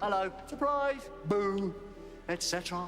hello, surprise, boo, etc.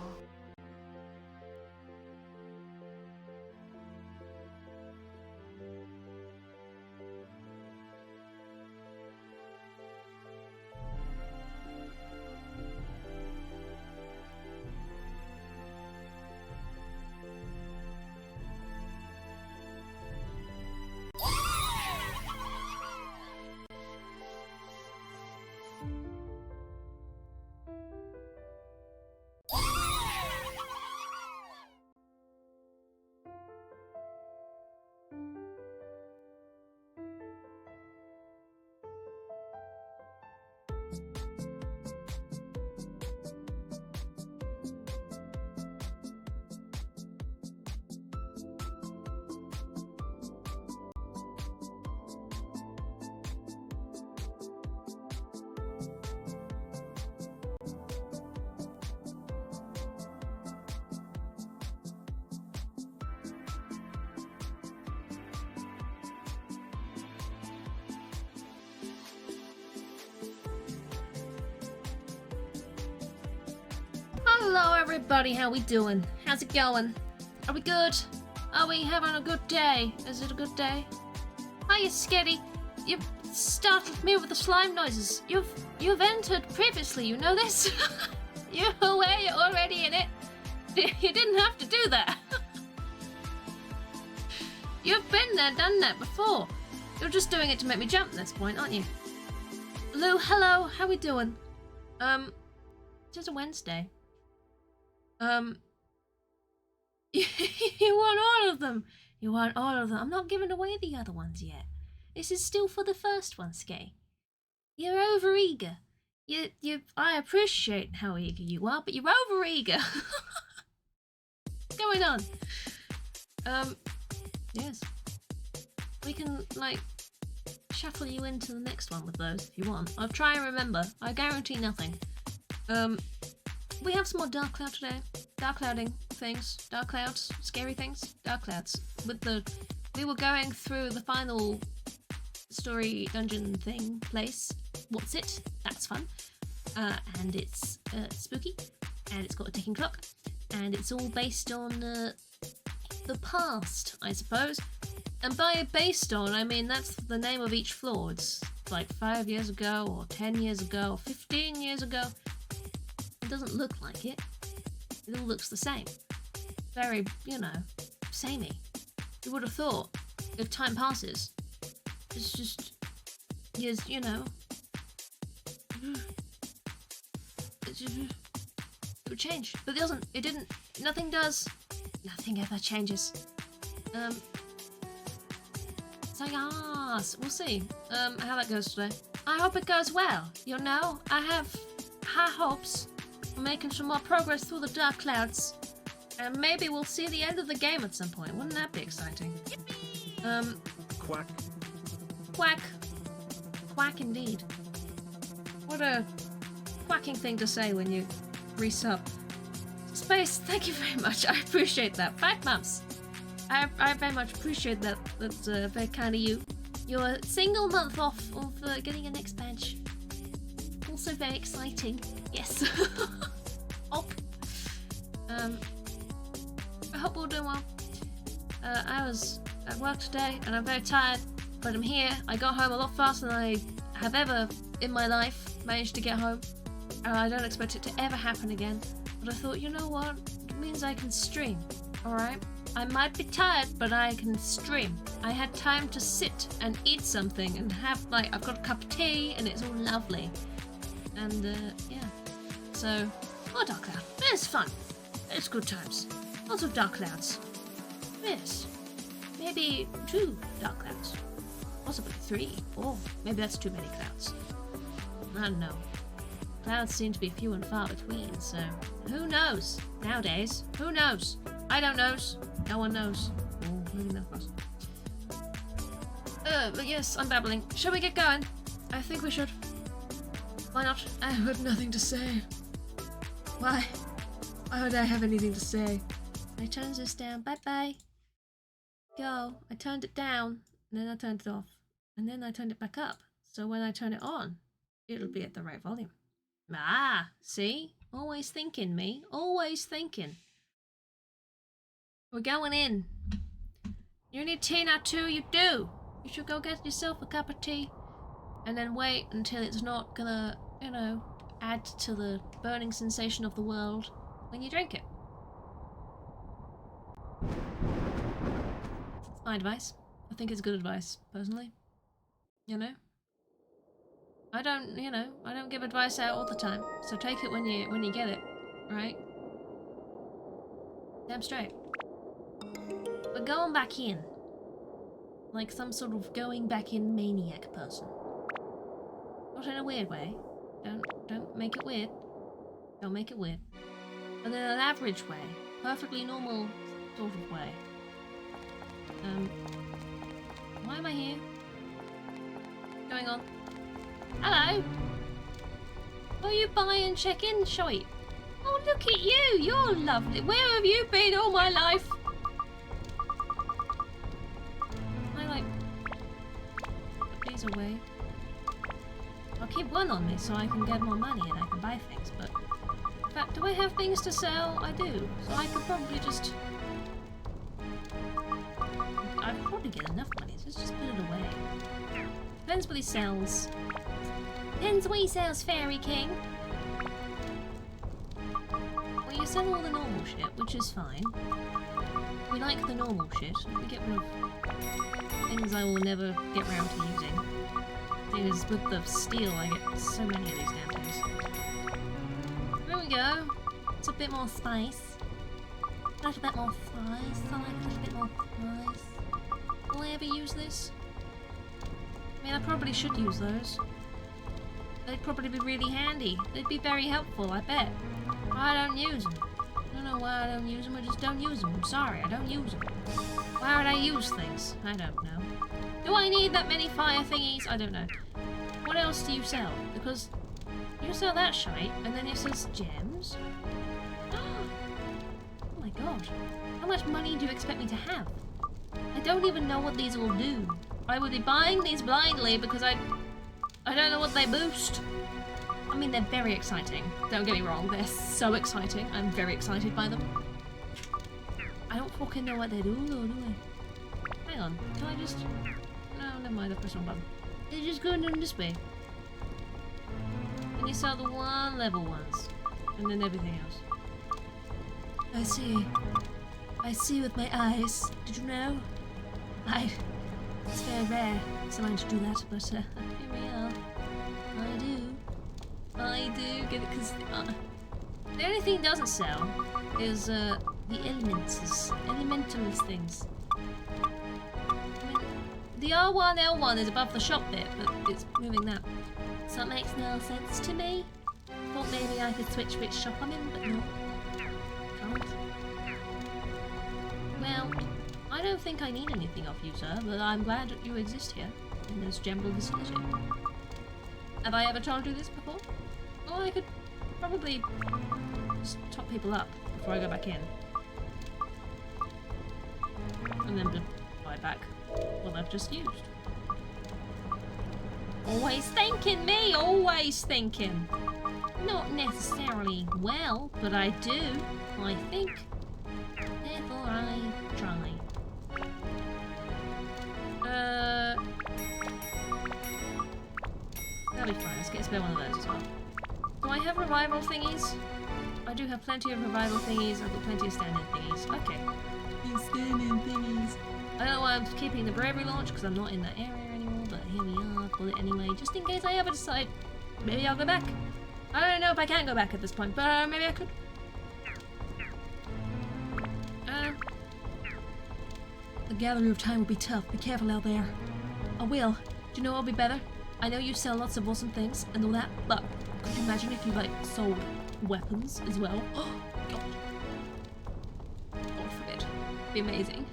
Hello everybody, how we doing? How's it going? Are we good? Are we having a good day? Is it a good day? Hiya Sketty, you startled me with the slime noises. You've entered previously, you know this? You're aware you're already in it. You didn't have to do that. You've been there, done that before. You're just doing it to make me jump at this point, aren't you? Lou, hello, how we doing? It's a Wednesday. You want all of them. You want all of them. I'm not giving away the other ones yet. This is still for the first one, Skay. You're overeager. I appreciate how eager you are, but you're overeager. What's going on? Yes. We can, like, shuffle you into the next one with those if you want. I'll try and remember. I guarantee nothing. We have some more Dark Cloud today. Dark clouding things. Dark clouds. Scary things. Dark clouds. We were going through the final story dungeon thing place. What's it? That's fun. And it's spooky. And it's got a ticking clock. And it's all based on the past, I suppose. And by based on, I mean that's the name of each floor. It's like 5 years ago, or 10 years ago, or 15 years ago. It doesn't look like it. It all looks the same. Very, samey. You would have thought, if time passes, it's just years, it would change. But it doesn't. It didn't. Nothing does. Nothing ever changes. So yes, we'll see how that goes today. I hope it goes well. I have high hopes. We're making some more progress through the Dark Clouds. And maybe we'll see the end of the game at some point. Wouldn't that be exciting? Quack. Quack. Quack indeed. What a quacking thing to say when you resub. Space, thank you very much. I appreciate that. 5 months. I very much appreciate that. That's very kind of you. You're a single month off of getting an expansion. Also very exciting. Yes. I hope we're all doing well. I was at work today and I'm very tired, but I'm here. I got home a lot faster than I have ever in my life managed to get home. I don't expect it to ever happen again, but I thought, you know what? It means I can stream, alright? I might be tired, but I can stream. I had time to sit and eat something and have, I've got a cup of tea and it's all lovely. And, yeah. So, more Dark Cloud. It's fun. It's good times. Lots of Dark Clouds. Yes. Maybe 2 Dark Clouds. Possibly 3. Or maybe that's too many clouds. I don't know. Clouds seem to be few and far between, so who knows? Nowadays, who knows? I don't know. No one knows. Oh, maybe none of us. But yes, I'm babbling. Shall we get going? I think we should. Why not? I have nothing to say. Why? Why would I have anything to say? I turned this down. Bye-bye. Go. I turned it down, and then I turned it off. And then I turned it back up. So when I turn it on, it'll be at the right volume. Ah, see? Always thinking, me. Always thinking. We're going in. You need tea now too? You do. You should go get yourself a cup of tea. And then wait until it's not gonna, you know, add to the burning sensation of the world when you drink it. It's my advice. I think it's good advice, personally. You know? I don't give advice out all the time. So take it when you get it, right? Damn straight. We're going back in. Like some sort of going back in maniac person. Not in a weird way. Don't make it weird. Don't make it weird. But in an average way. Perfectly normal sort of way. Why am I here? What's going on? Hello? Will you buy and check in, shite? Oh, look at you! You're lovely. Where have you been all my life? I like... put these away. I'll keep one on me so I can get more money and I can buy things, but... in fact, do I have things to sell? I do. So I could probably just... I could probably get enough money, so let's just put it away. Depends what he sells. Depends what he sells, Fairy King. Well, you sell all the normal shit, which is fine. We like the normal shit. We get rid of things I will never get round to using. Thing is, with the steel, I get so many of these damn things. There we go. It's a bit more spice. A little bit more spice. I like a little bit more spice. Will I ever use this? I mean, I probably should use those. They'd probably be really handy. They'd be very helpful, I bet. I don't use them. I don't know why I don't use them. I just don't use them. I'm sorry, I don't use them. Why would I use things? I don't know. Do I need that many fire thingies? I don't know. What else do you sell? Because you sell that shite, and then it says gems. Oh my god. How much money do you expect me to have? I don't even know what these will do. I would be buying these blindly because I don't know what they boost. I mean, they're very exciting. Don't get me wrong, they're so exciting. I'm very excited by them. I don't fucking know what they do, though, do I? Hang on, can I just... no, never mind, I pressed the wrong button. They're just going down this way. And you sell the one level ones. And then everything else. I see. I see with my eyes. Did you know? It's very rare someone to do that, but here we are. I do get it, because the only thing it doesn't sell is the elementals things. I mean, the R1, L1 is above the shop bit, but it's moving that. So it makes no sense to me. Thought maybe I could switch which shop I'm in, but no. Can't. Well, I don't think I need anything off you, sir, but I'm glad that you exist here in this Gemble vicinity. Have I ever told you this before? Well, I could probably just top people up before I go back in. And then buy back what I've just used. Always thinking, me! Always thinking! Not necessarily well, but I do, I think. Therefore I try. That'll be fine. Let's get a spare one of those as well. Do I have revival thingies? I do have plenty of revival thingies. I've got plenty of standard thingies. Okay. Standard thingies. I don't know why I'm keeping the bravery launch because I'm not in that area anymore, but here we are. I've got it anyway, just in case I ever decide maybe I'll go back. I don't know if I can go back at this point, but maybe I could. The Gallery of Time will be tough. Be careful out there. I will. Do you know what'll be better? I know you sell lots of awesome things and all that, but could you imagine if you, like, sold weapons as well? Oh, God. God forbid. It'd be amazing.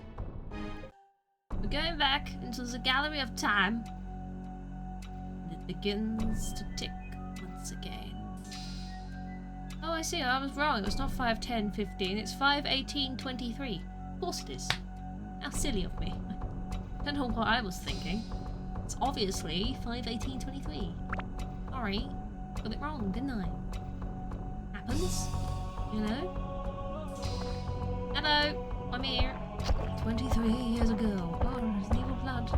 We're going back into the Gallery of Time. And it begins to tick once again. Oh, I see. I was wrong. It's not 5:10:15. It's 5:18:23. Of course it is. How silly of me. I don't know what I was thinking. It's obviously 5:18:23. Sorry. got it wrong, didn't I? Happens, you know? Hello, I'm here. 23 years ago. Boris, an evil plant.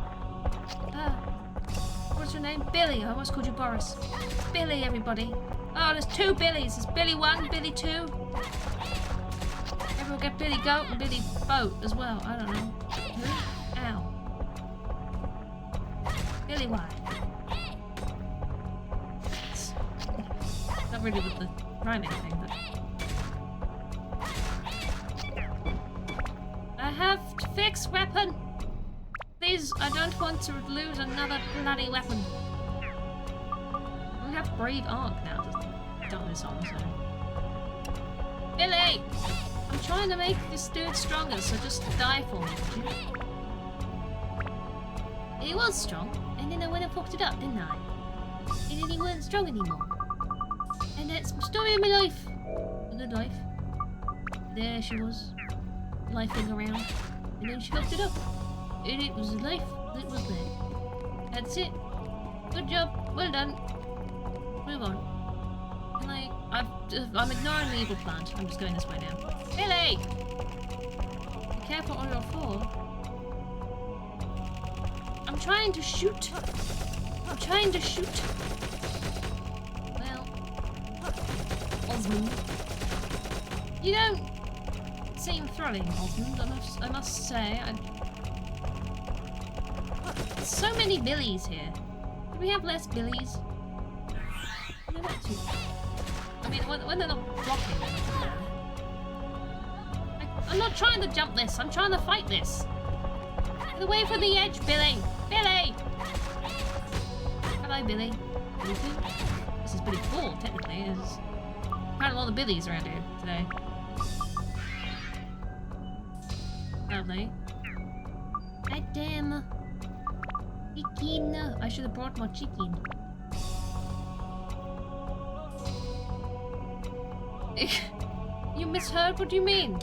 What's your name? Billy. I almost called you Boris. Billy, everybody. Oh, there's 2 Billies. There's Billy 1, Billy 2. Maybe we'll get Billy Goat and Billy Boat as well. I don't know. Who? Ow. Billy Y. It's not really with the rhyming thing, but... I have to fix weapon. Please, I don't want to lose another bloody weapon. We have Brave Ark now to done this on, so... Billy! I'm trying to make this dude stronger, so just die for me, would you? He was strong, and then I went and fucked it up, didn't I? And then he wasn't strong anymore. And that's the story of my life. A good life. There she was, lifing around, and then she fucked it up. And it was a life that was there. That's it. Good job. Well done. Move on. And I'm ignoring the evil plant. I'm just going this way now. Billy! Be careful on your floor. I'm trying to shoot. I'm trying to shoot. Well, Osmond, you don't seem thrilling, Osmond. I must say. There's so many Billies here. Do we have less Billies? They're not too... I mean, when they're not blocking. I'm not trying to jump this. I'm trying to fight this. Get away from the edge, Billy. Billy! Hello, Billy. Billy 2? This is Billy 4, technically. There's quite a lot of Billies around here today. Lovely. God damn. Chicken. I should have brought more chicken. You misheard? What do you mean?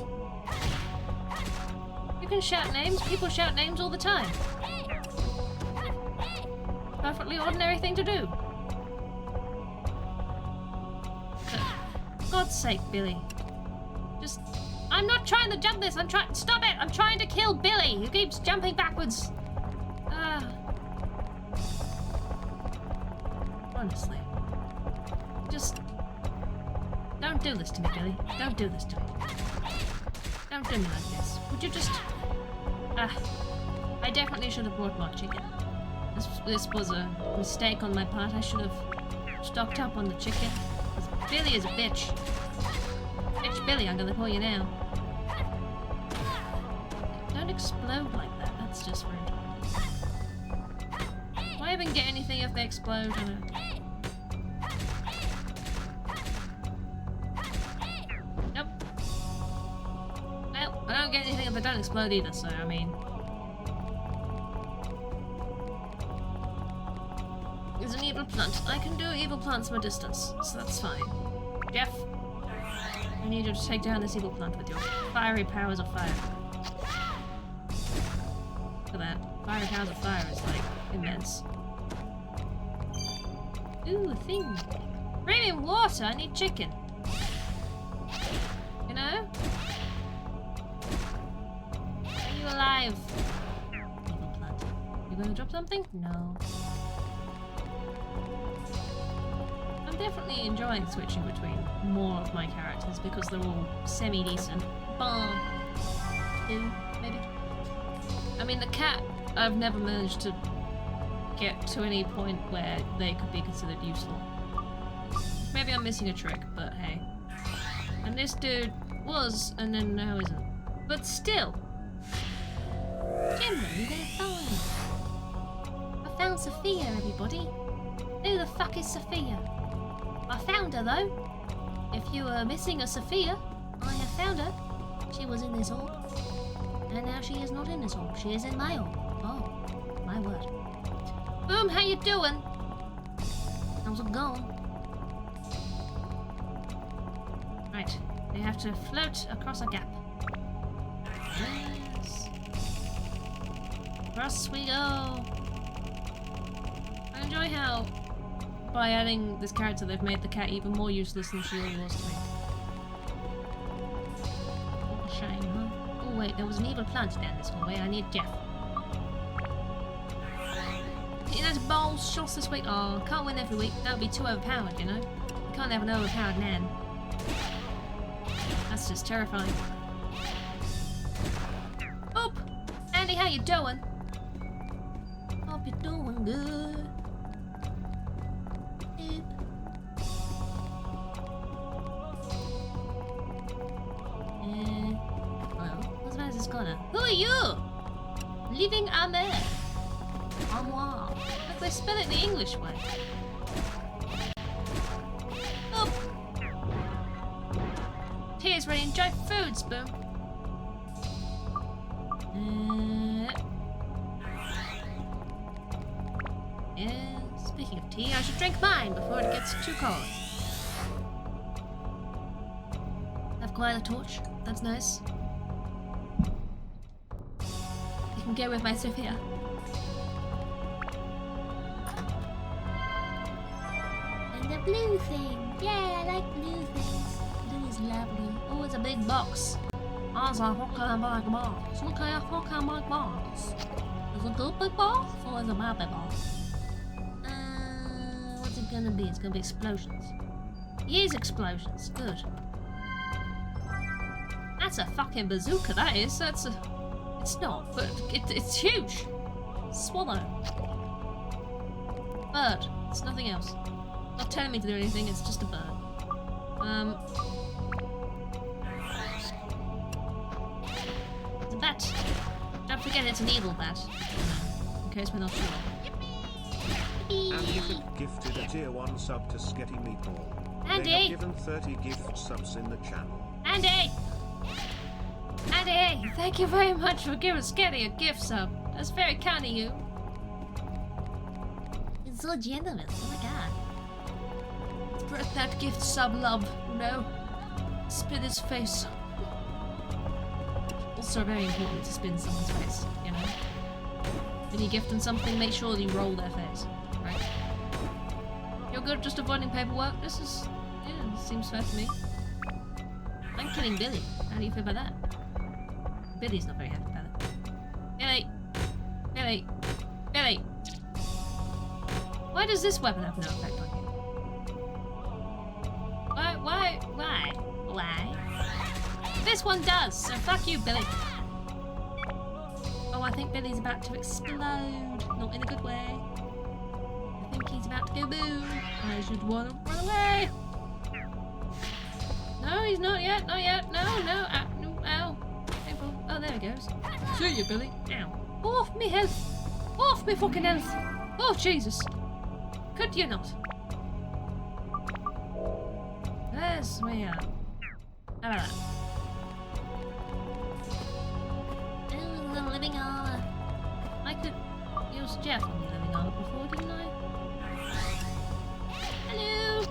You can shout names. People shout names all the time. Perfectly ordinary thing to do. For God's sake, Billy. Just... I'm not trying to jump this. I'm trying... Stop it! I'm trying to kill Billy, who keeps jumping backwards. Honestly. Just... Don't do this to me, Billy. Don't do this to me. Don't do me like this. Would you just... I definitely should have brought more chicken. This was a mistake on my part. I should have stocked up on the chicken. Billy is a bitch. Bitch Billy, I'm gonna call you now. Don't explode like that. That's just rude. Do I even get anything if they explode? I don't know. Nope. Well, I don't get anything if they don't explode either, so I mean... There's an evil plant. I can do evil plants from a distance, so that's fine. Jeff, I need you to take down this evil plant with your fiery powers of fire. Look at that. Fiery powers of fire is like immense. Ooh, a thing. Raining water, I need chicken. You know? Are you alive? Evil plant. You gonna drop something? No. I'm definitely enjoying switching between more of my characters because they're all semi-decent. Bar 2, maybe? I mean, the cat, I've never managed to get to any point where they could be considered useful. Maybe I'm missing a trick, but hey. And this dude was, and then now isn't. But still. Generally, they're fine. I found Sophia, everybody. Who the fuck is Sophia? I found her, though. If you were missing a Sophia, I have found her. She was in this orb. And now she is not in this orb. She is in my orb. Oh, my word. Boom, how you doing? How's it going? Right, we have to float across a gap. Yes. Across we go. I enjoy how by adding this character, they've made the cat even more useless than she already was to me. What a shame, huh? Oh wait, there was an evil plant down this hallway. I need Jeff. Getting those bowl shots this week. Oh, can't win every week. That would be too overpowered, you know? You can't have an overpowered Nan. That's just terrifying. Oop! Andy, how you doing? Hope you're doing good. Oop. Well, what's about this corner? Who are you? Living Amer. Armoire. Look, they spell it the English way. Oop! Tears ready to enjoy food, Spoon. Yeah, speaking of tea, I should drink mine before it gets too cold. Have quite a torch. That's nice. You can go with my Sophia. And the blue thing. Yeah, I like blue things. Blue is lovely. Oh, it's a big box. There's a fucking big box. Look at a fucking big box. Is it a good big box or is it a bad big box? What's it gonna be? It's gonna be explosions. Use explosions. Good. That's a fucking bazooka, that is. That's a... It's not, but it's huge. Swallow. Bird. It's nothing else. Not telling me to do anything, it's just a bird. It's a bat. Don't forget it's an evil bat. In case we're not sure. And you have gifted a tier 1 sub to Sketty Meatball. Andy! They have given 30 gift subs in the channel. Andy! Andy! Thank you very much for giving Sketty a gift sub. That's very kind of you. It's so generous. Oh my god. Spread that gift sub love, you know? Spin his face. Also very important to spin someone's face, you know? When you gift them something, make sure that you roll their face, right? You're good at just avoiding paperwork? This is... yeah, this seems fair to me. I'm killing Billy. How do you feel about that? Billy's not very happy about it. Billy! Billy! Billy! Why does this weapon have no effect on you? Why? This one does, so fuck you, Billy. Oh, I think Billy's about to explode. Not in a good way. I think he's about to go boom. I should want to run away. No, he's not yet. Not yet. No. Ow. Oh, there he goes. See you, Billy. Ow. Off me health. Off me fucking health. Oh, Jesus. Could you not? Yes, we are. How about that? Oh, the living armor. I could use Jeff on the living armor before, didn't I? Hello!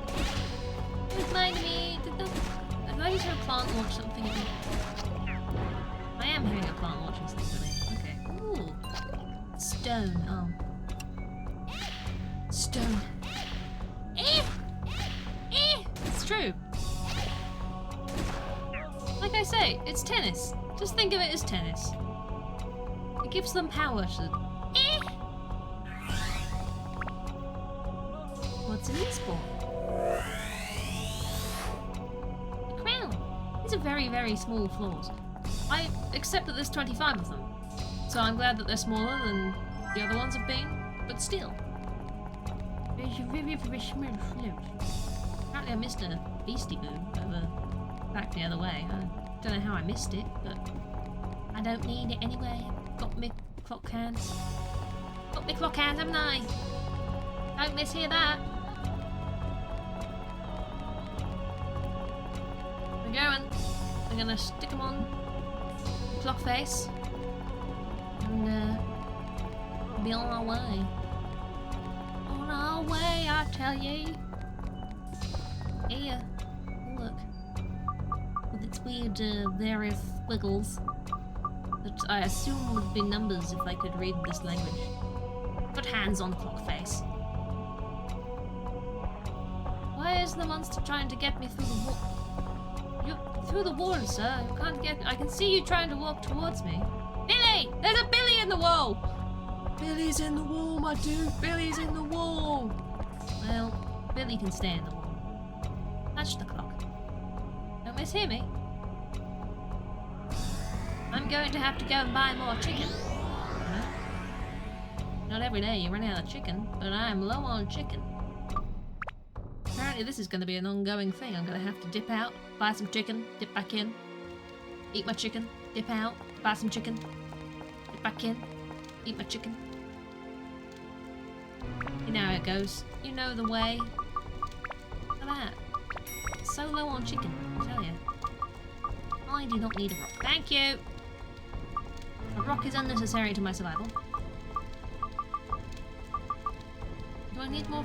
Don't mind me. Did I just hear a plant launch something at me? I am hearing a plant launching something at me. Okay. Ooh. Stone. Oh. Stone. It's true. Like I say, it's tennis. Just think of it as tennis. It gives them power to... What's in this ball? A crown. These are very, very small floors. I accept that there's 25 of them. So I'm glad that they're smaller than the other ones have been. But still. There's a very, very small floor. Apparently I missed a Beastie Boo over back the other way. I don't know how I missed it, but I don't need it anyway. Got me clock hands. Got me clock hands, haven't I? Don't mishear that. We're going. We're gonna stick them on clock face and be on our way. On our way, I tell ye. Here, look. With its weird various wiggles that I assume would be numbers if I could read this language. Put hands on clock face. Why is the monster trying to get me through the wall? You through the wall, sir. You can't get. I can see you trying to walk towards me. Billy! There's a Billy in the wall! Billy's in the wall, my dude! Billy's in the wall! Well, Billy can stay in the wall. Touch the clock. Don't mishear me. I'm going to have to go and buy more chicken. Not every day you run out of chicken, but I'm low on chicken. Apparently this is going to be an ongoing thing. I'm going to have to dip out, buy some chicken, dip back in, eat my chicken, dip out, buy some chicken, dip back in, eat my chicken. You know how it goes. You know the way. Look at that. So low on chicken, I tell you. I do not need a rock. Thank you! A rock is unnecessary to my survival. Do I need more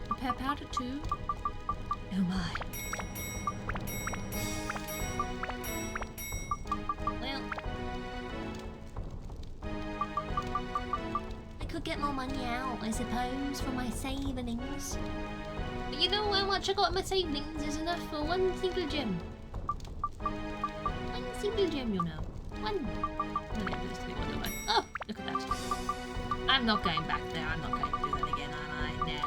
repair powder too? Oh my. Well, I could get more money out, I suppose, for my savings. But you know how much I got in my savings is enough for one single gem. One single gem, you know. One. I'm gonna do this to me one, don't I? Oh, look at that. I'm not going back there. I'm not going to do that again, am I? No.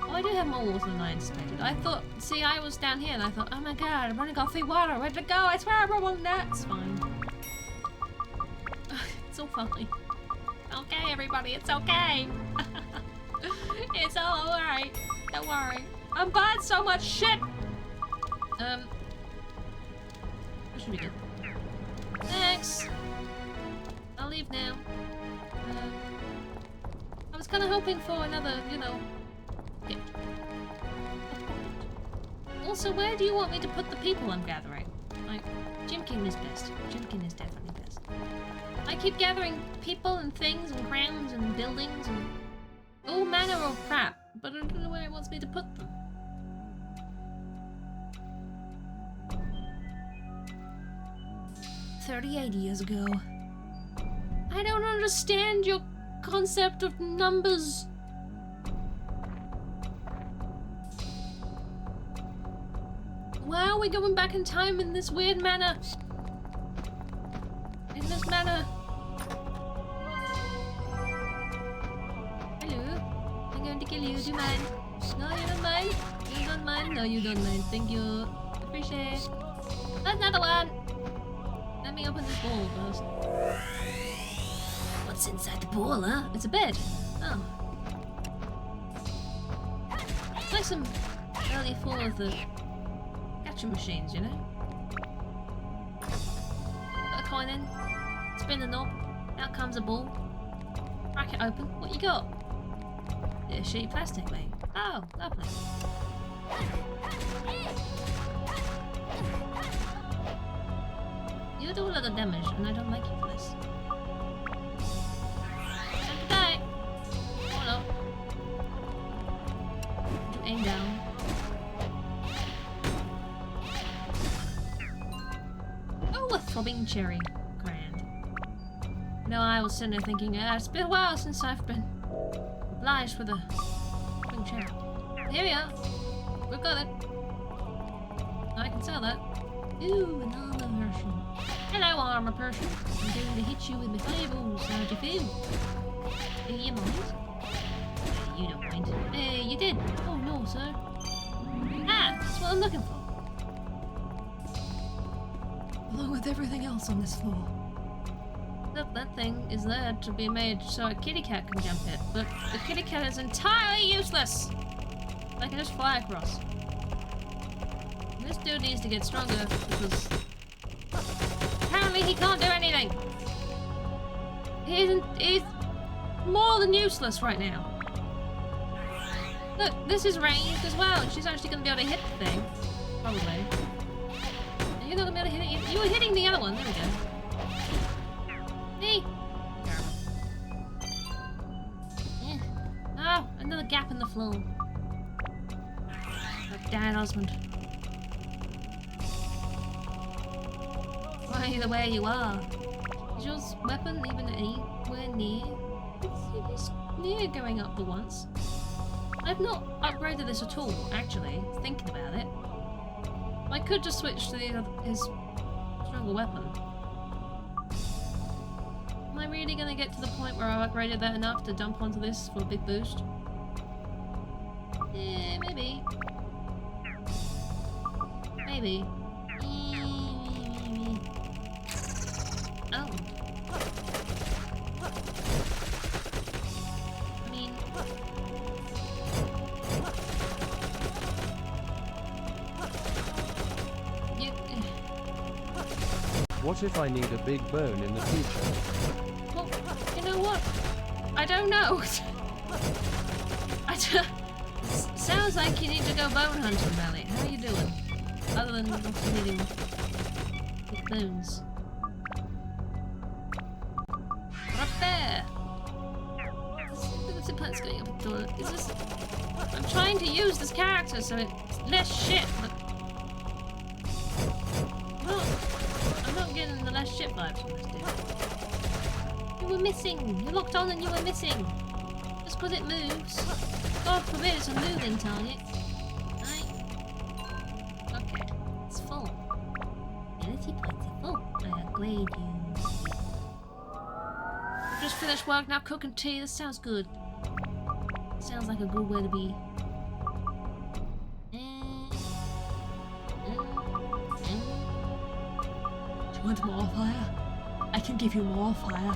Oh, I do have more water than I anticipated. I thought, see, I was down here and I thought, oh my god, I've only got 3 water. Where'd it go? I swear I brought one there. It's fine. It's all fine. Okay, everybody, it's okay. It's all alright. Don't worry. I'm buying so much shit. That should be good. Thanks. I'll leave now. I was kind of hoping for another, you know, gift. Also, where do you want me to put the people I'm gathering? Like, Jimkin is best. Jimkin is definitely best. I keep gathering people and things and crowns and buildings and all manner of crap, but I don't know where it wants me to put them. "38 years ago. I don't understand your concept of numbers. Why are we going back in time in this weird manner? In this manner. Hello. I'm going to kill you. Do you mind? No, you don't mind? You don't mind? No, you don't mind. Thank you. Appreciate it. That's another one. Let me open this ball first. What's inside the ball, huh? It's a bed. Oh. It's like some early fall of the catching machines, you know? Put a coin in, spin the knob, out comes a ball. Crack it open. What you got? Bit of shitty plastic, mate. Oh, lovely. You do a lot of damage, and I don't like you for this. Time to die! Oh no. Put your aim down. Oh, a throbbing cherry. Grand. No, I was sitting there thinking, it's been a while since I've been obliged with a throbbing cherry. Here we are. We've got it. I can sell that. Ooh, an armor version. Hello, armor person. I'm going to hit you with my fireballs. How do you feel? Do you mind? You don't mind. Hey, you did. Oh no, sir. Ah, that's what I'm looking for. Along with everything else on this floor. Look, that thing is there to be made so a kitty cat can jump it, but the kitty cat is entirely useless. I can just fly across. This dude needs to get stronger because apparently he can't do anything. He's more than useless right now. Look, this is ranged as well, and she's actually going to be able to hit the thing. Probably. You're not going to be able to hit it. You were hitting the other one. There we go. See? Yeah. Oh, another gap in the floor. Oh, damn it, Osmond. Why are you the way you are? Is your weapon even anywhere near? It's near going up the once. I've not upgraded this at all, actually, thinking about it. I could just switch to his stronger weapon. Am I really gonna get to the point where I've upgraded that enough to jump onto this for a big boost? Maybe. Maybe. Oh. I mean... What if I need a big bone in the future? Well, you know what? I don't know. Sounds like you need to go bone hunting, Melly. How are you doing? Other than obviously needing big bones. Right there! This part's going up a door. Is this... I'm trying to use this character so it's less shit, but... I'm not getting the less shit vibes from this dude. You were missing! You locked on and you were missing! Just because it moves. God forbid it's a moving target. Right? Okay. It's full. Ability points are full. I upgrade you. Just finished work, now cooking tea. This sounds good. Sounds like a good way to be. Do you want more fire? I can give you more fire.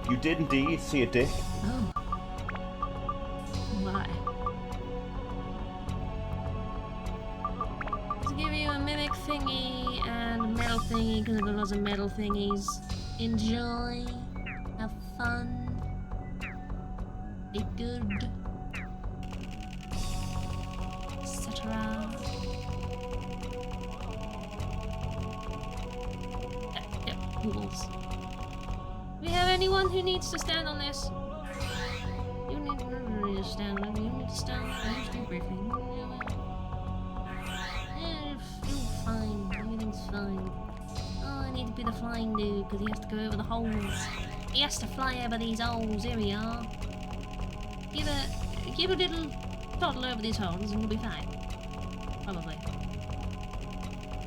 You did indeed see a dick. Oh. Why? To give you a mimic thingy and a metal thingy, because there are lots of metal thingies. Enjoy. Have fun. Be good. Etc. Yep, rules. Do we have anyone who needs to stand on this? You need to stand on it. You need to stand on it. Just do briefing. You're fine. Everything's fine. Oh, I need to be the flying dude because he has to go over the holes. He has to fly over these holes. Here we are. Give a little toddle over these holes and we'll be fine. Probably.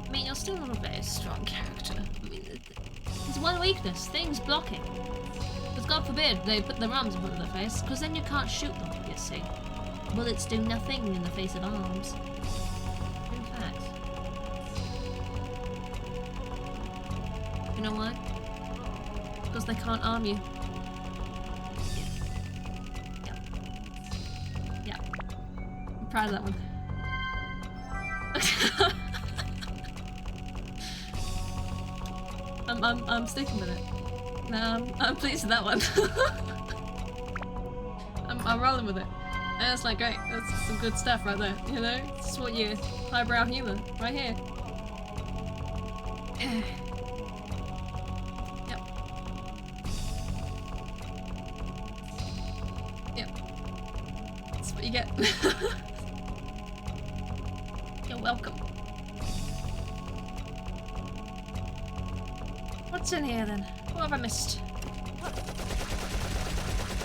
I mean, you're still not a very strong character. I mean, it's one weakness. Things blocking. Because God forbid they put their arms in front of their face, because then you can't shoot them, you see. Bullets do nothing in the face of arms. In fact. You know why? Because they can't arm you. Yeah. I'm proud of that one. I'm sticking with it. No, I'm pleased with that one. I'm rolling with it. And it's like, great, that's some good stuff right there, you know? This is what you highbrow humor, right here. Yep. Yep. That's what you get. You're welcome. What's in here then? What have I missed?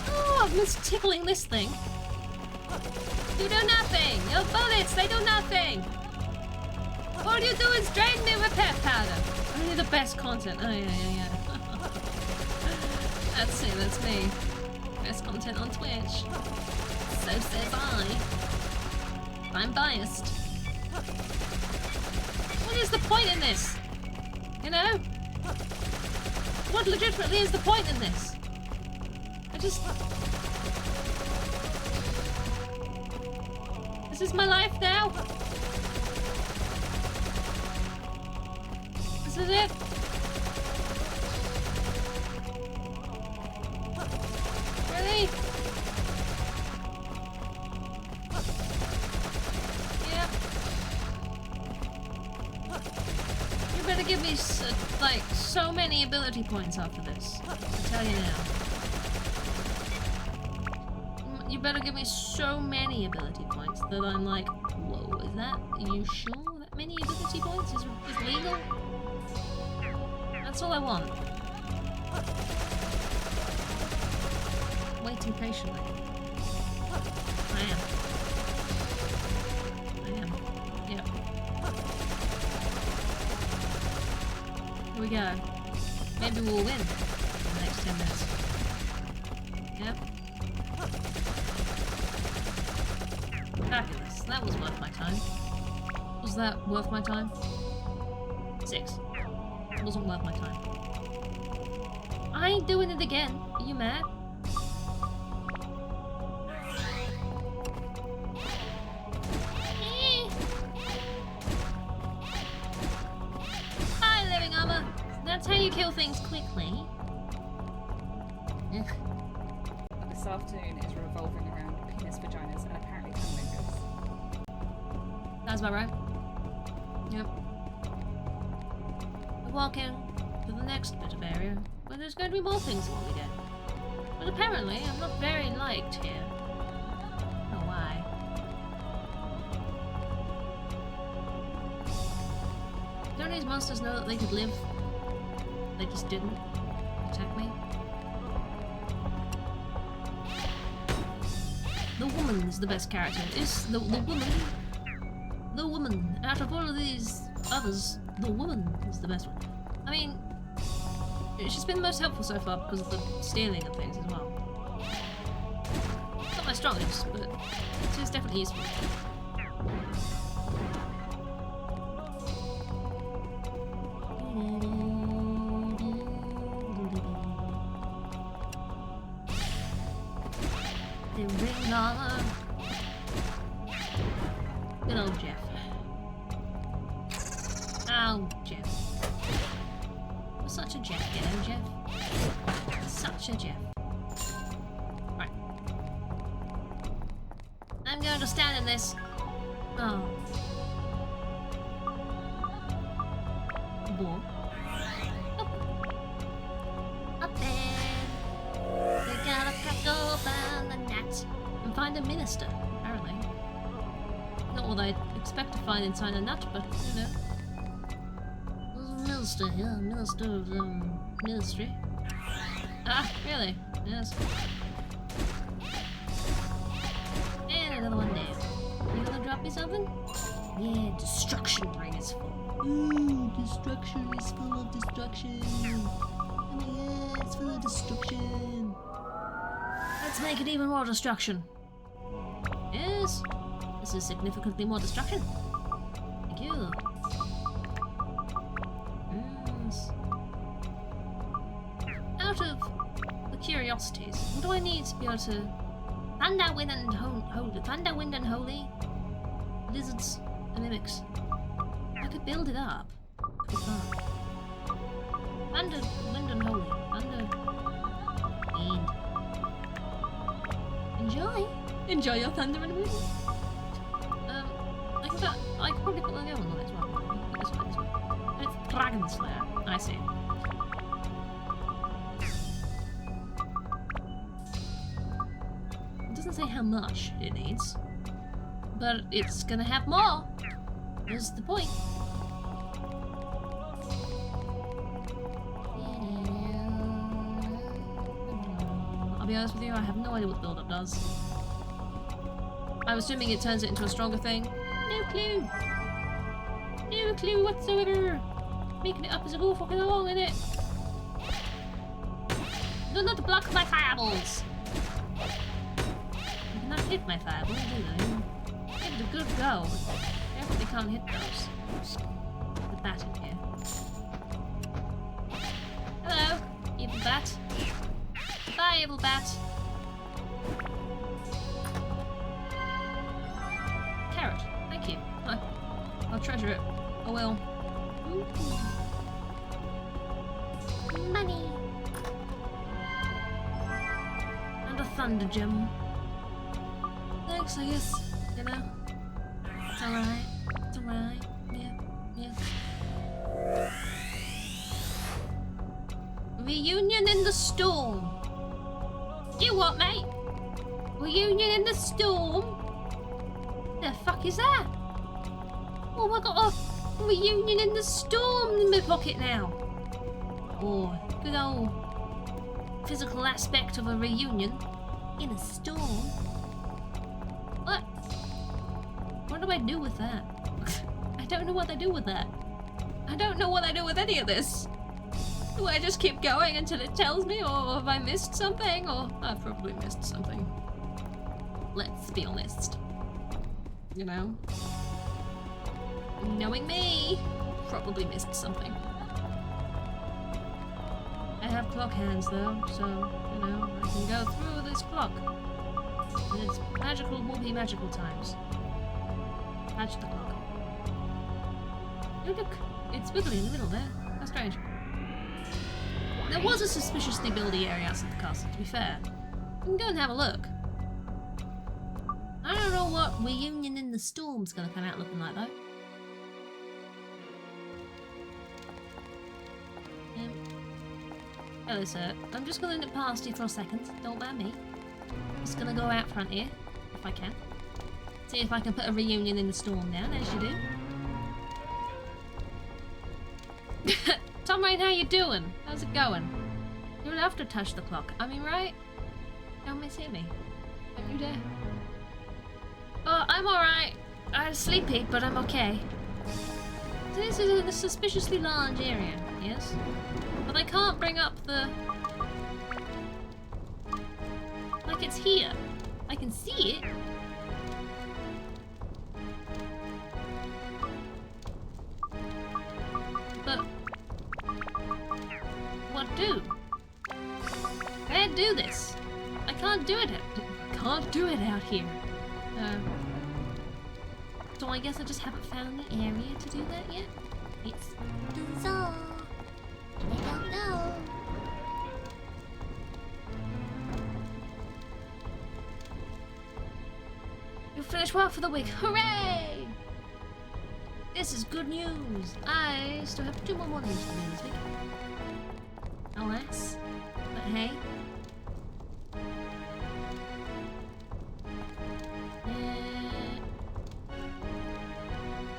Oh, I've missed tickling this thing. You do nothing! Your bullets, they do nothing! All you do is drain me with pep powder. Only the best content. Oh, yeah. That's it, that's me. Best content on Twitch. So says I. I'm biased. What is the point in this? You know? What legitimately is the point in this? I just... This is my life now? This is it? Really? Yeah. You better give me, like, so many ability points after this. I tell you now. You better give me so many ability points that I'm like, whoa, is that, are you sure that many ability points is legal? That's all I want. Waiting patiently. I am. Yep. Here we go. Maybe we'll win in the next 10 minutes. Yep. Fabulous. That was worth my time. Was that worth my time? 6. It wasn't worth my time. I ain't doing it again. Are you mad? Hi, living armor. That's how you kill things quickly. Ugh. This afternoon is revolving around penis vaginas and apparently hamburgers. That's about right. Yep. We're walking to the next bit of area where there's going to be more things than what we get. But apparently, I'm not very liked here. I don't know why. Don't these monsters know that they could live? They just didn't attack me. The woman is the best character. It's the woman. The woman. Out of all of these others, the woman is the best one. I mean, she's been the most helpful so far because of the stealing of things as well. Not my strongest, but she's definitely useful. The ring on. Good old Jeff. Oh, Jeff. Such a Jeff, you know, Jeff. Such a Jeff. Right. I'm going to stand in this. Oh. Whoa. Up there. We gotta crack open the net and find a minister, apparently. Not what I'd expect to find inside a nut, but you know. There's a minister here, a minister of ministry. Ah, really? Yes. And another one down. You gonna drop me something? Yeah, destruction ring is full. Ooh, destruction is full of destruction. Oh my god, it's full of destruction. Let's make it even more destruction. Yes, this is significantly more destruction. Thank you. Yes. Out of the curiosities, what do I need to be able to thunder, wind, and holy? Thunder, wind, and holy lizards and mimics. I could build it up. Could be fun. Thunder, wind, and holy. Thunder, wind. Enjoy. Enjoy your thunder and wind. I could probably put the other one on it as well. This one. It's Dragon Slayer. I see. It doesn't say how much it needs, but it's gonna have more. Is the point. I'll be honest with you, I have no idea what the build-up does. I'm assuming it turns it into a stronger thing. No clue! No clue whatsoever! Making it up as I go fucking along, innit? Do not block my fireballs! You cannot hit my fireballs, do they? Give it a good go. Definitely can't hit those. The bat in here. Hello, evil bat. Bye, evil bat. Carrot, thank you. I'll treasure it. I will. Money. And a thunder gem. Thanks, I guess. You know. It's alright. It's alright. Yeah. Reunion in the storm. You what, mate? Reunion in the storm? The fuck is that? Oh, I got a reunion in the storm in my pocket now. Oh, good old physical aspect of a reunion in a storm. What do I do with that? I don't know what I do with that. I don't know what I do with any of this. Do I just keep going until it tells me, or have I missed something? Or I've probably missed something. Let's be honest. You know? Knowing me, probably missed something. I have clock hands though, so, you know, I can go through this clock. And it's magical, will be magical times. Match the clock. Oh look, it's wiggly in the middle there. How strange. There was a suspiciously buildy area outside the castle, to be fair. We can go and have a look. I don't know what Reunion in the Storm's gonna come out looking like though. Hello sir, I'm just gonna nip past you for a second, don't mind me. Just gonna go out front here, if I can. See if I can put a Reunion in the Storm down, as you do. Tom Rain, how you doing? How's it going? You'll have to touch the clock, I mean, right? Don't miss me. Don't you dare. Oh, I'm alright. I'm sleepy, but I'm okay. This is a suspiciously large area, yes? But I can't bring up the... Like, it's here. I can see it. But... What do? Can't do this. I can't do it. I can't do it out here. So I guess I just haven't found the area to do that yet. It's bizarre. I don't know. You finished work for the week. Hooray! This is good news. I still have 2 more mornings to do this week. Alas. But hey.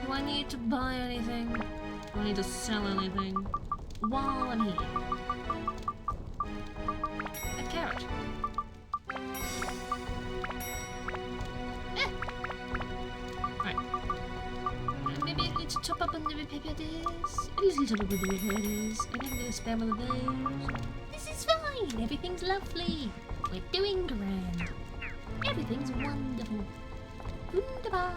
Do I need to buy anything? Do I need to sell anything? While I'm here. A carrot. Right. Maybe I need to top up on the repairs. A little top up on the repairs. And I'm gonna spare one of those. This is fine. Everything's lovely. We're doing grand. Everything's wonderful. Wunderbar.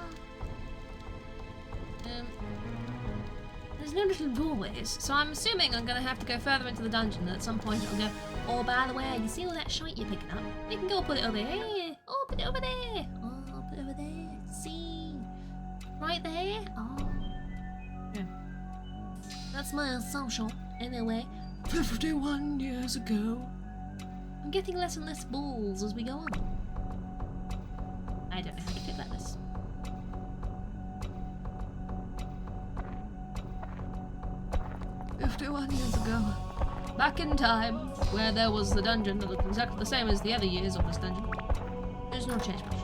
There's no little doorways, so I'm assuming I'm gonna have to go further into the dungeon, and at some point it'll go, oh, by the way, you see all that shite you're picking up? You can go put it over here. Oh, put it over there. Oh, put it over there. See? Right there. Oh. Yeah. That's my assumption, anyway. 51 years ago. I'm getting less and less balls as we go on. I don't know how to fit like this. Years ago, back in time, where there was the dungeon that looked exactly the same as the other years of this dungeon. There's no change much.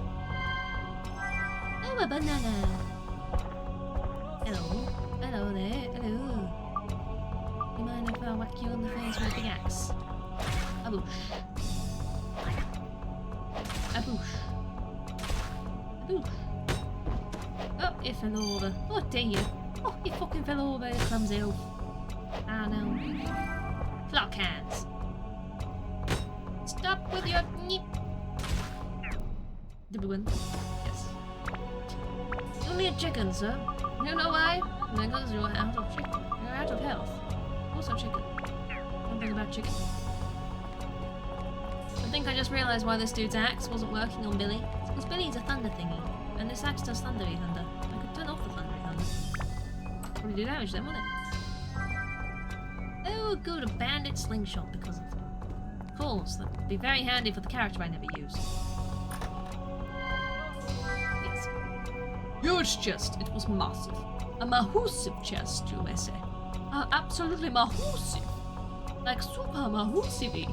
Oh, a banana! Hello. Hello there. Hello. You mind if I whack you in the face with a big axe? A boosh. A boosh. A boosh. Oh, it fell over. Oh dear. Oh, he fucking fell over, you clumsy elf. Ah, no. Clock hands. Stop with your neep. Did we win? Yes. You're only a chicken, sir. You know why? Because you're out of chicken. You're out of health. Also chicken. Something about chicken. I think I just realised why this dude's axe wasn't working on Billy. It's because Billy's a thunder thingy. And this axe does thundery thunder. I could turn off the thundery thunder. Probably do damage then, wouldn't it? Oh, good, a bandit slingshot because of it. Of course, that would be very handy for the character I never use. Yes. Huge chest, it was massive. A massive chest, you may say. Absolutely massive. Like super massive.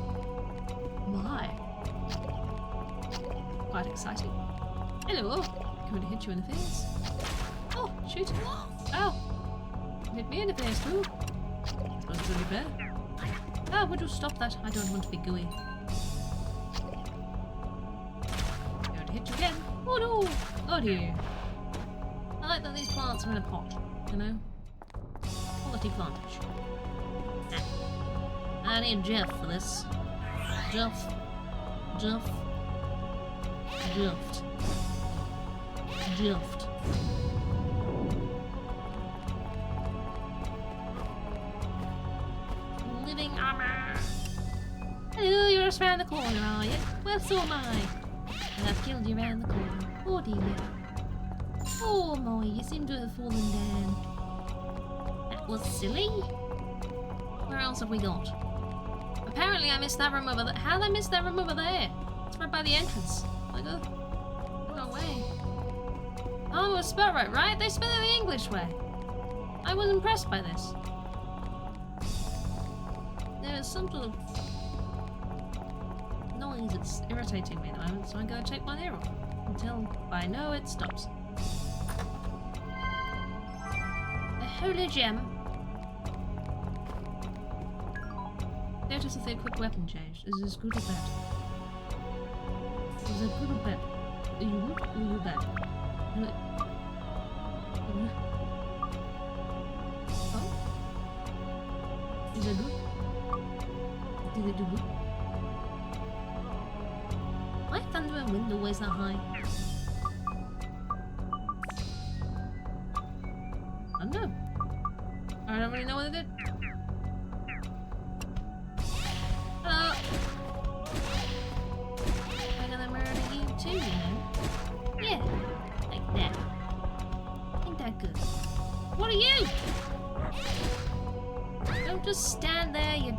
My. Quite exciting. Hello. Going to hit you in the face. Oh, shoot. Ow. Hit me in the face too. That's really fair. Ah, would you stop that? I don't want to be gooey. Going to hit you again. Oh no! Oh dear. plants are in a pot, you know? Quality plantage. I need Jeff for this. Jeff. Living armor. Hello, you're just around the corner, are you? Well, so am I. And I've killed you around the corner. Oh dear. Oh my, you seem to have fallen down. That was silly. Where else have we got? Apparently I missed that room over there. How did I miss that room over there? It's right by the entrance. Like, oh, no way. Oh, it was spelled right? They spell it the English way. I was impressed by this. There is some sort of noise that's irritating me at the moment, so I'm going to take my ear off until I know it stops. A holy gem. Notice if they quick weapon change. Is this good or bad? Is it good or bad? Are you good or are you bad? Oh? Is it good? Did it do good? Why thunder and wind always that high? I don't know. I don't really know what it did. Hello. I'm gonna murder you too, you know? Yeah, like that. Ain't that good? What are you? Don't just stand there, you...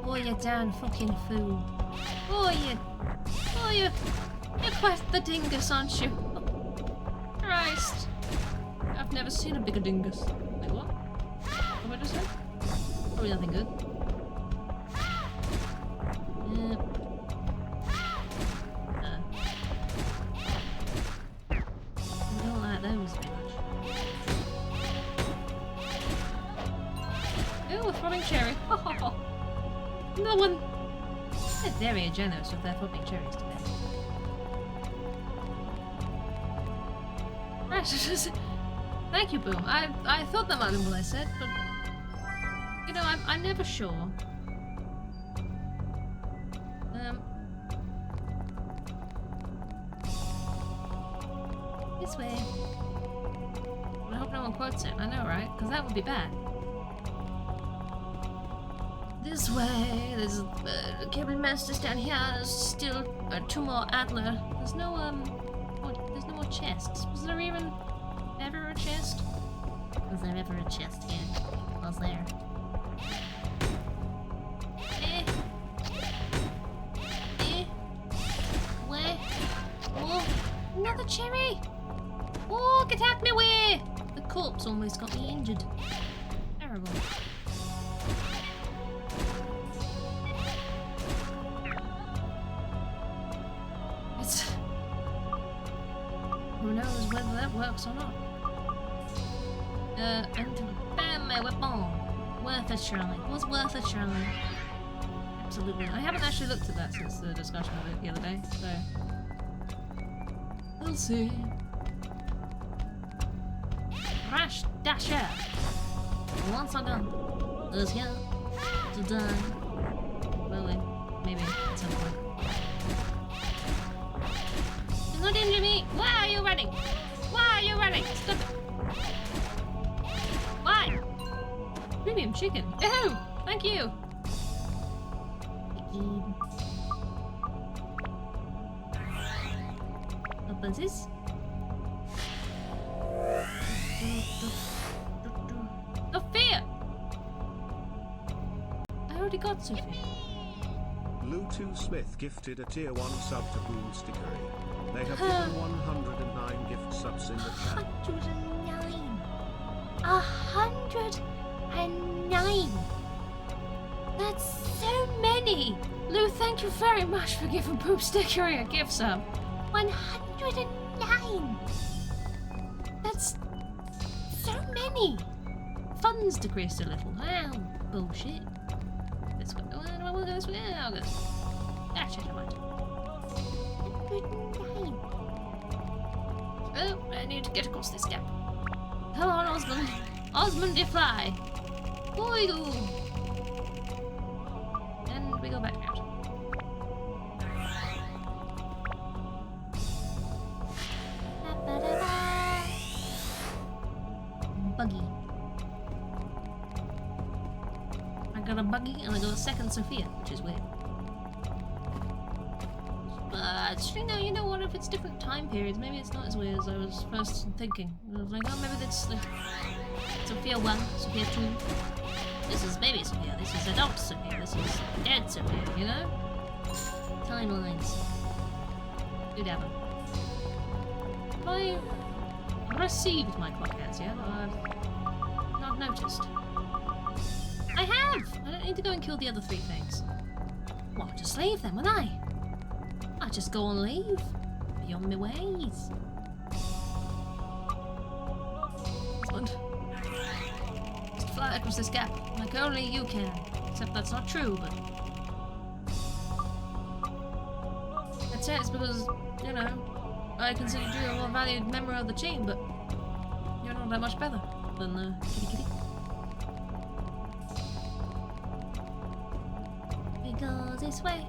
Oh, you damn fucking fool. Oh, you're quite the dingus, aren't you? Christ. I've never seen a bigger dingus. Wait, what? What did I just say? Probably nothing good. I don't like those very much. Ooh, a throbbing cherry. No one. They're very generous with their throbbing cherries today. Right, thank you, Boom. I thought that might have been what I said, but you know, I'm never sure. This way. I hope no one quotes it. I know, right? Because that would be bad. This way. There's Cabin Masters down here. There's still 2 more Adler. There's no there's no more chests. Was there even ever a chest? Was there ever a chest here? Was there? Where? Oh, another cherry! Oh, get out my way! The corpse almost got me injured. Terrible. Who knows whether that works or not. And to bam my weapon. Worth it, surely. It was worth it, surely. Absolutely. I haven't actually looked at that since the discussion of it the other day, so... We'll see. Crash Dasher! Once I'm done, is here to die. Well, maybe at some point. Do not injure me! Why are you running? Why are you running? Stop it! Why? Premium chicken. Oh! Thank you! What is this? Sophia! I already got Sophia. Bluetooth Smith gifted a tier 1 sub to Boom Stickery. They have given 109 gift subs in the chat. 109! That's so many! Lou, thank you very much for giving Boom Stickery a gift sub. 109! That's so many! Funds decreased a little. Wow, bullshit. This way. Oh, do I want to go this way? Yeah, I'll go this way. Actually, I might. 109. Oh, I need to get across this gap. Come on, Osmond. Osmond, you fly. Boy, and we go back out. Buggy. I got a buggy and I got a second Sophia, which is weird. But you know what? If it's different time periods, maybe it's not as weird as I was first thinking. I was like, oh, maybe that's like Sophia 1, Sophia 2. This is baby Sophia. This is adult Sophia. This is dead Sophia. You know? Timelines. Good happen. Have I received my clock hands yet? I've not noticed. I have! I don't need to go and kill the other 3 things. Well, I'll just leave them, wouldn't I? I'll just go and leave. Be on my ways. Excellent. Just fly across this gap, like only you can. Except that's not true, but... I'd say it's because, you know, I consider you a more valued member of the team, but you're not that much better than Kitty Kitty. It goes this way,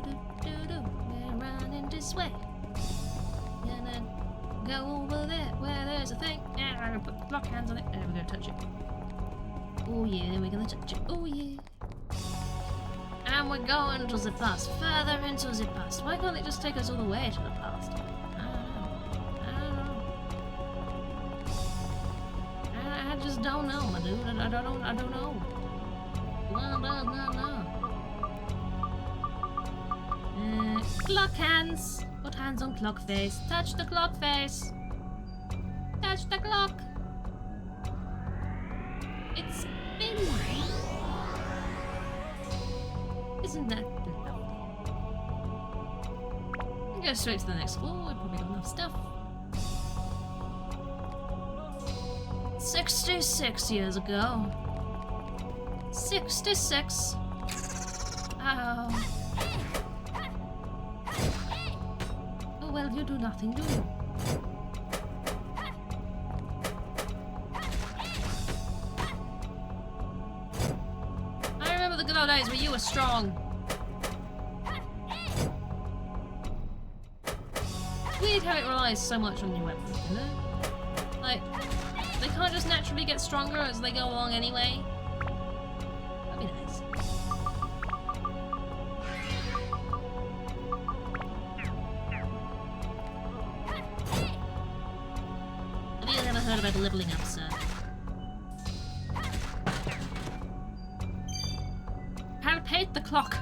do-do-do-do, we're running this way. Gonna go over there where there's a thing. Yeah, I'm gonna put block hands on it, and we're gonna touch it. Oh yeah, we're gonna touch it. Oh yeah. And we're going to the past, further into the past. Why can't it just take us all the way to the past? I just don't know, my dude. I don't know. No. Clock hands. Put hands on clock face. Touch the clock face. Touch the clock. It's spinning. Isn't that lovely? We'll go straight to the next floor. We've probably got enough stuff. 66 years ago. 66. Oh. Oh, well, you do nothing, do you? I remember the good old days where you were strong. It's weird how it relies so much on your weapon, you know? Like, they can't just naturally get stronger as they go along anyway. That'd be nice. Have you ever heard about leveling up, sir? Palpate the clock.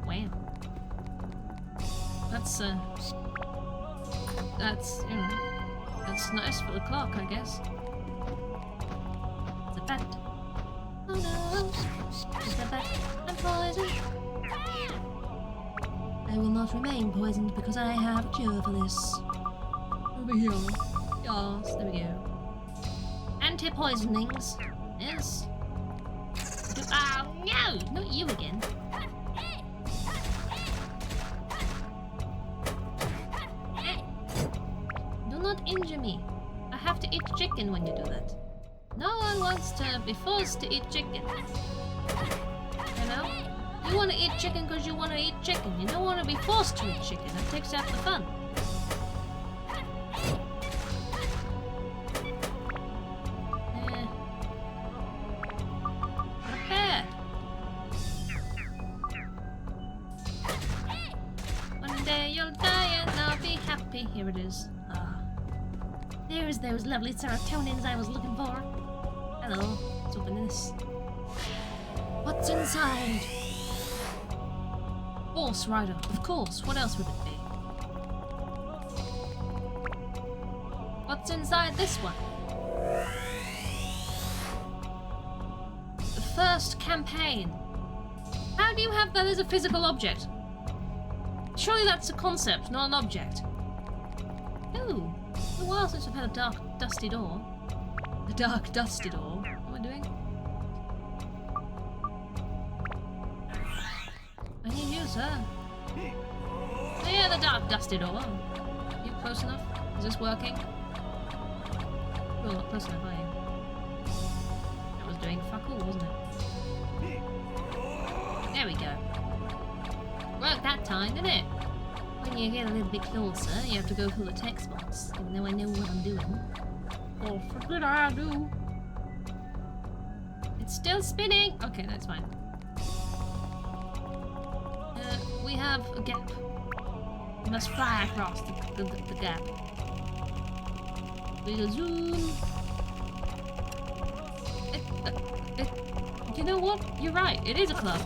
Wow. That's, you know, that's nice for the clock, I guess. It's a bat. Oh no, it's a bat. I'm poisoned. I will not remain poisoned because I have a cure for this. Over here. Yes, there we go. Anti-poisonings. Yes. Oh no, not you again. Do not injure me. I have to eat chicken when you do that. No one wants to be forced to eat chicken. You know? You want to eat chicken because you want to eat chicken. You don't want to be forced to eat chicken. That takes out the fun. Prepare. One day you'll die and I'll be happy. Here it is. There's those lovely serotonins I was looking for. Hello. Let's open this. What's inside? Horse rider. Of course. What else would it be? What's inside this one? The first campaign. How do you have that as a physical object? Surely that's a concept, not an object. Ooh. It's been a while since I've had a dark, dusty door. A dark, dusty door. What am I doing? I need you, sir. Yeah, the dark, dusty door. You close enough? Is this working? Well, not close enough, are you? doing fuck all, wasn't it? There we go. Worked that time, didn't it? When you get a little bit closer, you have to go through the text box, even though I know what I'm doing. Oh, fuck did I do? It's still spinning! Okay, that's fine. We have a gap. We must fly across the gap. We go zoom. You know what? You're right. It is a club.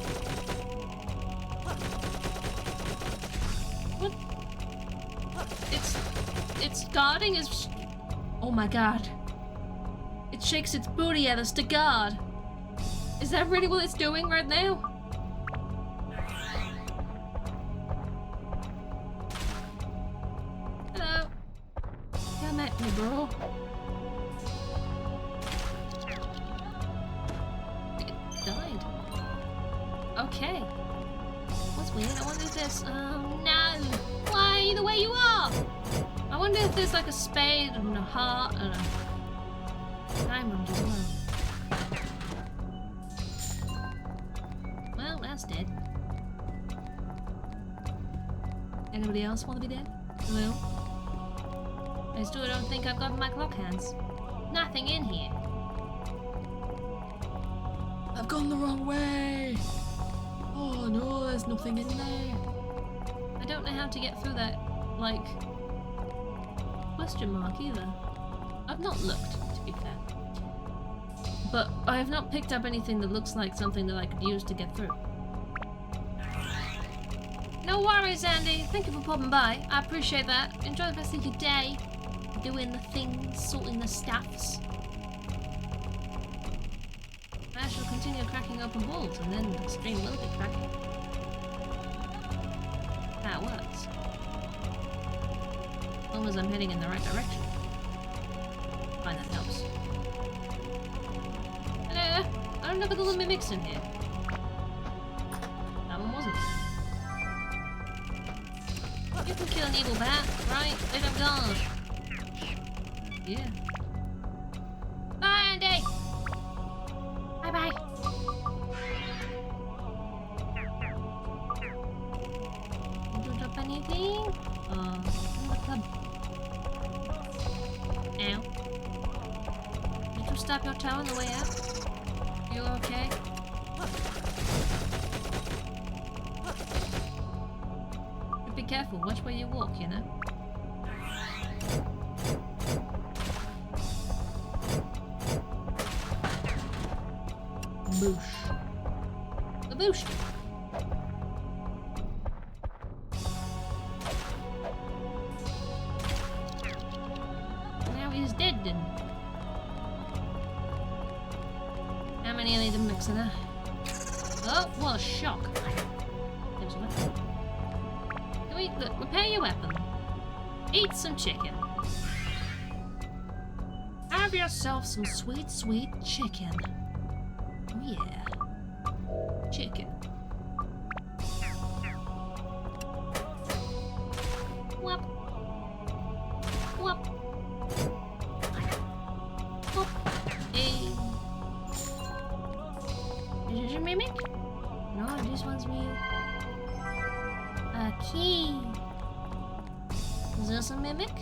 What? It's guarding is. Oh my god! It shakes its booty at us to guard. Is that really what it's doing right now? Hello. Come at me, bro. Died. Okay. What's weird? I wonder if there's. Oh no! Why are you the way you are? I wonder if there's like a spade and a heart and a diamond as well. Well, that's dead. Anybody else want to be dead? Hello? I still don't think I've got my clock hands. Nothing in here. I've gone the wrong way! Oh no, there's nothing in there. I don't know how to get through that, like, question mark either. I've not looked, to be fair. But I have not picked up anything that looks like something that I could use to get through. No worries, Andy. Thank you for popping by. I appreciate that. Enjoy the rest of your day. Doing the things, sorting the stuffs. I shall continue cracking open balls, and then the stream will be cracking. That works. As long as I'm heading in the right direction. Fine, that helps. Hello! I don't know if the little mimics in here. That one wasn't. You can kill an evil bat, right? Let him go. Yeah. Bye, Andy! Bye-bye! Did you drop anything? In the club. Ow. Did you stop your toe on the way out? You okay? Be careful, watch where you walk, you know? Boosh. A boosh. Now he's dead then. How many of them mixing there? Oh, what a shock. There's a weapon. Can we look, repair your weapon? Eat some chicken. Have yourself some sweet, sweet chicken. Oh yeah. Chicken. Whoop. Whoop. Whoop. Hey. Is this a mimic? No, this one's real. A key. Is this a mimic?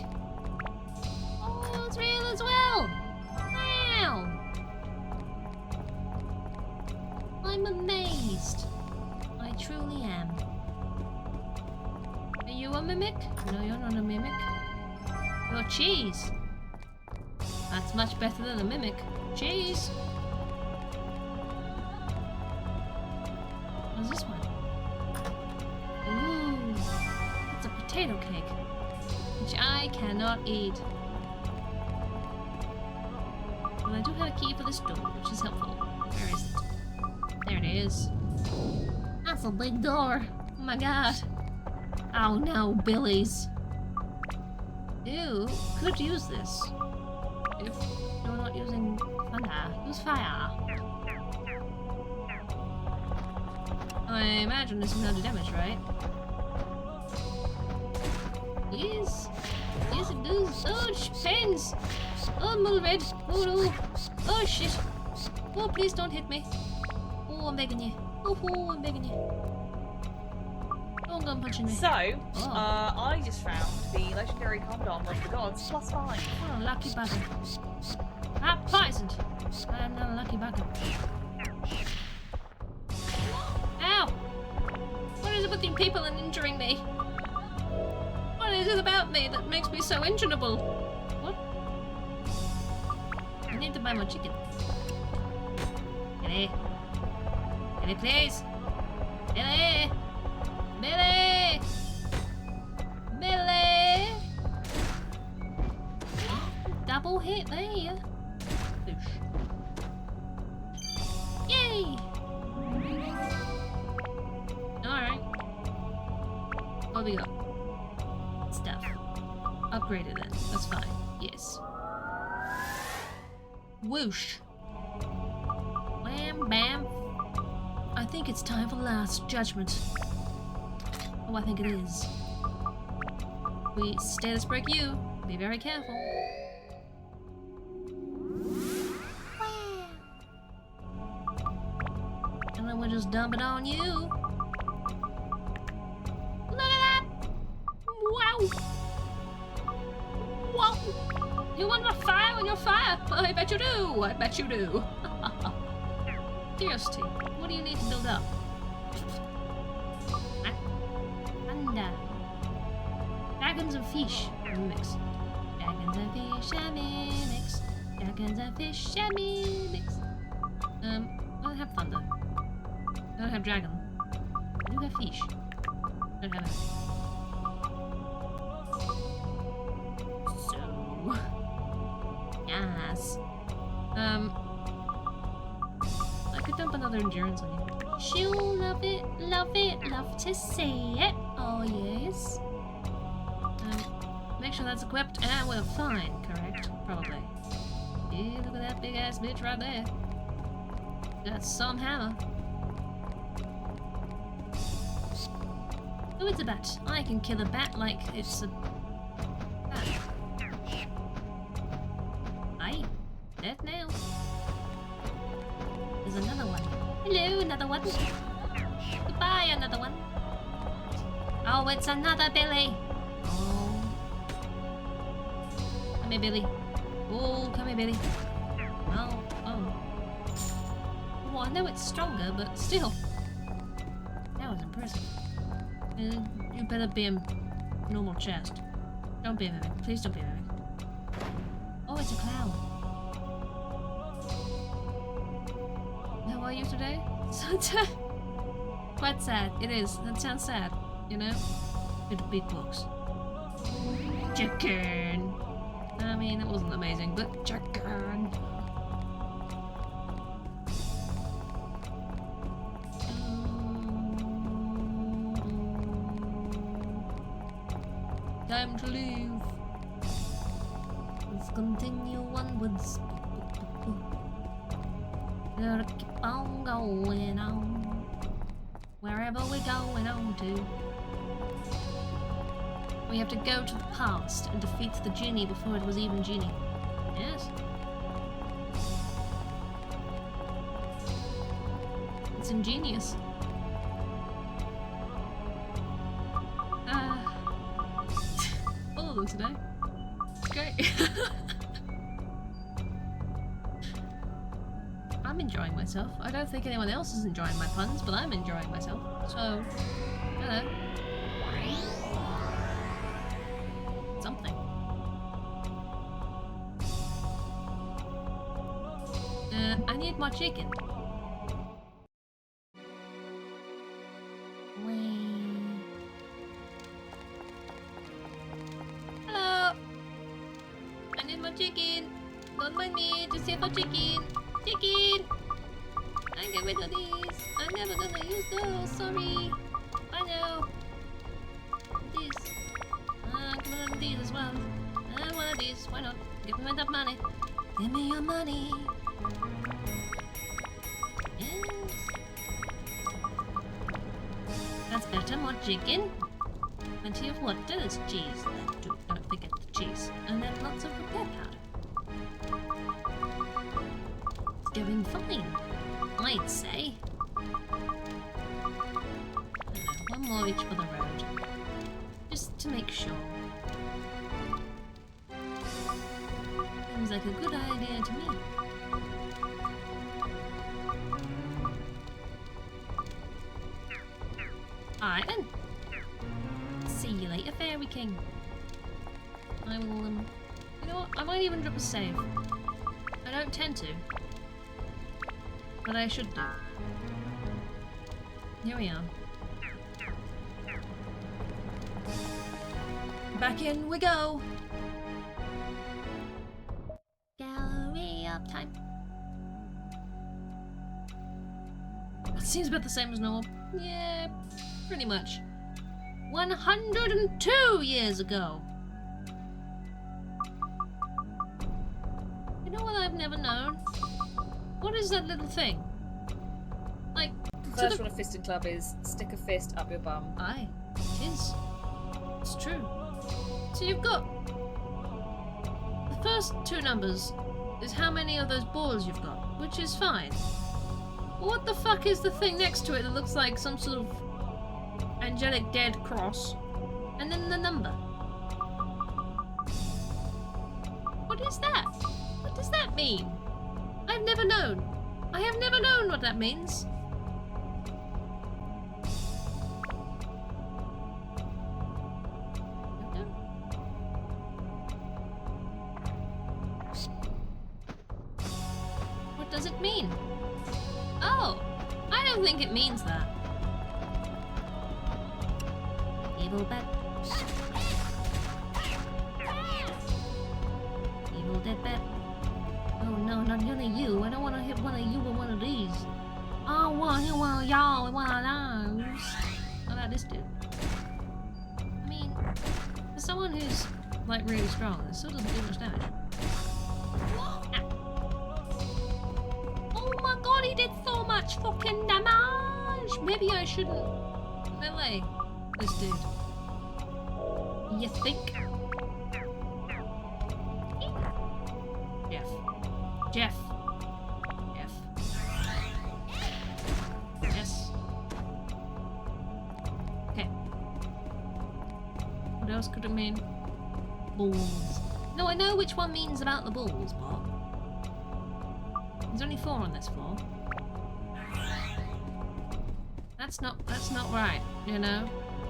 Oh, it's real as well. Wow. I'm amazed. I truly am. Are you a mimic? No, you're not a mimic. You're cheese. That's much better than a mimic. Cheese. What's this one? Ooh, it's a potato cake, which I cannot eat. But I do have a key for this door, which is helpful. Where is it? There it is. That's a big door. Oh my god. Oh no, Billy's. Ew, could use this. If you're not using fire, use fire. I imagine this will do damage, right? Yes. Yes, it does. Oh, pens. Oh, Mulred. Oh no. Oh shit. Oh, please don't hit me. Oh, I'm begging you. Oh, I'm begging you. Don't go punching me. So, Oh. I just found the legendary Commodore of the Gods +5. Oh, lucky bugger. I'm poisoned. I am not a lucky bugger. Ow! What is it with you people and injuring me? What is it about me that makes me so injurable? What? I need to buy more chicken. Billy. Billy, please. Billy. Billy. Billy. Double hit there. Boosh. Yay! Alright. What we got? Stuff. Upgraded it. That's fine. Yes. Whoosh. Wham bam. I think it's time for last judgment. Oh, I think it is. We status break you. Be very careful. And then we'll just dump it on you. Look at that! Wow! Wow! You want my fire on your fire? I bet you do! I bet you do! Seriously, what do you need to build up? Thunder. Dragons and fish. Mix. Dragons and fish, mix. Dragons and fish, mix. I don't have thunder. I don't have dragon. I do have fish. I don't have anything. So... Yes. I could dump another endurance on you. She'll love it, love to see it. Oh yes. Make sure that's equipped and we're fine, correct? Probably. Yeah, look at that big ass bitch right there. That's some hammer. Oh, it's a bat. I can kill a bat like it's a bat. Aye. Dead now. There's another one. Hello, another one. Goodbye, another one. Oh, it's another Billy. Oh. Come here, Billy. Oh, come here, Billy. Oh, oh. Well, I know it's stronger, but still. That was impressive. You better be a normal chest. Don't be a mimic. Please don't be a mimic. Oh, it's a clown. How are you today? Quite sad. It is. That sounds sad. You know? With the beatbox. Chicken! I mean, it wasn't amazing, but chicken! Time to leave. Let's continue onwards. Gotta keep on going on. Wherever we're going on to. We have to go to the past and defeat the genie before it was even genie. Yes. It's ingenious. All of them today. It's great. I'm enjoying myself. I don't think anyone else is enjoying my puns, but I'm enjoying myself. So, you know. Something. I need more chicken. Hello! I need more chicken. Don't mind me, just here for chicken. Chicken! I get rid of these. I'm never gonna use those, sorry. I know. This. Get rid of these as well. And one of these, why not? Give me that money. Give me your money. Yes. That's better, more chicken. Plenty of water, there's cheese. That too. Don't forget the cheese. And then lots of repair powder. It's going fine. I'd say. One more each for the road. Just to make sure. Seems like a good idea to me. Alright then. See you later, Fairy King. I will, you know what? I might even drop a save. I don't tend to. But I should do. Here we are. Back in we go! Gallery up time. It seems about the same as normal. Yeah, pretty much. 102 years ago! You know what I've never known? What is that little thing? Like, First rule of Fisting Club is stick a fist up your bum. aye, it is. It's true. So you've got... The first two numbers is how many of those balls you've got, which is fine. But what the fuck is the thing next to it that looks like some sort of angelic dead cross? And then the number. What is that? What does that mean? I've never known. I have never known what that means. What does it mean? Oh, I don't think it means that. Evil bat. Evil dead bat. Oh no, not only you. I don't want to hit one of you with one of these. I want you, one of y'all with one of those. How about this dude? I mean, for someone who's like really strong, this still doesn't do much damage. Oh my god, he did so much fucking damage! Maybe I shouldn't melee this dude. You think? Jeff. Jeff. Jeff. Yes. Okay. What else could it mean? Balls. No, I know which one means about the balls, but there's only 4 on this floor. That's not right, you know?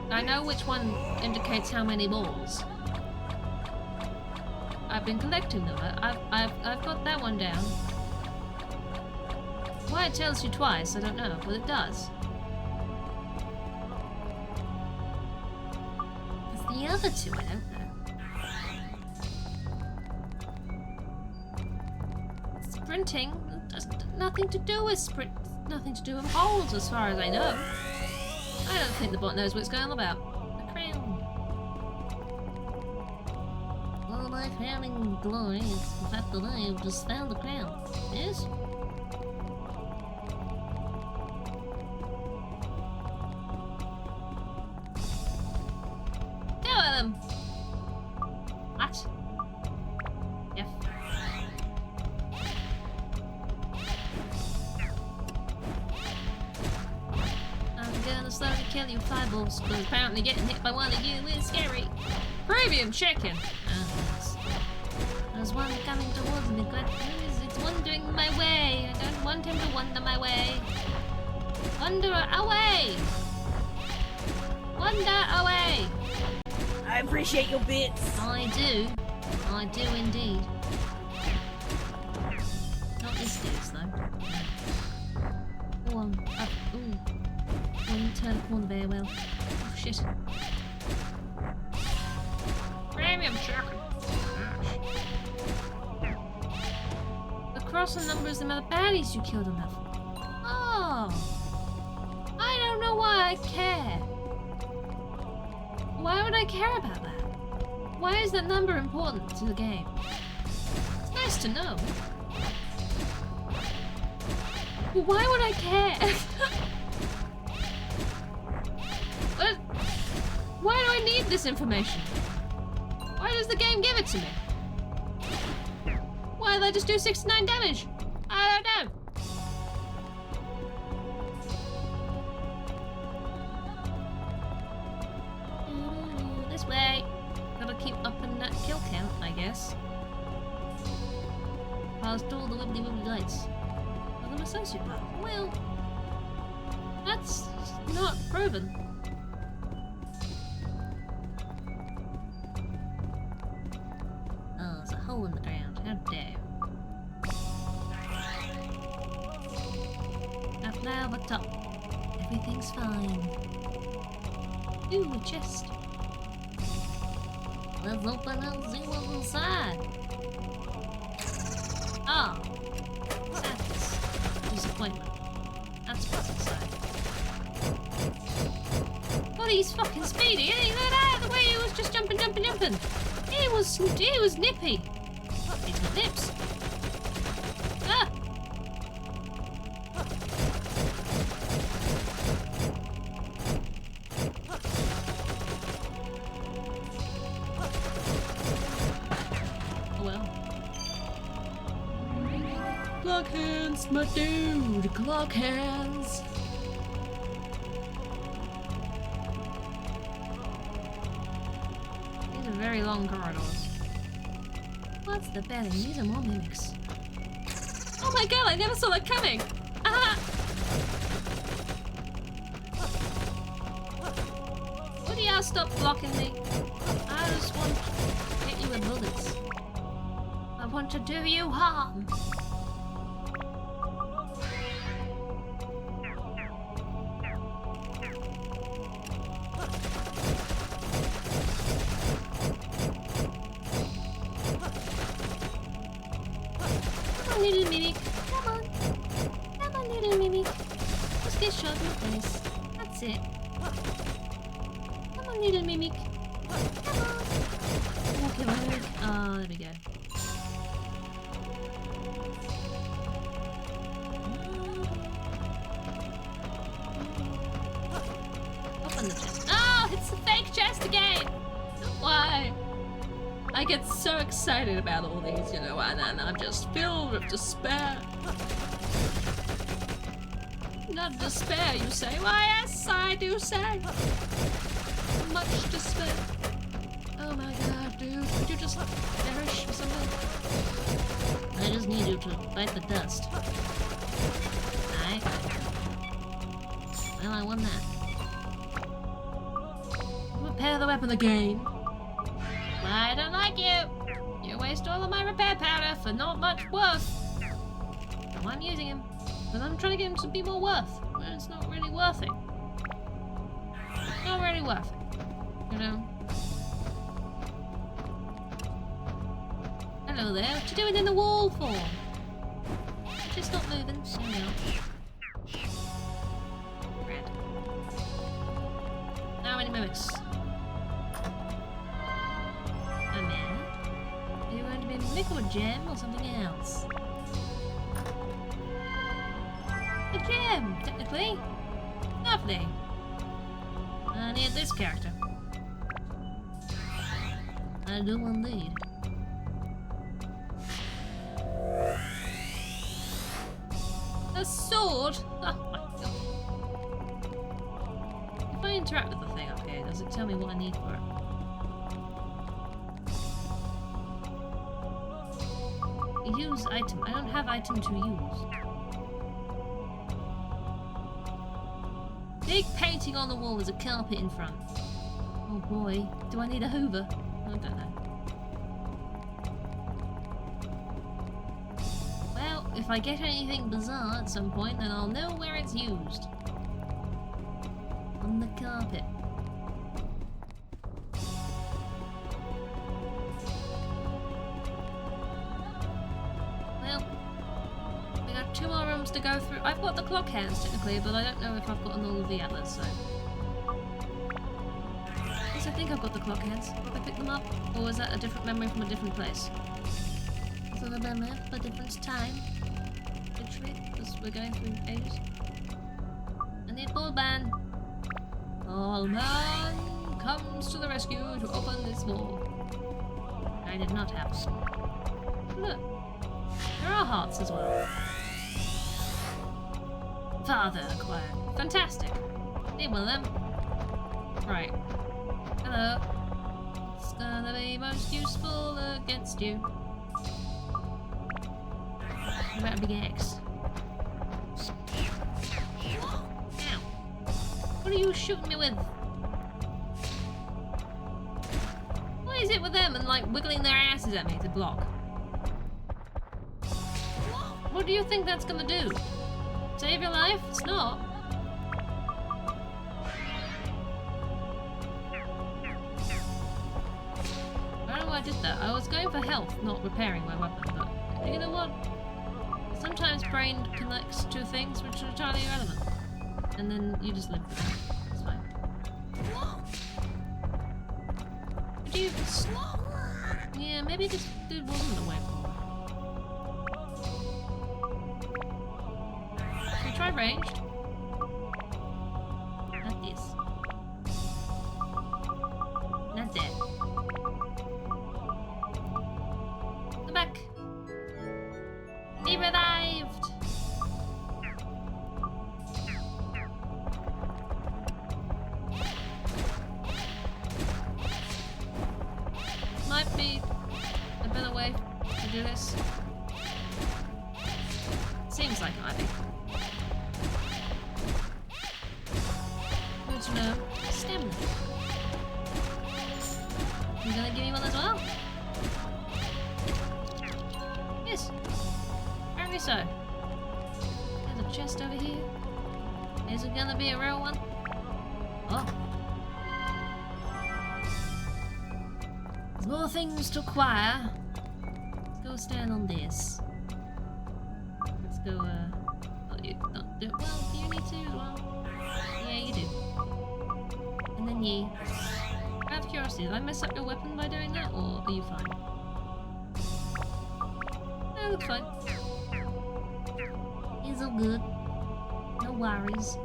I know which one indicates how many balls. I've been collecting them. I've got that one down. Why it tells you twice, I don't know, but it does. It's the other 2 I don't know. Sprinting has nothing to do with sprint. Nothing to do with holes, as far as I know. I don't think the bot knows what it's going on about. A crown. All my crowning glory is the fact that I have just found the crown. Yes? Go at them! What? Yep. I'm gonna slowly kill you, Fireballs, because apparently getting hit by one of you is scary. Premium chicken! Yes. There's one coming towards me, God please, it's wandering my way. I don't want him to wander my way. Wander away! Wander away! I appreciate your bits. I do. I do indeed. Not this dude's though. Oh, ooh. I didn't turn the corner very well. Oh shit. Premium chicken. The cross and number is the amount of baddies you killed on that floor. Oh. I don't know why I care. Why would I care about that? Why is that number important to the game? It's nice to know. But why would I care? But why do I need this information? Why does the game give it to me? Why did I just do 69 damage? I don't know. guess. Past all the wibbly wibbly lights. I'm a sociopath. Well, that's not proven. Oh, there's a hole in the ground. How dare you. A flower top. Everything's fine. Ooh, a chest. Let's open and see what's inside. Ah, sadness, disappointment. That's what's inside. God, he's fucking speedy, isn't he? Look at that, the way he was just jumping. He was nippy. He's got nips. Ah. Clock hands, my dude! Clock hands! These are very long corridors. What's the betting? These are more mimics. Oh my god, I never saw that coming! Ah! Would you stop blocking me? I just want to hit you with bullets. I want to do you harm. Little mimic, come on little mimic, just get shot in the face, that's it, come on little mimic, come on, okay mimic, oh there we go, open the chest, oh it's the fake chest again, why? I get so excited about all these, you know, and I'm just filled with despair. Not despair, you say? Why, yes, I do say. Much despair. Oh my god, dude. Could you just perish or something? I just need you to bite the dust. Alright. Well, I won that. Repair the weapon again. I don't like you! You waste all of my repair powder for not much worth. So I'm using him. Because I'm trying to get him to be more worth. But it's not really worth it. It's not really worth it. You know? Hello there, what you doing in the wall for? Just not moving, so no. Red. How many mimics? Are you going to be a mimic or a gem or something else? A gem, technically. Lovely. I need this character. I do indeed. A sword? Oh my god. If I interact with the thing up here, does it tell me what I need for it? Use item. I don't have item to use. Big painting on the wall. There's a carpet in front. Oh boy. Do I need a hoover? I don't know. Well, if I get anything bizarre at some point, then I'll know where it's used. On the carpet. Two more rooms to go through. I've got the clock hands technically, but I don't know if I've gotten all of the atlas, so. Yes, I think I've got the clock hands. Have I picked them up? Or was that a different memory from a different place? Is it a memory of a different time? Literally, because we're going through ages. I need ball man. Ball man comes to the rescue to open this wall. I did not have some. Look, there are hearts as well. Father acquired. Fantastic. Need one of them. Right. Hello. What's gonna be most useful against you? What about a big axe? Ow. What are you shooting me with? What is it with them and like wiggling their asses at me to block? What do you think that's gonna do? Save your life? It's not. I don't know why I did that. I was going for health, not repairing my weapon, but you know what? Sometimes brain connects to things which are entirely irrelevant. And then you just live with it. It's fine. Would you... Yeah, maybe this dude wasn't away from me. Should we try ranged? Not this. Not that. Come back. Be revived. Might be a better way to do this. Seems like it might be. Good to know. Stamina. You gonna give me one as well? Yes. Apparently so. There's a chest over here. Is it gonna be a real one? Oh. There's more things to acquire. Let's go stand on this. Let's go, oh, you don't do it. Well, you need to as well. Yeah, you do. And then you. Out of curiosity, did I mess up your weapon by doing that, or are you fine? No, it looks fine. It's all good. No worries.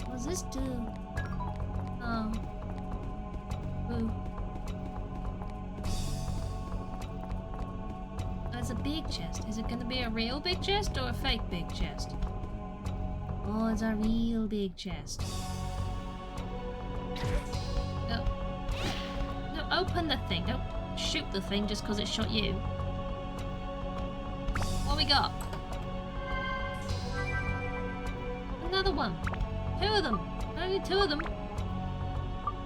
What's this do? Oh. Boo. That's a big chest. Is it gonna be a real big chest or a fake big chest? Oh, it's a real big chest. No. No, open the thing. Don't shoot the thing just because it shot you. What we got? Another one. 2 of them. I need 2 of them.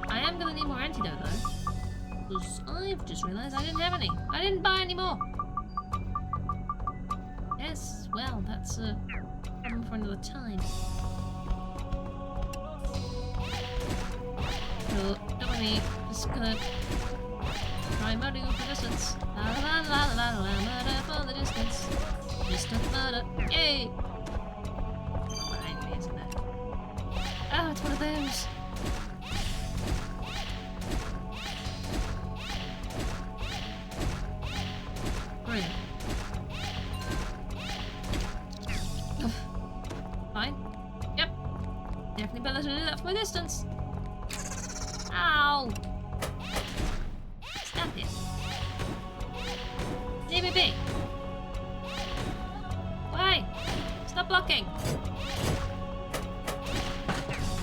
I am gonna need more antidote though. Because I've just realised I didn't have any. I didn't buy any more. Yes, well, that's a problem for another time. So, don't want me. Just gonna try murdering for distance. La la la la la la, murder for the distance. Distant murder. Yay! Behind me, isn't it? Oh, it's one of those. Brilliant. Fine. Yep. Definitely better to do that from a distance. Ow! Stop it. Leave me be. Why? Stop blocking.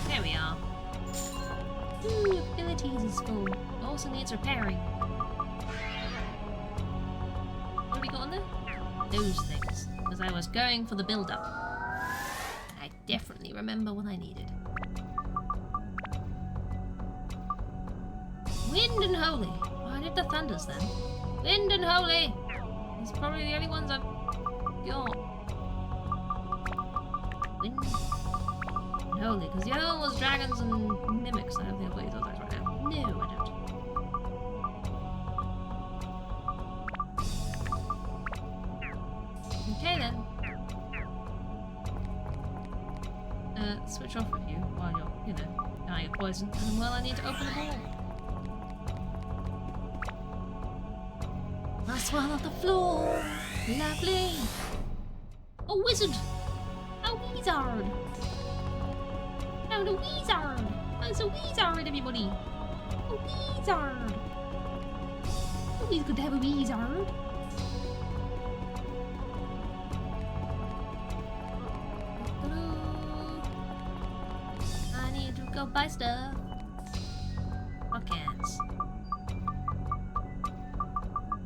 There we are. Ooh, abilities is full. Also needs repairing. What have we got on there? Those things. Because I was going for the build-up. I definitely remember what I needed. Wind and Holy. Oh, I did the Thunders then. Wind and Holy. It's probably the only ones I've got. Wind and Holy. Because the other one was Dragons and Mimics. I don't think I've got those right now. No, I don't. Okay then. Switch off with you while you're, you know, dying of poison. And well, I need to open the ball. Last one on the floor. Lovely. A wizard. A wizard. Found a wizard. It's a wizard, everybody. A wizard. Always good to have a wizard. go buy stuff. Pockets.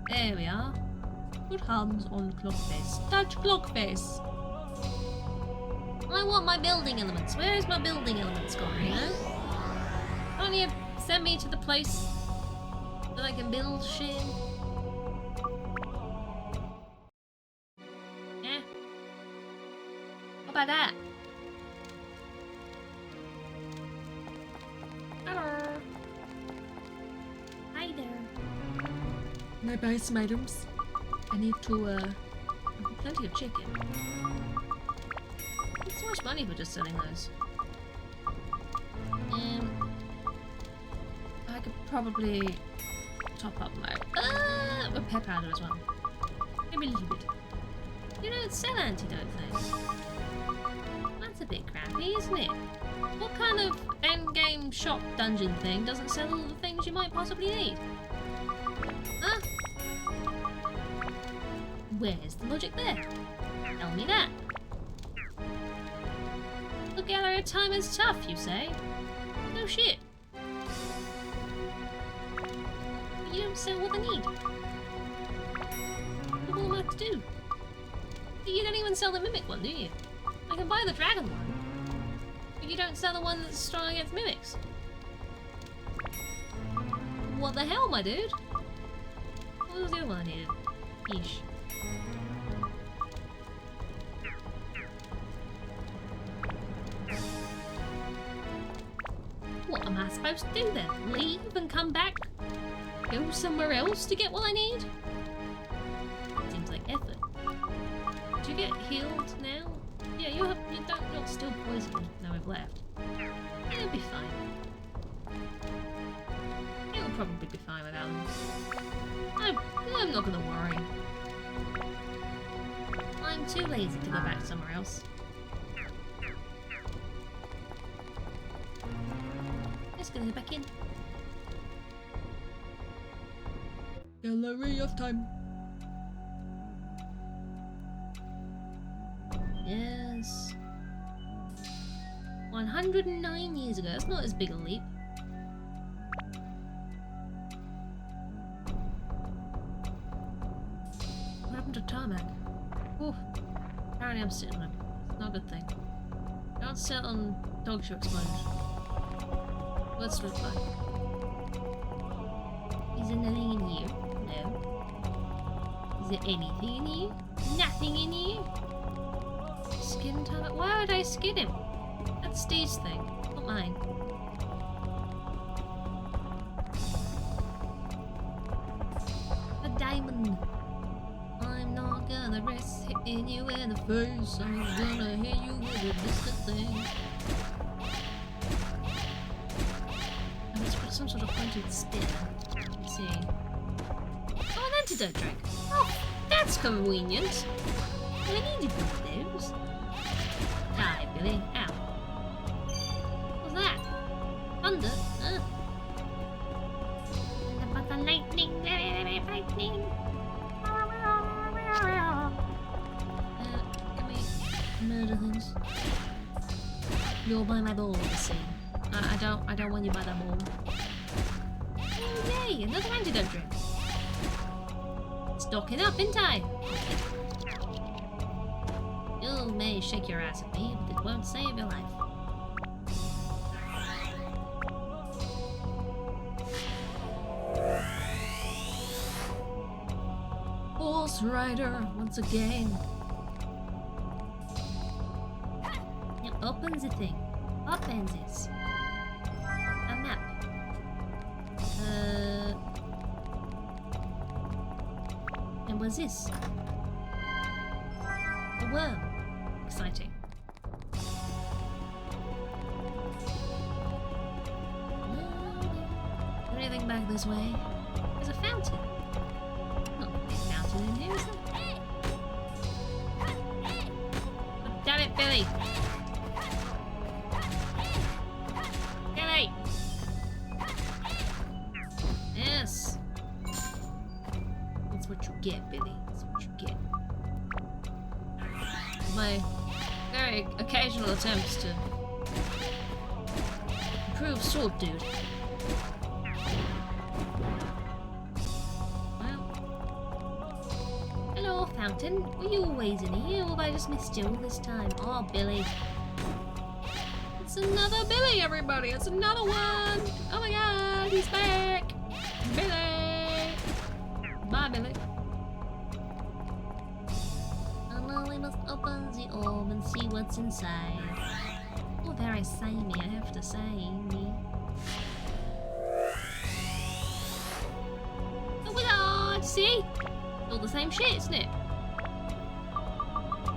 There we are. Put hands on clock face. Touch clock face. I want my building elements. Where is my building elements gone, you know? Can't you send me to the place that I can build shit in? Yeah. What about that? Hello. Hi there. My base items. I need to, plenty of chicken. It's so much money for just selling those. I could probably top up my pep powder as well. Maybe a little bit. You don't sell antidote things. That's a bit crappy, isn't it? What kind of endgame shop dungeon thing doesn't sell all the things you might possibly need? Huh? Where's the logic there? Tell me that. The gallery of time is tough, you say? No shit. But you don't sell what I need. What will I have to do? You don't even sell the mimic one, do you? I can buy the dragon one. But you don't sell the one that's strong against mimics. What the hell, my dude? What was the other one I needed? Yeesh. What am I supposed to do then? Leave and come back? Go somewhere else to get what I need? Seems like effort. Do you get healed now? Yeah, you're still poisoned. Now I've left. It'll be fine. It'll probably be fine without them. I'm not gonna worry. I'm too lazy to go back somewhere else. Just gonna go back in. Gallery of time. Yes. 109 years ago. That's not as big a leap. What happened to tarmac? Oof. Apparently I'm sitting on it. It's not a good thing. Don't sit on dog show explosion. Let's look back. Is there nothing in here? No. Is there anything in here? Nothing in here? Skin target? Why would I skin him? That's Steve's thing, not mine. A diamond. I'm not gonna risk hitting you in the face. I'm gonna hit you with a distant thing. And it's got some sort of pointed spear. Let's see. Oh, an antidote drink. Oh, that's convenient. I needed one of those. Die, Billy. Ow. What's that? Thunder? Huh? But the lightning, lightning. Can we murder things? You're by my ball, you see. I don't want you by that ball. Oh yay, another antidote drink. Stocking up, ain't I? You may shake your ass at me, but it won't save your life. Horse rider, once again. It opens the thing. Opens it. A map. And what's this? A worm. Exciting. Anything back this way? There's a fountain. Not a big fountain in here, is there? Oh, damn it, Billy! Billy! Yes! That's what you get, Billy. That's what you get. My very occasional attempts to improved sword, dude. Well. Hello, Fountain. Were you always in here, or have I just missed you all this time? Oh, Billy. It's another Billy, everybody. It's another one. Oh my god, he's back. Billy. Bye, Billy. And now we must open the orb and see what's inside. Oh, very samey, I have to say. Oh my god, see? All the same shit, isn't it?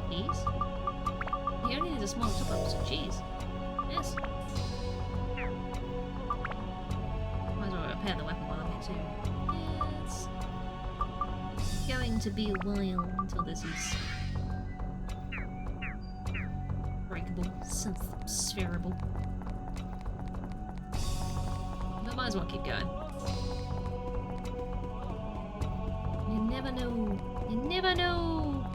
Cheese? He only needs a small top up, so cheese. Yes. Might as well repair the weapon while I'm here too. It's going to be a while until this is breakable, spherable. But might as well keep going. You never know. You never know.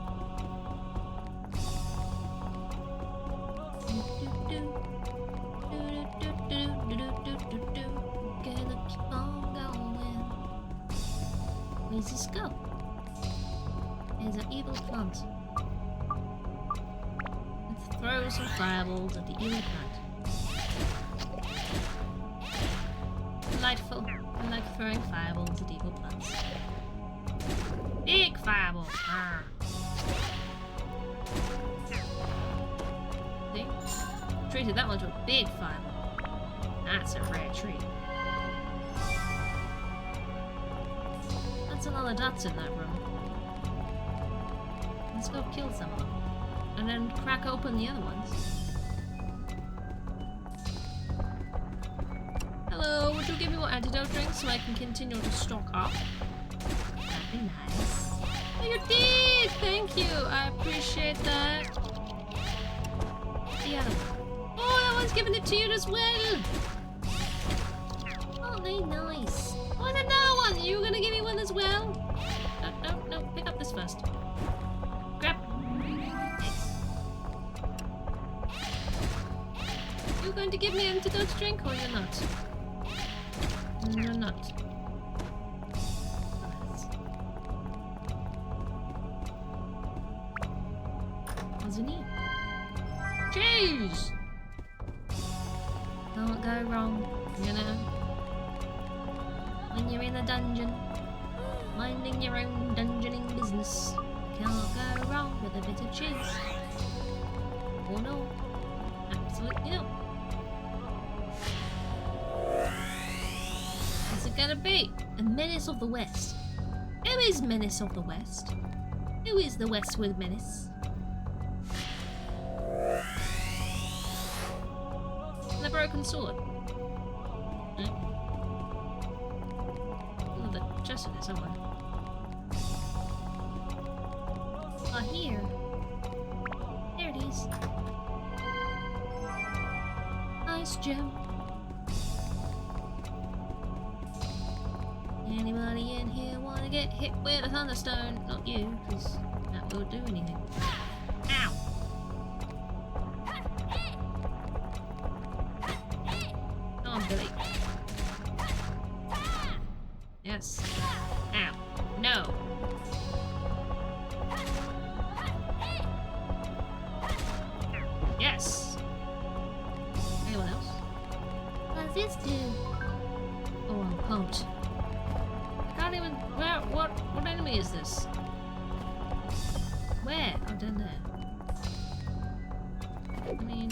Gonna keep on going. Where's this go? There's an evil plant. Let's throw some fireballs at the evil plant. Delightful. I like throwing fireballs at evil plants. Big fireball! Arr. See? Treated that one to a big fireball. That's a rare treat. That's a lot of dots in that room. Let's go kill some of them. And then crack open the other ones. Hello, would you give me more antidote drinks so I can continue to stock up? That'd be nice. Oh, you did! Thank you! I appreciate that. The other one. Oh, that one's giving it to you as well! Oh, they nice. Oh, and another one! You gonna give me one as well? No, pick up this first. Grab. Nice. You going to give me antidote drink or you're not? You're not. What's in here? Cheese! Can't go wrong, you know. When you're in a dungeon, minding your own dungeoning business, can't go wrong with a bit of cheese. Oh no, absolutely not. What's it gonna be? A Menace of the West. Who is Menace of the West? Who is the Westward Menace? The broken sword. Oh, the chest in it somewhere. Oh, here. There it is. Nice gem. Anybody in here want to get hit with a thunderstone? Not you, because that won't do anything. Ow! Come on, Billy. Yes. Ow. No. Yes. Anyone else? What does this do? Oh, I'm pumped. I can't even. Where? What enemy is this? Where? Oh, down there. I mean.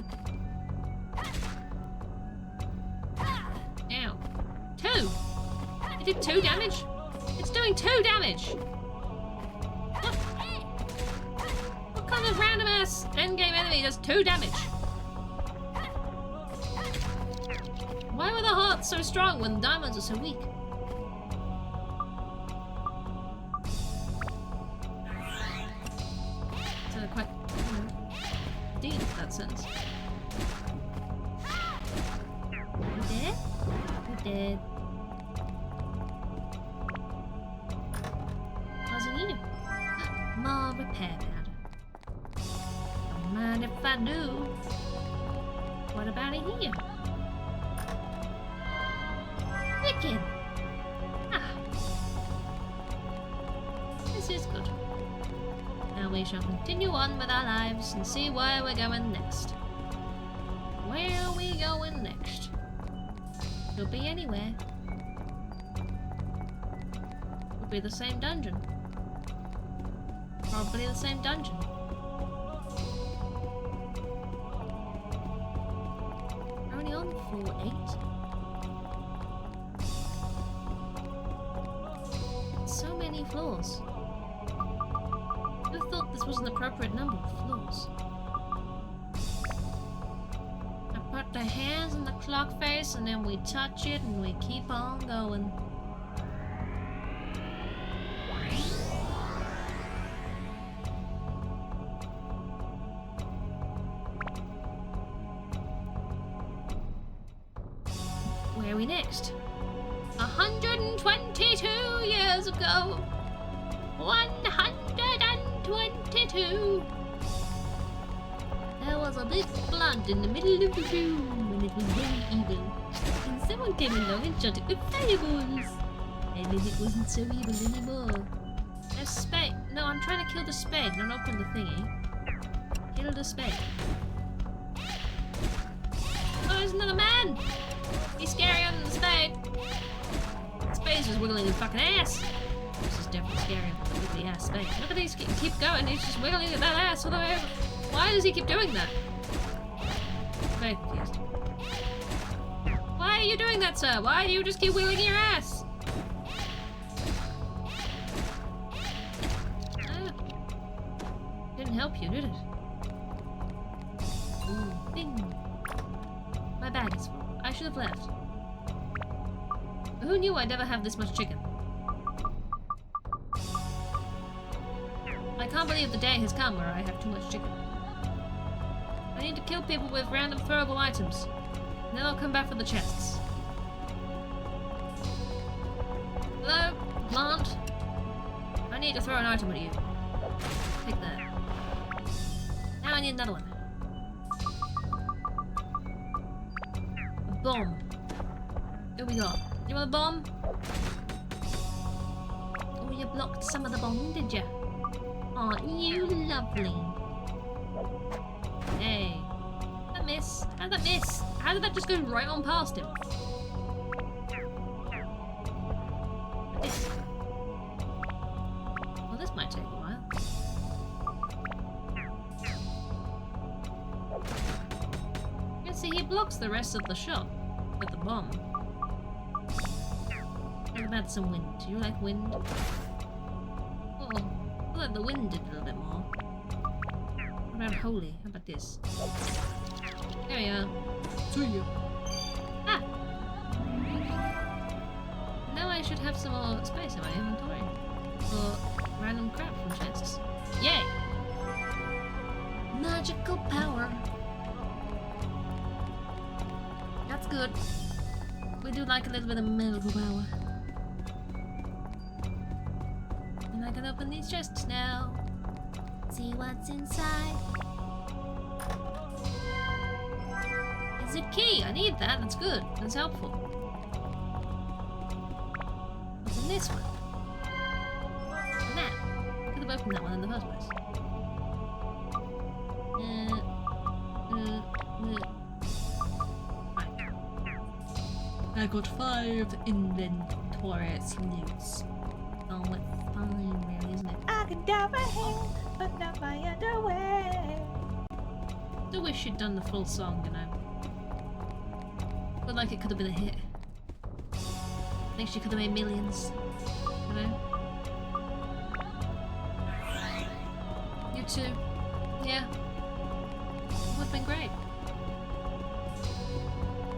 Ow. 2! It did 2 damage? It's doing 2 damage! What kind of random ass endgame enemy does 2 damage? Why were the hearts so strong when the diamonds are so weak? So they're quite, deep in that sense. You dead? You dead. What's in here? More repair powder. Don't mind if I do. What about in here? Wicked! Ah. This is good. Now we shall continue on with our lives and see where we're going next. Where are we going next? Could be anywhere. Could be the same dungeon. Probably the same dungeon. We're only on floor 8. So many floors. Who thought this was an appropriate number of floors? I put the hands in the clock face and then we touch it and we keep on going. Where are we next? 122 years ago. 122. There was a big flood in the middle of the room, and it was very evil. And someone came along and shot it with fireballs. And then it wasn't so evil anymore. A spade. No, I'm trying to kill the spade, not open the thingy. Kill the spade. Oh, there's another man! He's scarier than the spade. The spade's just wiggling his fucking ass. This is definitely scarier than the wiggly ass spade. Look at these, keep going, he's just wiggling that ass all the way over. Why does he keep doing that? I'm very confused. Why are you doing that, sir? Why do you just keep wiggling your ass? Didn't help you, did it? Ooh, ding. My bag is full. I should have left. Who knew I'd ever have this much chicken? I can't believe the day has come where I have too much chicken. I need to kill people with random throwable items. And then I'll come back for the chests. Hello? Plant? I need to throw an item at you. Take that. Now I need another one. A bomb. Here we go. You want a bomb? Oh, you blocked some of the bomb, did you? Aren't you lovely? Hey. That miss? How did that miss? How did that just go right on past him? This. Well, this might take a while. You see, he blocks the rest of the shot with the bomb. What about some wind? Do you like wind? Oh, I feel like the wind did a little bit more. What about holy? How about this? There we are. See you. Ah! Now I should have some more space in my inventory for random crap from chests. Yay! Magical power. That's good. We do like a little bit of magical power. And I can open these chests now. See what's inside. It's a key. I need that. That's good. That's helpful. What's in this one? And that. I could have opened that one in the first place. Right. I got 5 inventory slots. Oh, it's fine, really, isn't it? I can dye my hair, but not my underwear. I wish she'd done the full song, you know. Felt like it could have been a hit. I think she could have made millions, you know. You too. Yeah. Would have been great.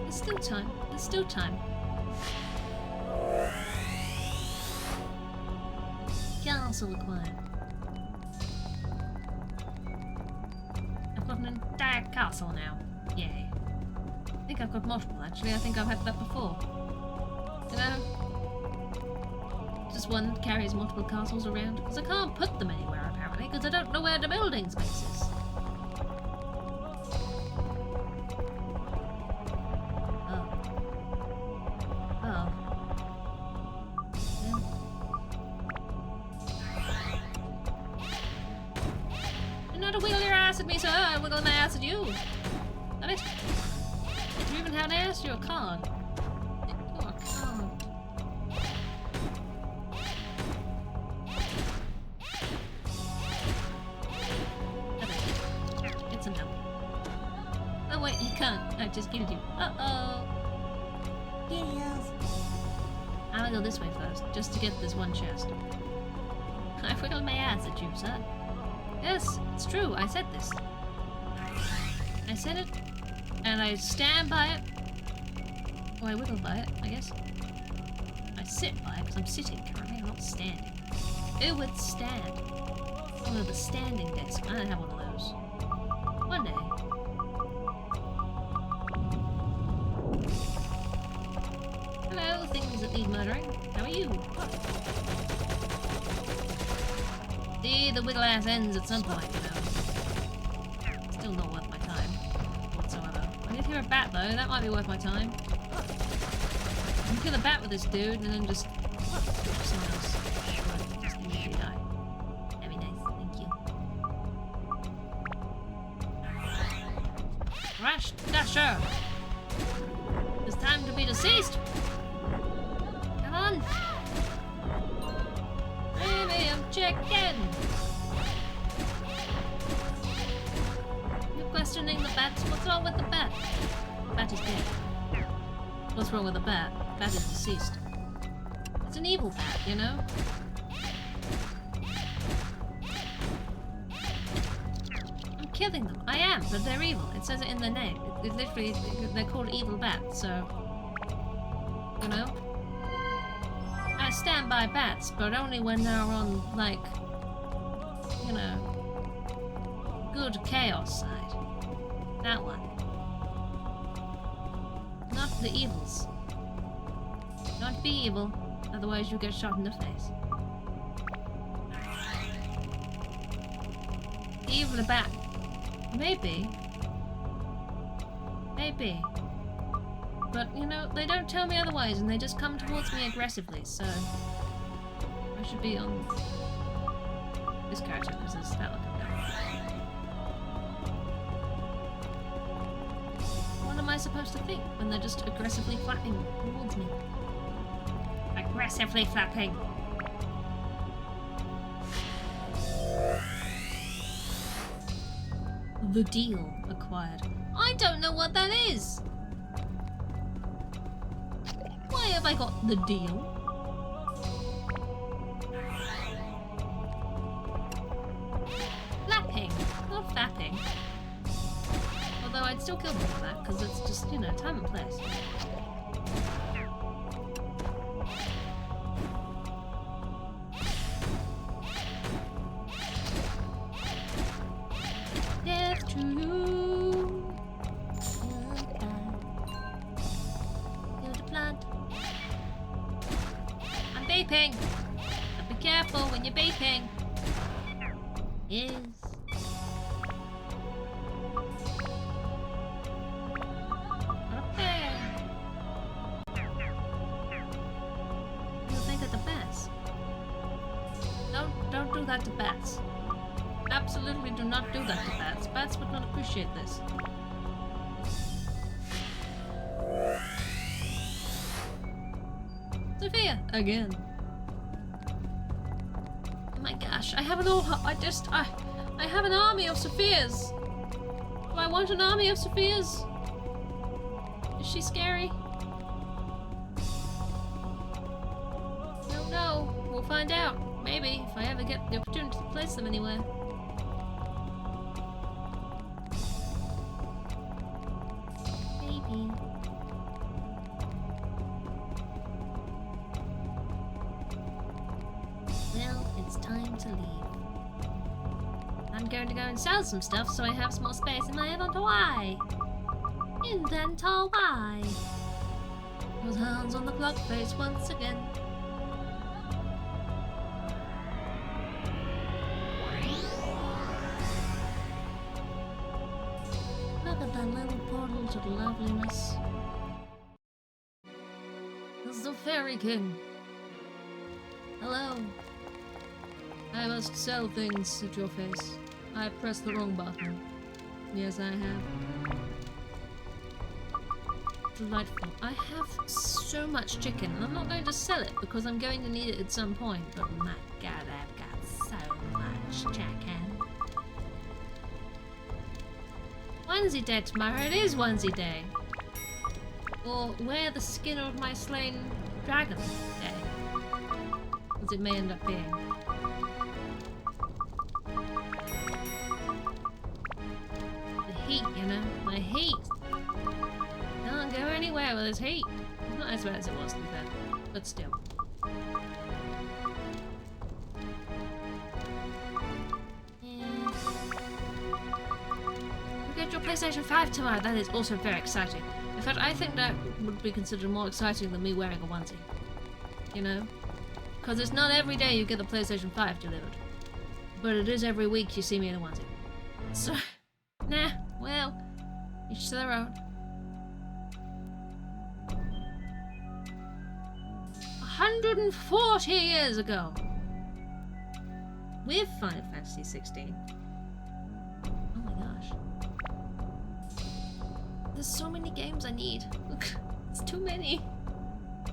There's still time. There's still time. Castle acquired. I've got an entire castle now. Yay. I think I've got multiple actually. I think I've had that before. You know? Just one that carries multiple castles around. Because I can't put them anywhere apparently, because I don't know where the building space is. Oh. Oh. wiggle your ass at me, sir. I wiggle my ass at you. Damn it. Do you even have an ass? You're a con. You're a con. It's a no. Oh wait, you can't. I just killed you. Uh-oh. Yes. I'm gonna go this way first, just to get this one chest. I wiggled my ass at you, sir. Yes, it's true. I said this. I said it, and I stand by it. Or I wiggle by it, I guess. I sit by it, because I'm sitting currently, I'm not standing. Who would stand? Oh, the standing desk. I don't have one of those. One day. Hello, things that need murdering. How are you? See, the wiggle ass ends at some point, you know. Still not worth my time whatsoever. I did hear a bat though, that might be worth my time. I can kill a bat with this dude and then just someone else. Sure, just immediately die. That'd be nice, thank you. Rash Dasher! It's time to be deceased! Come on! Premium chicken! You're questioning the bats? What's wrong with the bat? The bat is dead. What's wrong with the bat? The bat is deceased. It's an evil bat, you know? I'm killing them. I am, but they're evil. It says it in their name. It literally, they're called evil bats, so... You know? I stand by bats, but only when they're on, like, you know, good chaos side. That one. Not the evils. Don't be evil, otherwise you get shot in the face. Evil a bat. Maybe. Maybe. But, you know, they don't tell me otherwise, and they just come towards me aggressively, so... I should be on... this character, because it's that one. What am I supposed to think when they're just aggressively flapping towards me? Aggressively flapping! The deal acquired. I don't know what that is! Why have I got the deal? Flapping, not flapping. Although I'd still kill them for that, because it's just, you know, time and place. Death to you. I'm vaping. So be careful when you're vaping. Yes. Up there. You think of the bats? Don't do that to bats. Absolutely do not do that to bats. Bats would not appreciate this. Sophia! Again. Oh my gosh, I have an I have an army of Sophias! Do I want an army of Sophias? Is she scary? Don't know. We'll find out. Maybe, if I ever get the opportunity to place them anywhere. Maybe. Well, it's time to leave. I'm going to go and sell some stuff so I have some more space in my inventory. Inventory. Those hands on the clock face once again. Look at that little portal to loveliness. It's the Fairy King. Hello. I must sell things at your face. I pressed the wrong button. Yes, I have. Delightful. I have so much chicken, and I'm not going to sell it because I'm going to need it at some point. But my God, I've got so much chicken. Onesie Day tomorrow. It is Onesie Day. Or wear the skin of my slain dragon day. As it may end up being. The heat, you know? The heat! Can't go anywhere with this heat. Not as bad as it was, to be fair. But still. Yeah. We get your PlayStation 5 tomorrow. That is also very exciting. In fact, I think that would be considered more exciting than me wearing a onesie. You know? Because it's not every day you get the PlayStation 5 delivered. But it is every week you see me in a onesie. So, nah, well, each to their own. 140 years ago! With Final Fantasy 16. Oh my gosh. There's so many games I need. It's too many.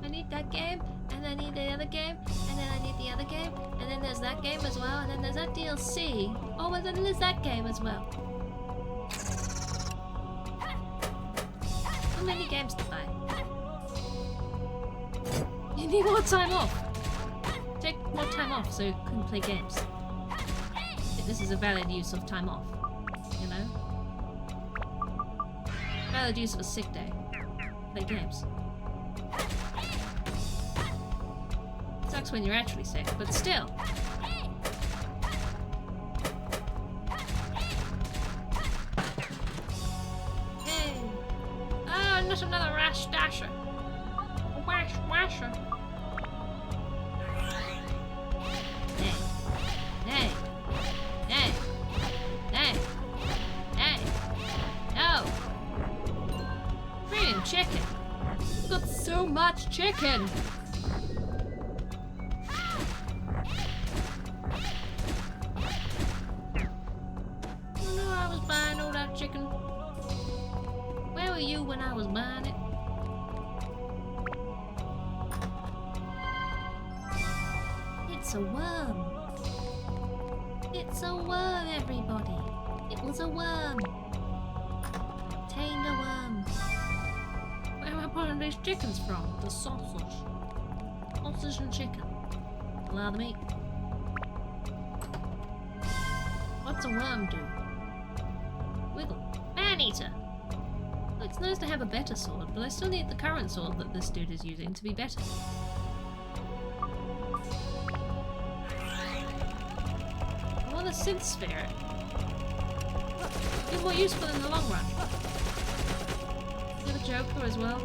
I need that game, and I need the other game, and then I need the other game, and then there's that game as well, and then there's that DLC. Oh, and then there's that game as well. How many games to buy? You need more time off. Take more time off so you can play games. I think this is a valid use of time off. You know? Valid use of a sick day. Play games. Sucks when you're actually sick, but still. Hey! Oh, not another rash dasher. Wash washer. Nay. Nay. Nay. Nay. Nay. No. Premium chicken. Got so much chicken. Chicken. Where were you when I was buying it? It's a worm. It's a worm, everybody. It was a worm. I obtained a worm. Where am I pulling these chickens from? The sausage. Sausage and chicken. Allow the meat. What's a worm do? Wiggle. Man-eater! Well, it's nice to have a better sword, but I still need the current sword that this dude is using to be better. I want a synth spirit. Be more useful in the long run. You have a Joker as well.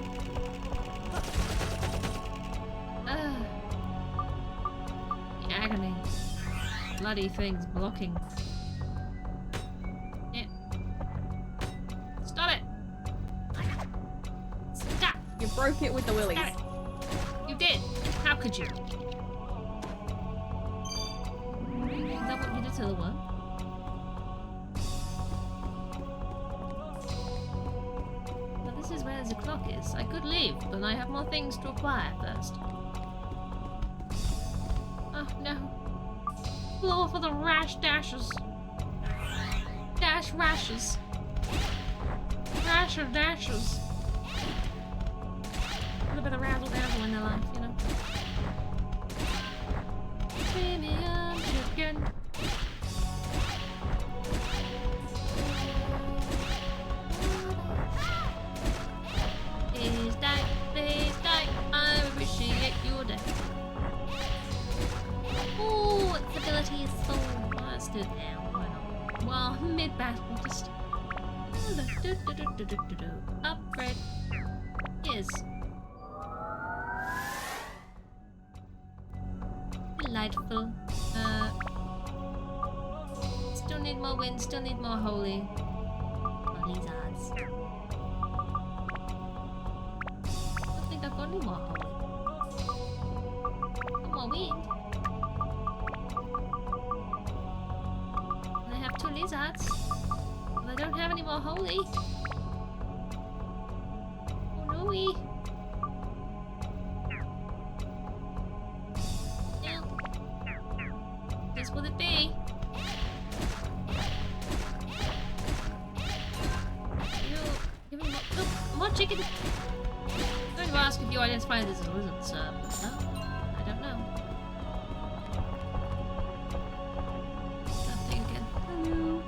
The agony. Bloody things blocking. Broke it with the willies. You did. How could you? Is that what you did to the worm? But this is where the clock is. I could leave, but I have more things to acquire first. Oh no. Floor for the rash dashes. Dash rashes. Rasher dashes. A bit of razzle dazzle in their life, you know. Premium chicken. Please die, I appreciate your death. Oh, its ability is full. Oh, it stood down. Well, mid-battle, just... Upgrade. Yes. Delightful. Still need more wind, still need more holy. Lizards. I don't think I've got any more holy. Got more wind. And I have 2 lizards hearts. But I don't have any more holy. Oh no, Well, this will it be? You give me more chicken. I'm going to ask if you identify this as a lizard, sir. No, I don't know. I'm thinking. Hello.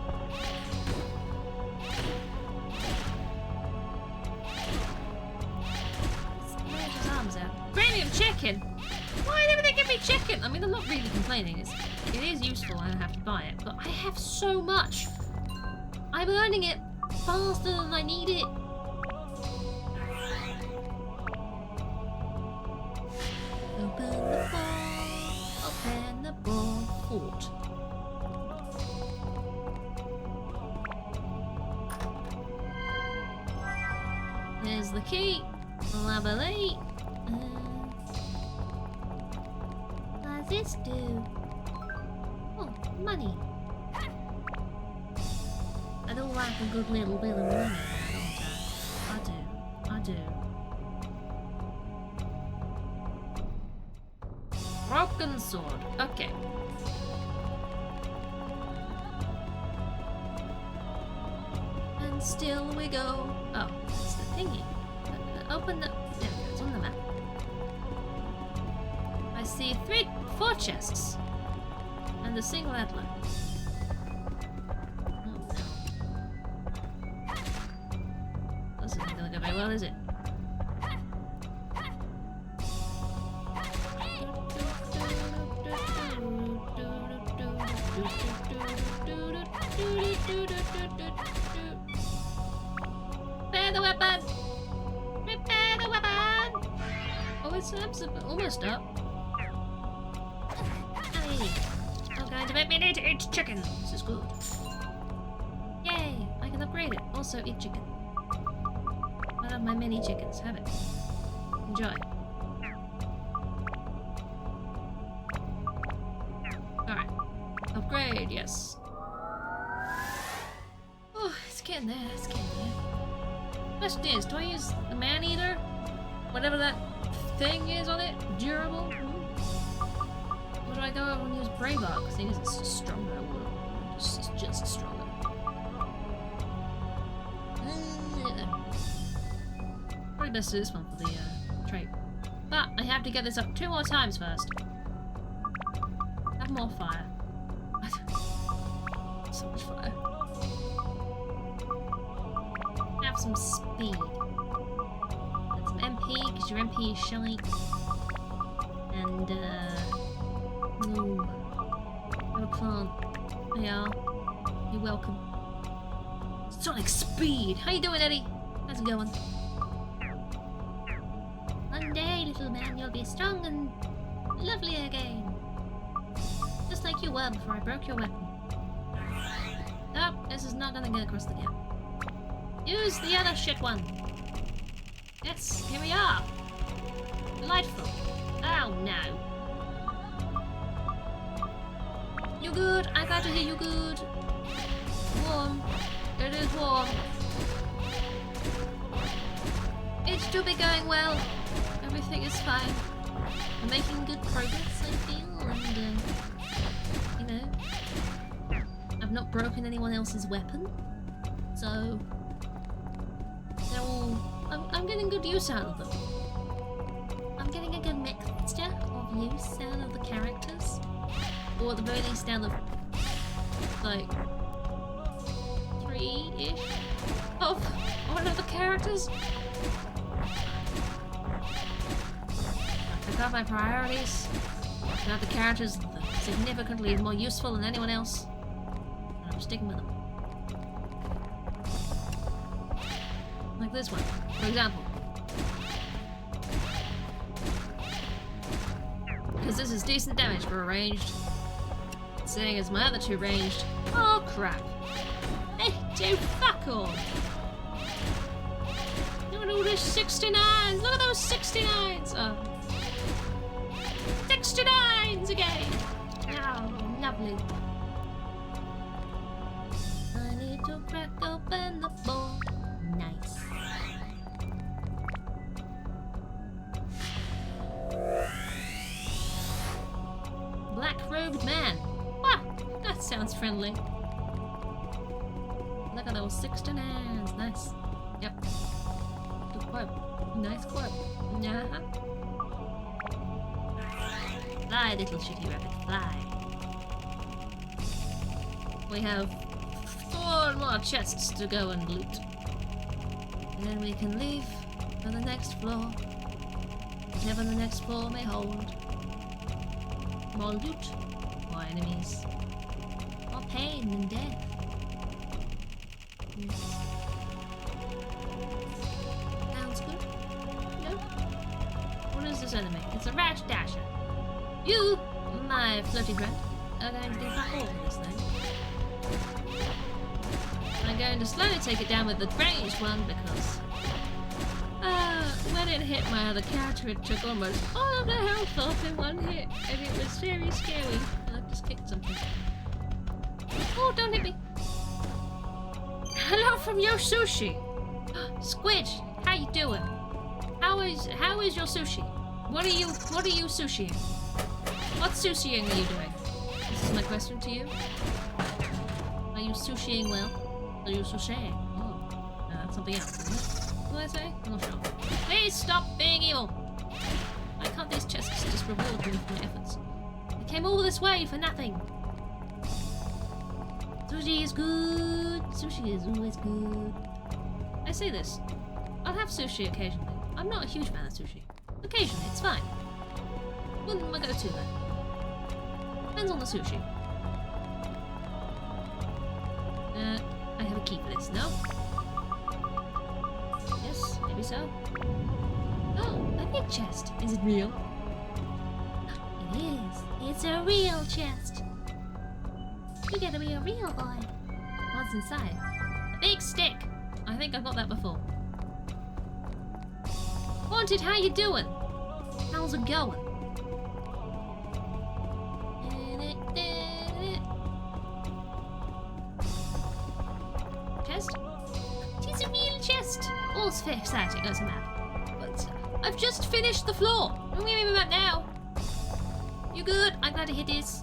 Stretch his arms out. Premium chicken! Why never they give me chicken? I mean, I'm not really complaining. It is useful and I have to buy it, but I have so much. I'm earning it faster than I need it. Open the ball, fort. There's the key. Lovely. What does this do? Oh, money. I don't like a good little bit of money, don't I? I do. Broken sword. Okay. And still we go. Oh, it's the thingy. Open the. There it goes on the map. I see 4 chests. And a single antler. Oh no. This isn't gonna go very well, is it? Prepare the weapon! Prepare the weapon! Oh, it's almost up. Hey, you're going to make me need to eat chicken. This is good. Yay! I can upgrade it. Also eat chicken. I love my mini chickens. Have it. Enjoy. Alright. Upgrade, yes. Oh, it's getting there. It's getting there. Question is, do I use the man-eater? Whatever that thing is on it? Durable? Or do I go over and use Braveheart? Because I think it's just stronger. It's just stronger. Probably best to do this one for the trait. But I have to get this up 2 more times first. Have more fire. So much fire. Have some speed. And some MP, because your MP is shite. And, got a plant. Yeah. You're welcome. Sonic speed! How you doing, Eddie? How's it going? One day, little man, you'll be strong and lovely again. Just like you were before I broke your weapon. Nope, this is not gonna get across the gap. Use the other shit one. Yes, here we are. Delightful. Oh no. You good? I got to hear you good. Warm. It is warm. It should be going well. Everything is fine. I'm making good progress, I feel, and you know, I've not broken anyone else's weapon, so they're all. I'm getting good use out of them. I'm getting a good mixture of use out of the characters, or at the very least, out of like 3-ish of one of the characters. I got my priorities. I got the characters significantly more useful than anyone else. And I'm sticking with them. Like this one, for example. Because this is decent damage for a ranged. Seeing as my other 2 ranged. Oh crap. They do fuck all. Look at all these 69s! Look at those 69s! Oh. 69s again! Oh, lovely. to crack open the ball. Nice. Black-robed man. Ah, that sounds friendly. Look at those 16 hands. Nice. Yep. Good quote. Nice quote. Uh-huh. Fly, little shitty rabbit, fly. We have 4 more chests to go and loot. And then we can leave for the next floor. Whatever the next floor may hold. More loot, more enemies, more pain and death. Yes. Sounds good. No? What is this enemy? It's a Rash Dasher. You, my flirty friend, are going to do fuck all for this thing. I'm going to slowly take it down with the ranged one because when it hit my other character, it took almost all of the health off in one hit, and it was very scary. I just kicked something. Oh, don't hit me! Hello from your sushi. Squidge, how you doing? How is your sushi? What are you sushiing? What sushiing are you doing? This is my question to you. Are you sushiing well? Are you sushiing? Oh, that's something else, isn't it? What did I say? I'm not sure. Please stop being evil! Why can't these chests just reward me for my efforts? I came all this way for nothing! Sushi is good! Sushi is always good. I say this. I'll have sushi occasionally. I'm not a huge fan of sushi. Occasionally, it's fine. Wouldn't my go-to though. Depends on the sushi. I have a key for this, no? Yes, maybe so. Oh, a big chest. Is it real? It is. It's a real chest. You gotta be a real boy. What's inside? A big stick. I think I've got that before. Haunted, how you doing? How's it going? Chest? It's a real chest. All's very exciting, doesn't it? But I've just finished the floor. What are you talking about now? You good? I'm glad to hear this.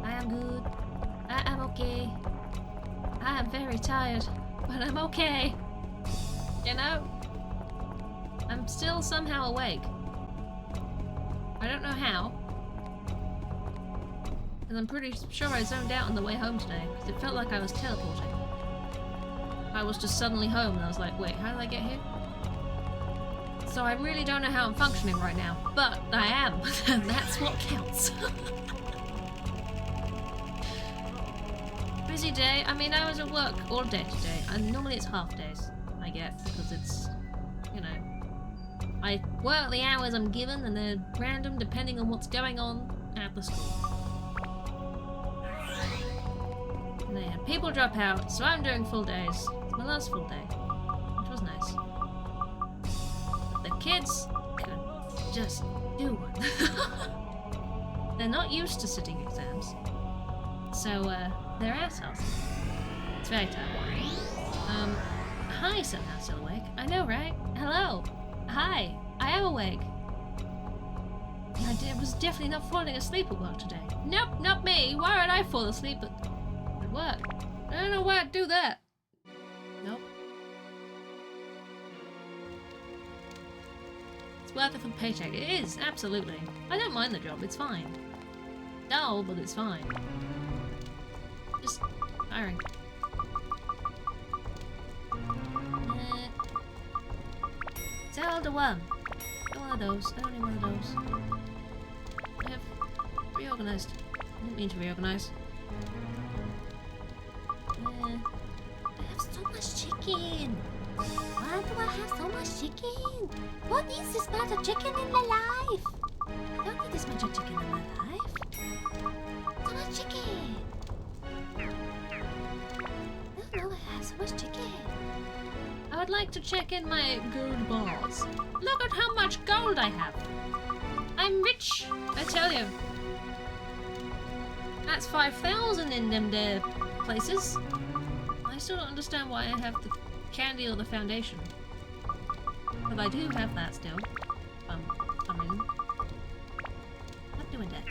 I am good. I am okay. I am very tired, but I'm okay. You know? I'm still somehow awake. I don't know how. And I'm pretty sure I zoned out on the way home today, because it felt like I was teleporting. I was just suddenly home and I was like, wait, how did I get here? So I really don't know how I'm functioning right now, but I am, and that's what counts. Busy day. I mean, I was at work all day today, and normally it's half days I get, because it's, you know, I work the hours I'm given and they're random depending on what's going on at the school. And then people drop out, so I'm doing full days. It's my last full day, which was nice. But the kids could just do one. They're not used to sitting exams, so they're assholes. It's very tiring. Hi, somehow still awake. I know, right? Hello. Hi. I am awake. I was definitely not falling asleep at work today. Nope, not me. Why would I fall asleep at work? I don't know why I'd do that. Nope. It's worth it for the paycheck. It is, absolutely. I don't mind the job, it's fine. Dull, but it's fine. Just tiring. Zelda 1. One of those. Only one of those. I have reorganized. I didn't mean to reorganize. I have so much chicken. Why do I have so much chicken? What is this amount of chicken in my life? I don't need this much of chicken in my life. So much chicken. I don't know. I have so much chicken. I would like to check in my gold bars. Look at how much gold I have. I'm rich, I tell you. That's 5,000 in them there places. still don't understand why I have the candy or the foundation. But I do have that still. For some reason. Not doing that.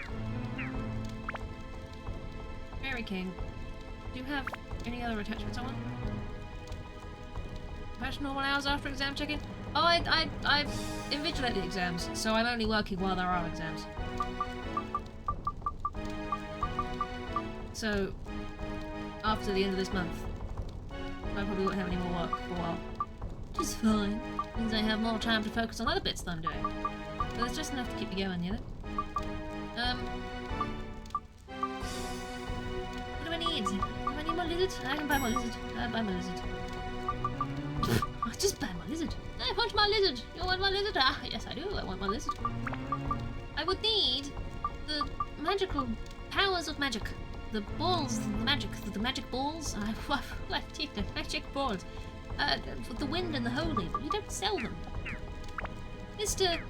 Mary King, do you have any other attachments I want? Match normal hours after exam check-in? Oh, I invigilate the exams, so I'm only working while there are exams. So, after the end of this month, I probably won't have any more work for a while. Which is fine. Means I have more time to focus on other bits that I'm doing. But it's just enough to keep me going, you know? What do I need? Do I need my lizard? I can buy my lizard. I buy my lizard. I just buy my lizard. I want my lizard. You want my lizard? Ah, yes I do. I want my lizard. I would need the magical powers of magic. The balls, the magic balls. The magic balls. The wind and the holy, but you don't sell them. Mr.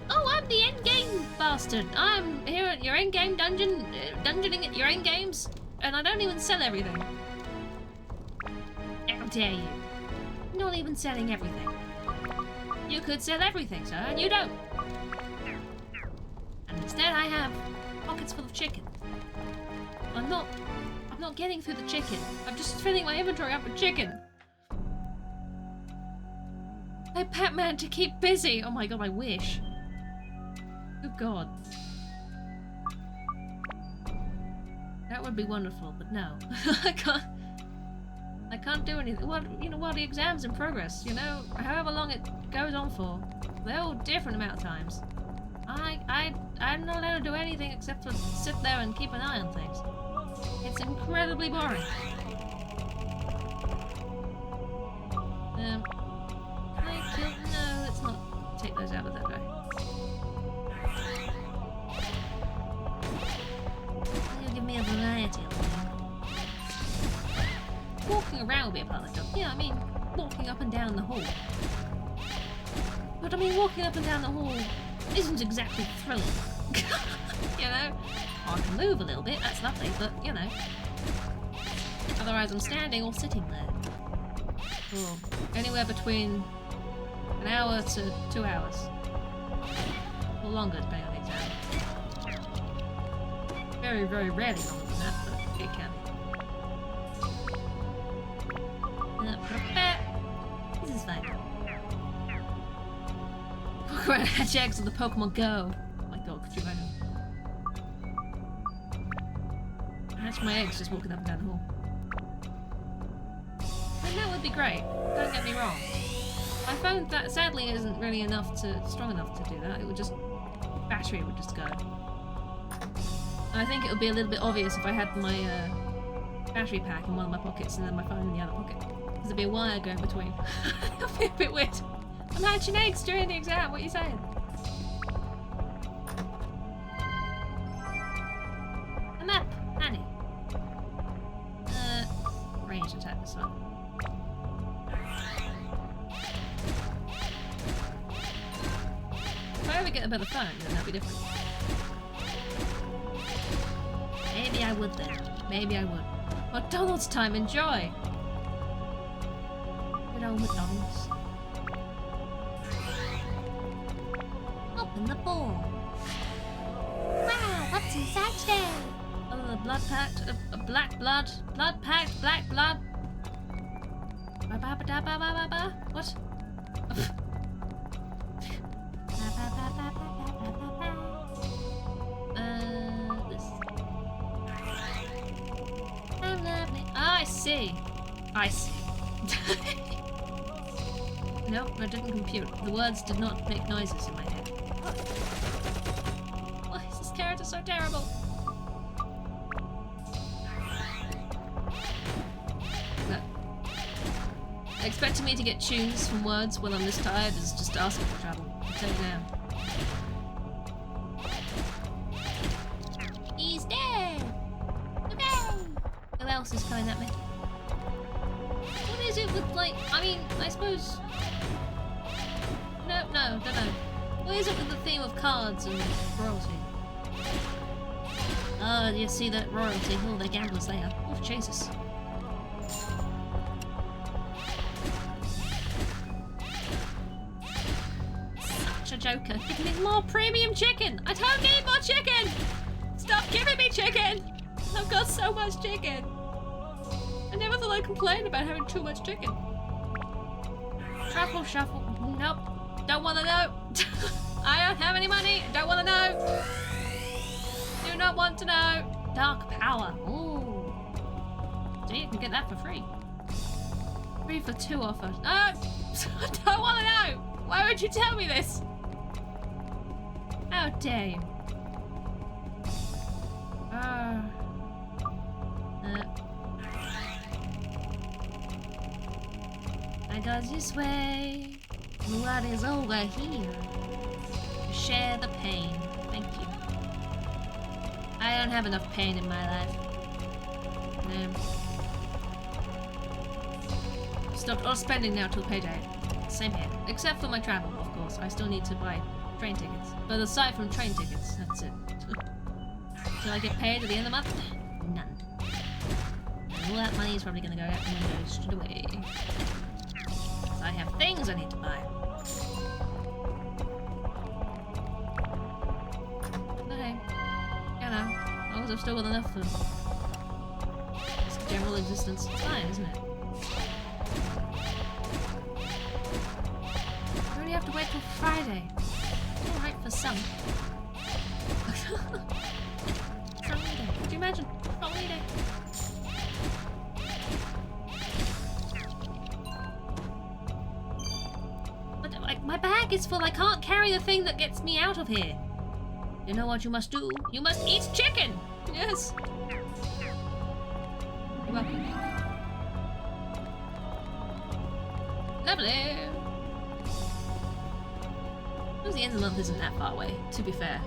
Oh, I'm the endgame bastard. I'm here at your endgame dungeon, dungeoning at your endgames, and I don't even sell everything. How dare you? Not even selling everything. You could sell everything, sir, and you don't. And instead I have pockets full of chicken. I'm not getting through the chicken. I'm just filling my inventory up with chicken. I Batman to keep busy. Oh my god, I wish. Good god. That would be wonderful, but no. I can't do anything. Well, you know, while the exam's in progress, you know, however long it goes on for, they're all different amount of times. I'm not allowed to do anything except for sit there and keep an eye on things. It's incredibly boring. Can I kill? No, let's not take those out with that guy. You'll give me a variety of them. Walking around will be a part of the job. Yeah, I mean, walking up and down the hall. But I mean, walking up and down the hall isn't exactly thrilling. You know? I can move a little bit, that's lovely, but, you know. Otherwise I'm standing or sitting there. For anywhere between an hour to 2 hours. Or longer, depending on the exam. Very, very rarely longer than that, but it can be. This is fine. Walk around and hatch eggs of the Pokemon Go. Oh my god, could you imagine? Hatch my eggs just walking up and down the hall. And that would be great, don't get me wrong. My phone, that sadly isn't really strong enough to do that. It would just, battery would just go. And I think it would be a little bit obvious if I had my battery pack in one of my pockets and then my phone in the other pocket. Because there'd be a wire going between. It'd be a bit weird. I'm hatching eggs during the exam, what are you saying? A map, Annie. Ranged attack this one. If I ever get a better phone, then that'd be different. Maybe I would then. Maybe I would. McDonald's time, enjoy! Good old McDonald's. Open the ball. Wow, what's inside today? Oh, the blood pact, black blood, blood pact, black blood. Ba-ba-ba-da-ba-ba-ba-ba. What? This. I'm lovely. Ah, I see. I see. Nope, that didn't compute. The words did not make noises in my head. Why is this character so terrible? No. Expecting me to get tunes from words when I'm this tired is just asking for trouble. I'll tell you now. He's dead! Hooray! Who else is coming at me? What is it with, like, I mean, I suppose... No, don't know. What is it with the theme of cards and royalty? Oh, you see that royalty? Oh, they're gamblers, they are. Oh, Jesus. joker. Give me more premium chicken. I don't need more chicken. Stop giving me chicken. I've got so much chicken. I never thought I'd complain about having too much chicken. Truffle shuffle. Nope. Don't want to know. I don't have any money. Don't want to know. Do not want to know. Dark power. Ooh. So you can get that for free. 3 for 2 offer. No! I don't want to know! Why would you tell me this? How dare you? I go this way. What is over here? Share the pain. Thank you. I don't have enough pain in my life. No. Stopped all spending now till payday. Same here. Except for my travel, of course. I still need to buy train tickets. But aside from train tickets, that's it. Till I get paid at the end of the month? None. And all that money is probably gonna go out the window straight away. So I have things I need to buy. But hey, you know, as long as I've still got enough for just general existence, it's fine, isn't it? You have to wait till Friday. It's alright for some. Friday. Could you imagine? Friday. But like, my bag is full. I can't carry the thing that gets me out of here. You know what you must do? You must eat chicken. Yes. You're welcome. Lovely. The end of the month isn't that far away, to be fair.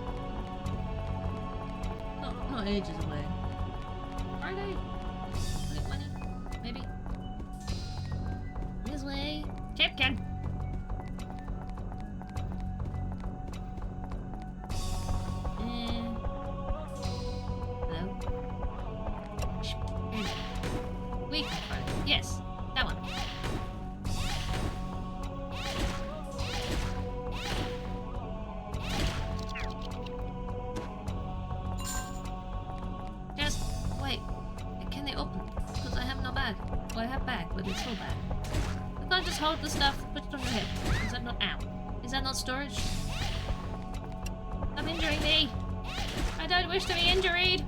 Not ages away. Friday? Get money? Maybe? This way. Chicken! Hello? Weekend Friday. Yes, that one. I have bag, but it's full bag. I can't just hold the stuff, put it on your head. Is that not out? Is that not storage? Stop injuring me! I don't wish to be injured!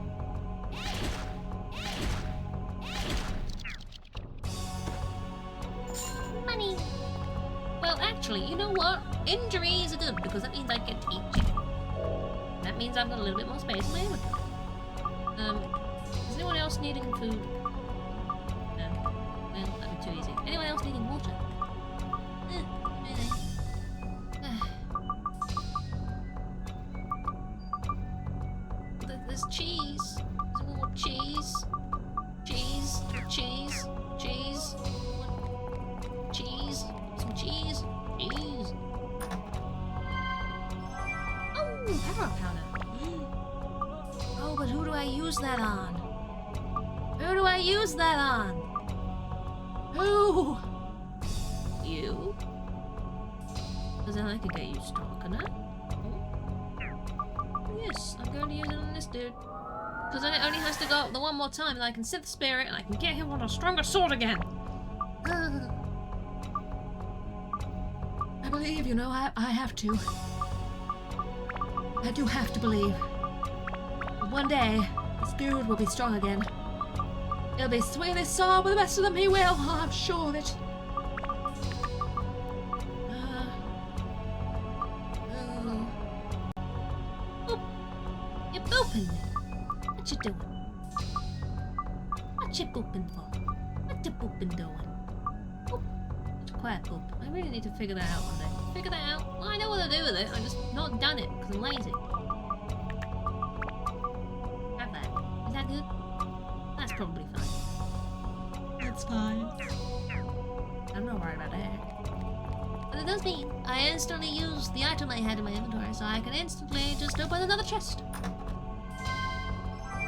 Money! Well, actually, you know what? Injuries are good, because that means I get to eat chicken. That means I've got a little bit more space in my inventory. Is anyone else needing food? Too easy. Anyone else needing water? There's cheese. There's more cheese. Cheese. Cheese. Cheese. Cheese. Some cheese. Cheese. Oh, pepper powder. Oh, but who do I use that on? Who do I use that on? Who? You? Because then I could get you strong, can I? Oh. Yes, I'm going to use it on this dude. Because then it only has to go up the one more time and I can set the spirit and I can get him on a stronger sword again. I believe, you know, I have to. I do have to believe. One day, this dude will be strong again. He'll be swinging his sword with the best of them, he will. I'm sure of it. Oh. You're booping me. What you doing? What you booping for? What you booping doing? Boop. It's a quiet boop. I really need to figure that out one day. Figure that out? Well, I know what to do with it. I've just not done it because I'm lazy. Have that. Is that good? That's probably fine. That's fine. I'm not worried about that. But it does mean I instantly use the item I had in my inventory, so I can instantly just open another chest.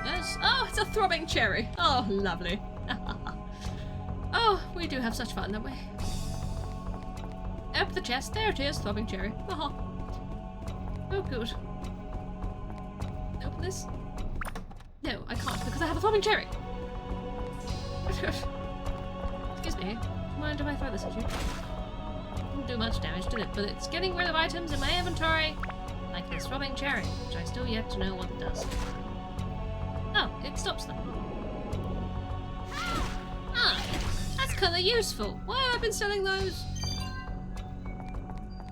Yes. Oh, it's a throbbing cherry. Oh, lovely. Oh, we do have such fun, don't we? Open the chest. There it is, throbbing cherry. Oh, good. Open this? No, I can't because I have a flopping cherry. Excuse me. Mind if I throw this at you? Didn't do much damage, did it? But it's getting rid of items in my inventory, like this throbbing cherry, which I still yet to know what it does. Oh, it stops them. Ah, that's kind of useful. Why have I been selling those?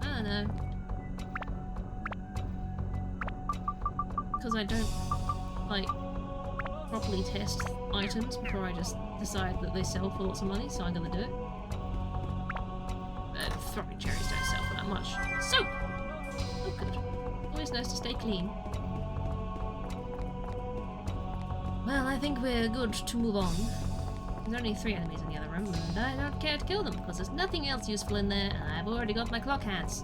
I don't know. Because I don't, like, properly test items before I just decide that they sell for lots of money, so I'm gonna do it. Throbbing cherries don't sell for that much. Soap! Oh, good. Always nice to stay clean. Well, I think we're good to move on. There's only 3 enemies in the other room, and I don't care to kill them, because there's nothing else useful in there, and I've already got my clock hands.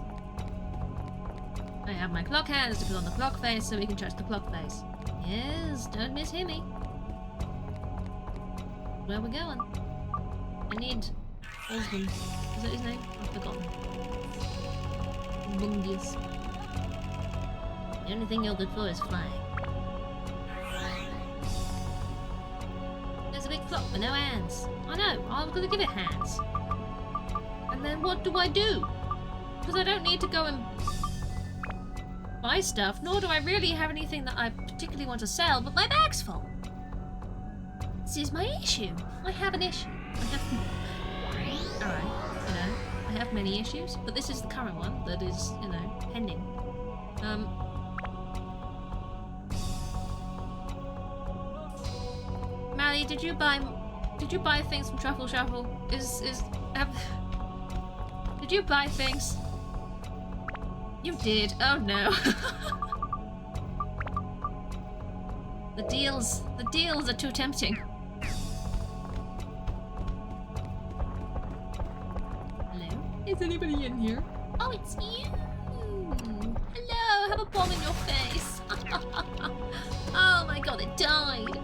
I have my clock hands to put on the clock face so we can touch the clock face. Yes, don't miss Himmy. Where we're going? I need Osmond. Is that his name? I've forgotten. Mungus. The only thing you're good for is flying. There's a big clock with no hands. I know, I'm gonna give it hands. And then what do I do? Because I don't need to go and buy stuff, nor do I really have anything that I particularly want to sell, but my bag's full. This is my issue. I have an issue. Alright, you know, I have many issues, but this is the current one that is, you know, pending. Mally, did you buy things from Truffle Shuffle? Did you buy things? You did. Oh no. The deals are too tempting. Hello? Is anybody in here? Oh, it's you. Hello, have a bomb in your face. Oh my god, it died.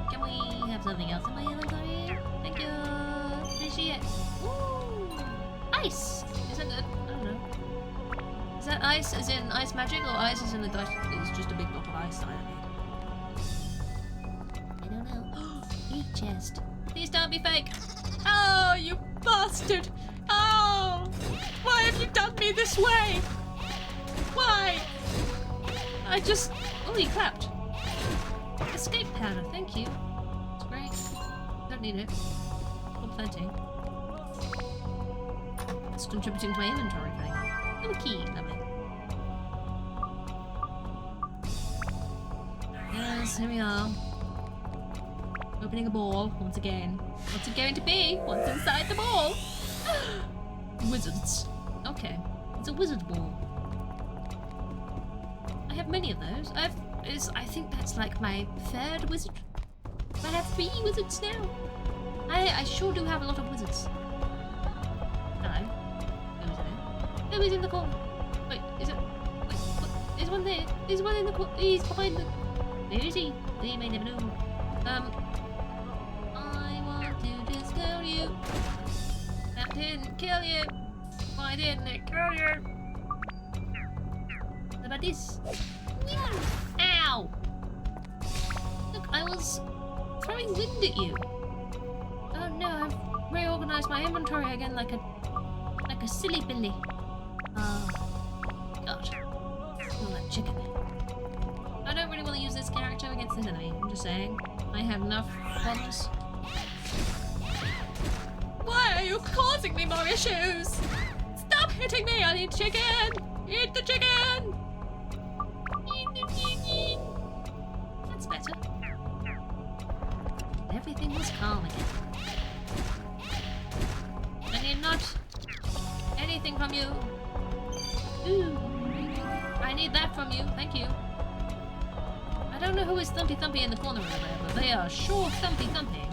Can we have something else in my inventory? Thank you. Appreciate it. Ooh. Ice. Is that good? I don't know. Is that ice as in ice magic, or ice as in the dice? It's just a big block of ice that I need. I don't know. Eat chest. Please don't be fake. Oh, you bastard! Oh! Why have you done me this way? Why? I just... Oh, he clapped. Escape powder, thank you. It's great. Don't need it. Got plenty. It's contributing to my inventory thing. Oh, key, lovely. Yes, here we are. Opening a ball once again. What's it going to be? What's inside the ball? Wizards. Okay, it's a wizard ball. I have many of those. I think that's like my 3rd wizard. I have 3 wizards now. I sure do have a lot of wizards. Hello. Who is in the corner? Wait, is it? Wait, what? There's one there. There's one in the corner. He's behind the... Where is he? We may never know. I want to just kill you. That didn't kill you. Why didn't it kill you? What about this? Ow! Look, I was throwing wind at you. Oh no, I've reorganized my inventory again like a silly billy. Oh, God. Oh, that chicken. I don't really want to use this character against this enemy. I'm just saying. I have enough problems. Why are you causing me more issues? Stop hitting me! I need chicken! Eat the chicken! Eat the chicken! That's better. Everything was calm again. I need not anything from you. Ooh. I need that from you. Thank you. I don't know who is Thumpy Thumpy in the corner over there, but they are sure Thumpy Thumpy.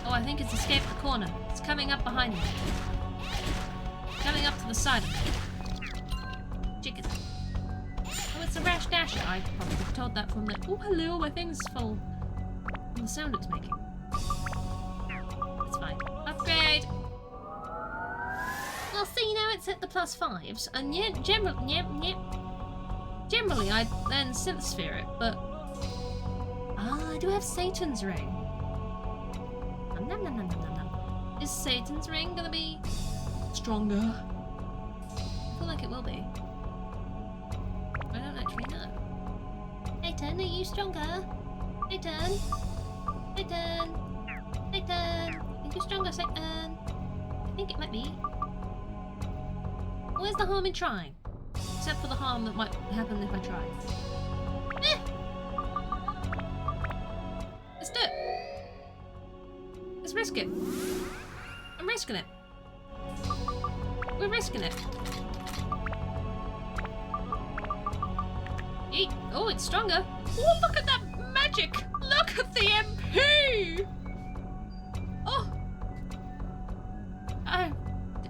Oh, I think it's escaped the corner. It's coming up behind me. Coming up to the side of me. Chicken. Oh, it's a Rash Dasher. I probably have told that from the... Oh, hello, my thing's full. From the sound it's making. It's fine. Upgrade! Well, see, now it's at the +5s, and yeah, generally, generally I'd then synth sphere it, but I do have Satan's ring. Nom, nom, nom, nom, nom, nom. Is Satan's ring gonna be stronger? I feel like it will be. I don't actually know. Satan, are you stronger? Satan? Satan? Satan? Are you stronger, Satan? I think it might be. Where's the harm in trying? Except for the harm that might happen if I try. Let's do it. Let's risk it. I'm risking it. We're risking it. Yeet. Oh, it's stronger. Oh, look at that magic! Look at the MP! Oh!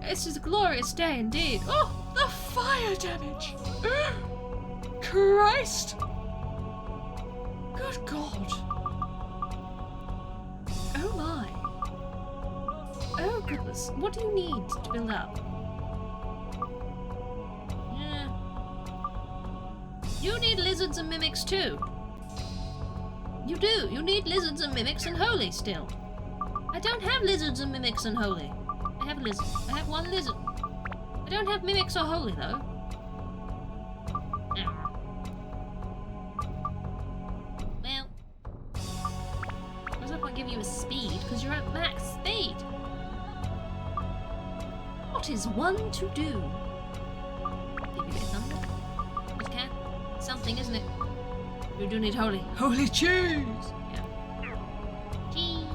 This is a glorious day indeed. Oh, the fire damage! Christ! Good God! Oh my! Oh goodness! What do you need to build up? Yeah. You need lizards and mimics too. You do. You need lizards and mimics and holy still. I don't have lizards and mimics and holy. I have a lizard. I have one lizard. I don't have mimics or holy though. Well, there's no point giving you a speed because you're at max speed. What is one to do? Give you a bit of thunder. Just can. Something, isn't it? You do need holy. Holy cheese! Yeah. Cheese!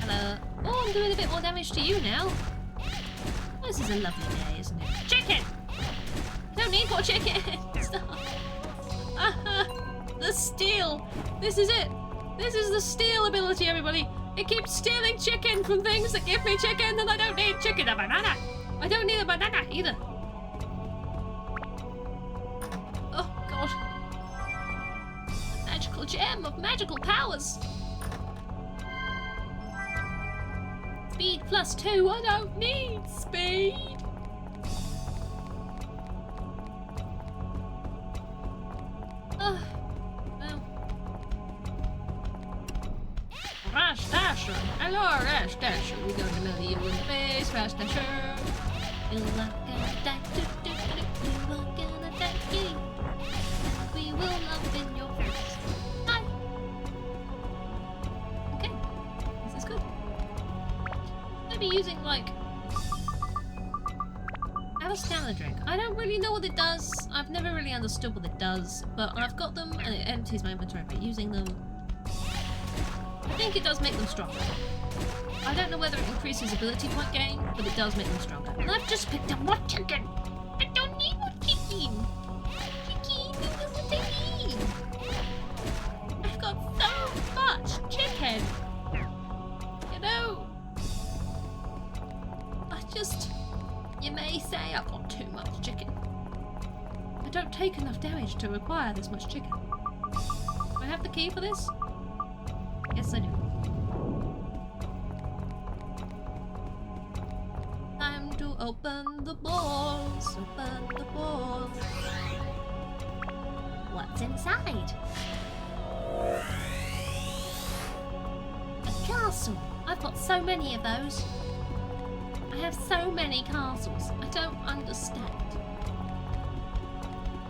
Hello. Oh, I'm doing a bit more damage to you now. Oh, this is a lovely day, isn't it? Chicken! Don't need more chicken! Stop! The steal! This is it! This is the steal ability, everybody! It keeps stealing chicken from things that give me chicken, and I don't need chicken. A banana! I don't need a banana either. Oh, God. Magical gem of magical powers. Speed +2. I don't need speed. Oh, well. Rash Dasher. Hello, Rash Dasher. We're going to nail you in the face, Rash Dasher. You are gonna die. You are gonna die. We will love in your face. Hi. Okay. This is good. I'll be using, like... I have a stamina drink. I don't really know what it does. I've never really understood what it does, but I've got them and it empties my inventory by using them. I think it does make them stronger. I don't know whether it increases ability point gain, but it does make them stronger. And I've just picked up more chicken! I don't need more chicken! Chicken, this is what I need! I've got so much chicken! You know... You may say I've got too much chicken. I don't take enough damage to require this much chicken. Do I have the key for this? Yes, I do. Time to open the balls. Open the balls. What's inside? A castle. I've got so many of those. I have so many castles. I don't understand.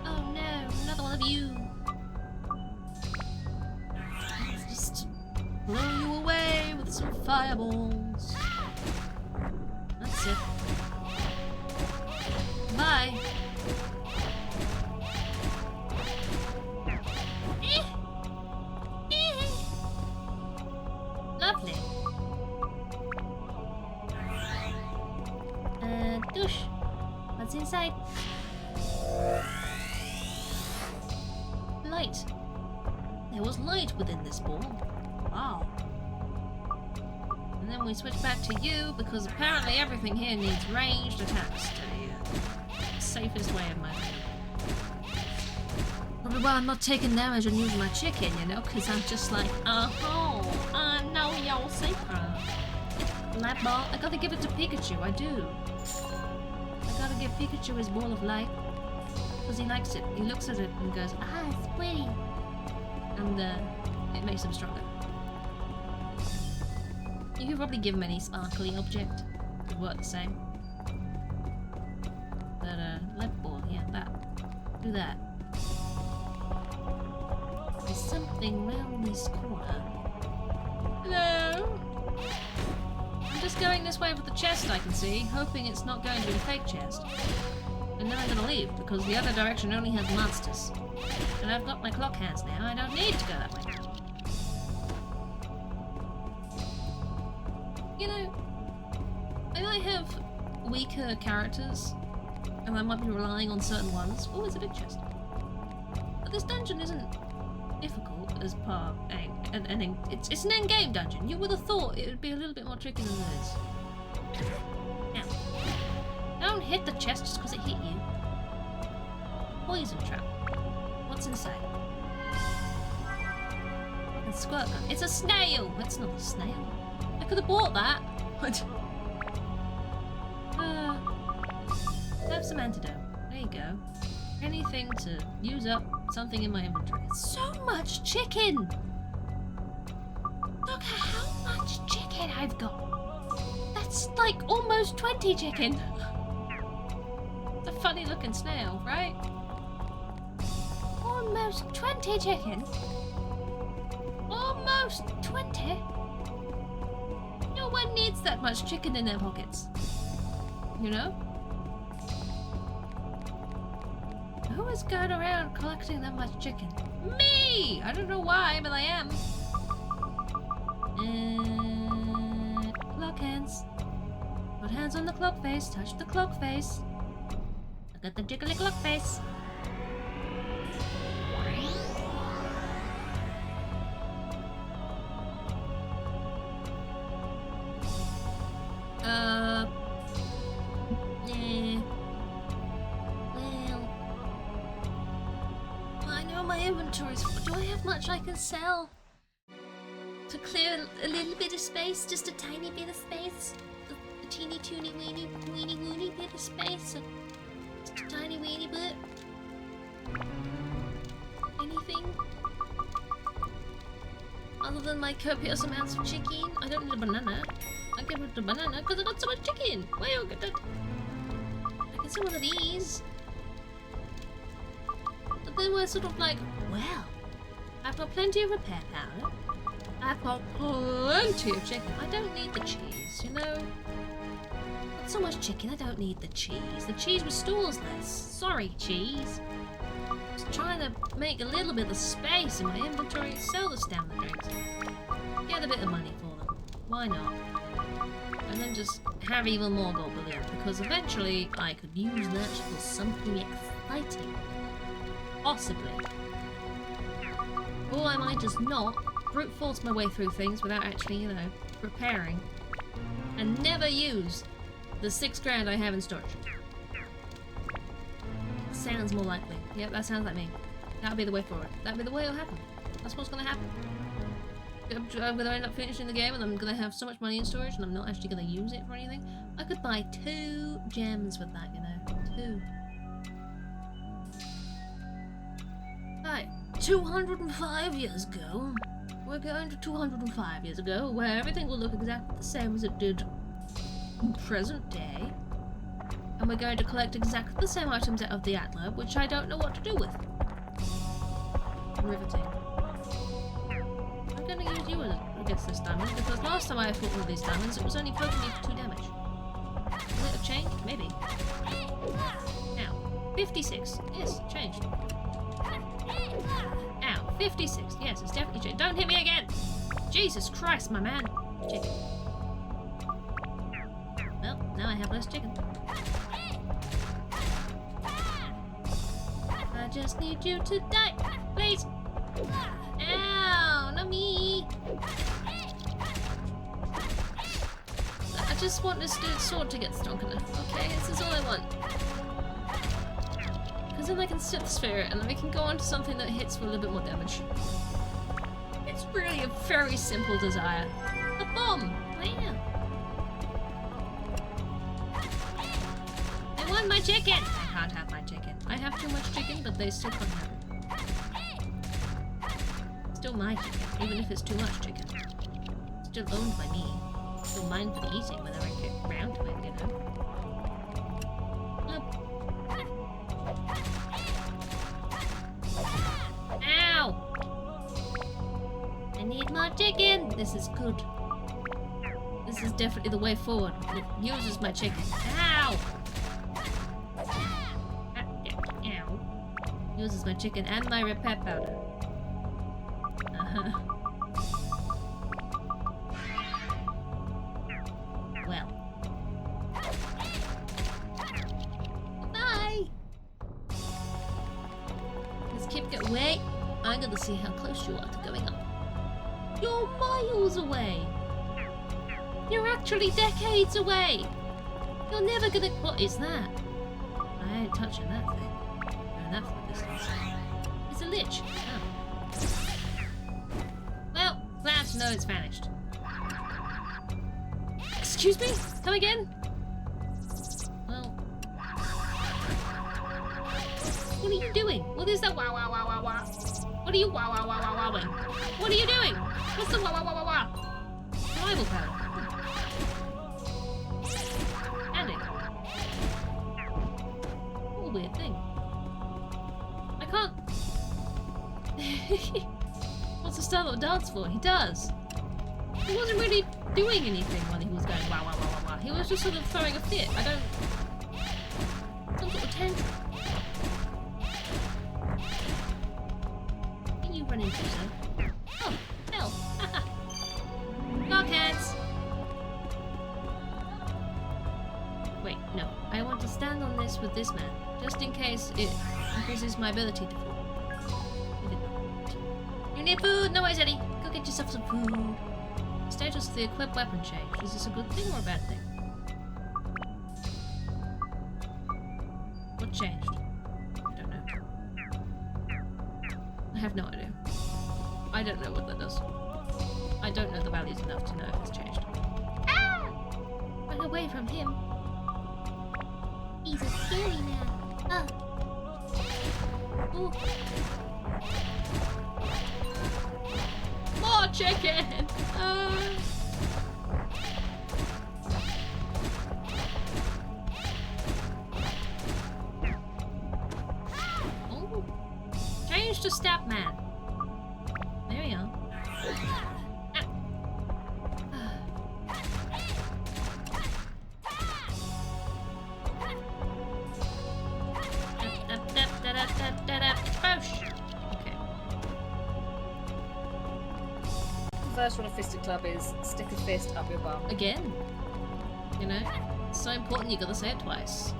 Oh no, another one of you. Let's just blow you away with some fireballs. That's it. Bye. Lovely. Douche. What's inside? Light. There was light within this ball. Wow. And then we switch back to you because apparently everything here needs ranged attacks to the safest way in my opinion. Probably why I'm not taking damage and using my chicken, you know, because I'm just like, oh, I know your secret. light ball. I gotta give it to Pikachu, I do. I gotta give Pikachu his ball of light. Because he likes it. He looks at it and goes, ah, it's pretty. And it makes him stronger. You could probably give him any sparkly object. It would work the same. But light ball, yeah, that. Do that. There's something round this corner. Hello? I'm just going this way with the chest I can see, hoping it's not going to be a fake chest. And then I'm gonna leave, because the other direction only has monsters. And I've got my clock hands now, I don't need to go that way. You know, I might have weaker characters, and I might be relying on certain ones. Oh, it's a big chest. But this dungeon isn't difficult as part of it's an end-game dungeon. You would have thought it would be a little bit more tricky than it is. Now, don't hit the chest just because it hit you. Poison trap. What's inside? A squirt gun. It's a snail! That's not a snail. I could have bought that. Have some antidote. There you go. Anything to use up something in my inventory. So much chicken! Look at how much chicken I've got. That's like almost 20 chicken. It's a funny looking snail, right? Almost 20 chicken. Almost 20? No one needs that much chicken in their pockets. You know? Who is going around collecting that much chicken? Me! I don't know why, but I am. Clock hands. Put hands on the clock face. Touch the clock face. Look at the jiggly clock face. Do I have much I can sell? To clear a little bit of space, just a tiny bit of space? A teeny toony weeny bit of space? Just a tiny weeny bit? Anything? Other than my copious amounts of chicken? I don't need a banana. I get rid of the banana because I got so much chicken! Well, get that. I can sell one of these. But then we're sort of like, well, I've got plenty of repair powder. I've got plenty of chicken. I don't need the cheese, you know? Not so much chicken, I don't need the cheese. The cheese restores less. Sorry, cheese. Just trying to make a little bit of space in my inventory. Sell the stamina drinks. Get a bit of money for them. Why not? And then just have even more gold bullion, because eventually I could use that for something exciting. Possibly. Or I might just not brute force my way through things without actually, you know, preparing. And never use the 6 grand I have in storage. Sounds more likely. Yep, that sounds like me. That'll be the way forward. That'll be the way it'll happen. That's what's gonna happen. I'm gonna end up finishing the game and I'm gonna have so much money in storage and I'm not actually gonna use it for anything. I could buy 2 gems with that, you know. 2. Right, 205 years ago. We're going to 205 years ago, where everything will look exactly the same as it did in present day. And we're going to collect exactly the same items out of the Atlas, which I don't know what to do with. Riveting. I'm going to use you against this diamond, because last time I fought with these diamonds, it was only poking me for 2 damage. Will it have changed? Maybe. Now, 56. Yes, it changed. Ow, 56. Yes, it's definitely changed. Don't hit me again! Jesus Christ, my man. Chicken. Well, now I have less chicken. I just need you to die, please. Ow, not me. I just want this dude's sword to get strong enough. Okay, this is all I want. Because then I can sit the spirit and then we can go on to something that hits for a little bit more damage. It's really a very simple desire. A bomb! Bam! want my chicken! I can't have my chicken. I have too much chicken, but they still can't have it. Still my chicken, even if it's too much chicken. Still owned by me. Still mine for the eating whenever I get round to it, you know? Ow! I need more chicken! This is good. This is definitely the way forward. It uses my chicken. Ow! Ow. Uses my chicken and my repair powder. Well. Bye! Let's keep going. Wait! I'm gonna see how close you are to going up. You're miles away! You're actually decades away! You're never gonna. What is that? I ain't touching that thing. No, that from a distance. It's a lich. Oh. Well, glad to know it's vanished. Excuse me? Come again? Well. What are you doing? What is that? Wah wah wah wah wah. What are you wah wah wah wah wahing? What are you doing? What's the wah wah wah wah wah? Survival powder. Adding. What a weird thing. I can't. What's the style of dance for? He does. He wasn't really doing anything when he was going wah wah wah wah wah. He was just sort of throwing a fit. I don't. Some sort of tantrum. What are you running to, sir? Oh, hell. Dark hands. Wait, no. I want to stand on this with this man, just in case it increases my ability to fall. You need food? No worries, Eddie. Go get yourself some food. Status of the equipped weapon changed. Is this a good thing or a bad thing? What changed? I don't know. I have no idea. I don't know what that does. I don't know the values enough to know if it's changed. Ah! Run away from him. He's a scary man. Oh. Ooh. More chicken! Oh. Change to stab man. There we are. Okay. The first rule of Fisted Club is stick a fist up your bum. Again. You know? It's so important you gotta say it twice.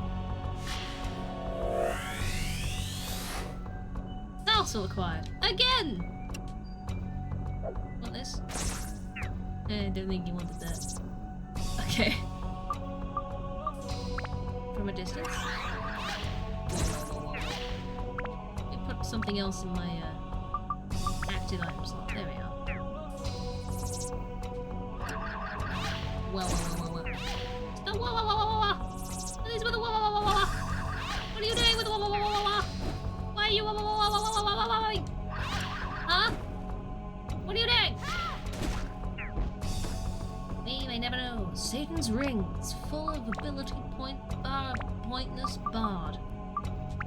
Also acquired. Again! Want this? I don't think you wanted that. Okay. From a distance. You put something else in my active item slot. There we are. Well. Stop! Wah! What is with the wah? What are you doing with the wah? Why are you wah? Huh? What are you doing? We may never know. Satan's ring is full of ability pointless bard.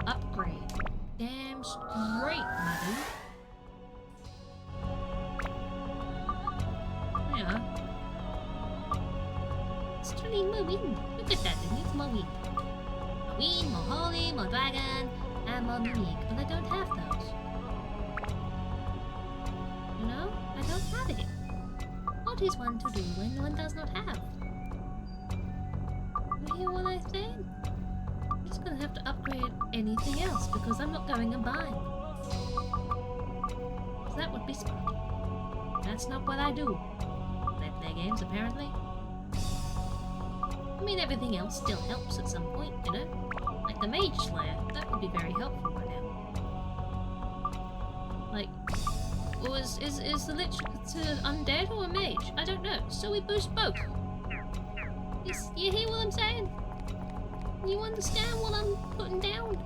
Upgrade. Damn straight, my dude. Yeah. Still more wind. Look at that, it needs more wind. More wind, more holy, more dragon, and more mimic, but I don't have those. You know? I don't have it. What is one to do when one does not have? You hear what I say? I'm just gonna have to upgrade anything else because I'm not going and buying. So that would be smart. That's not what I do. I play games, apparently. I mean, everything else still helps at some point, you know? Like the Mage Slayer, that would be very helpful right now. Like, or is the Lich undead or a mage? I don't know. So we boost both. You hear what I'm saying? You understand what I'm putting down?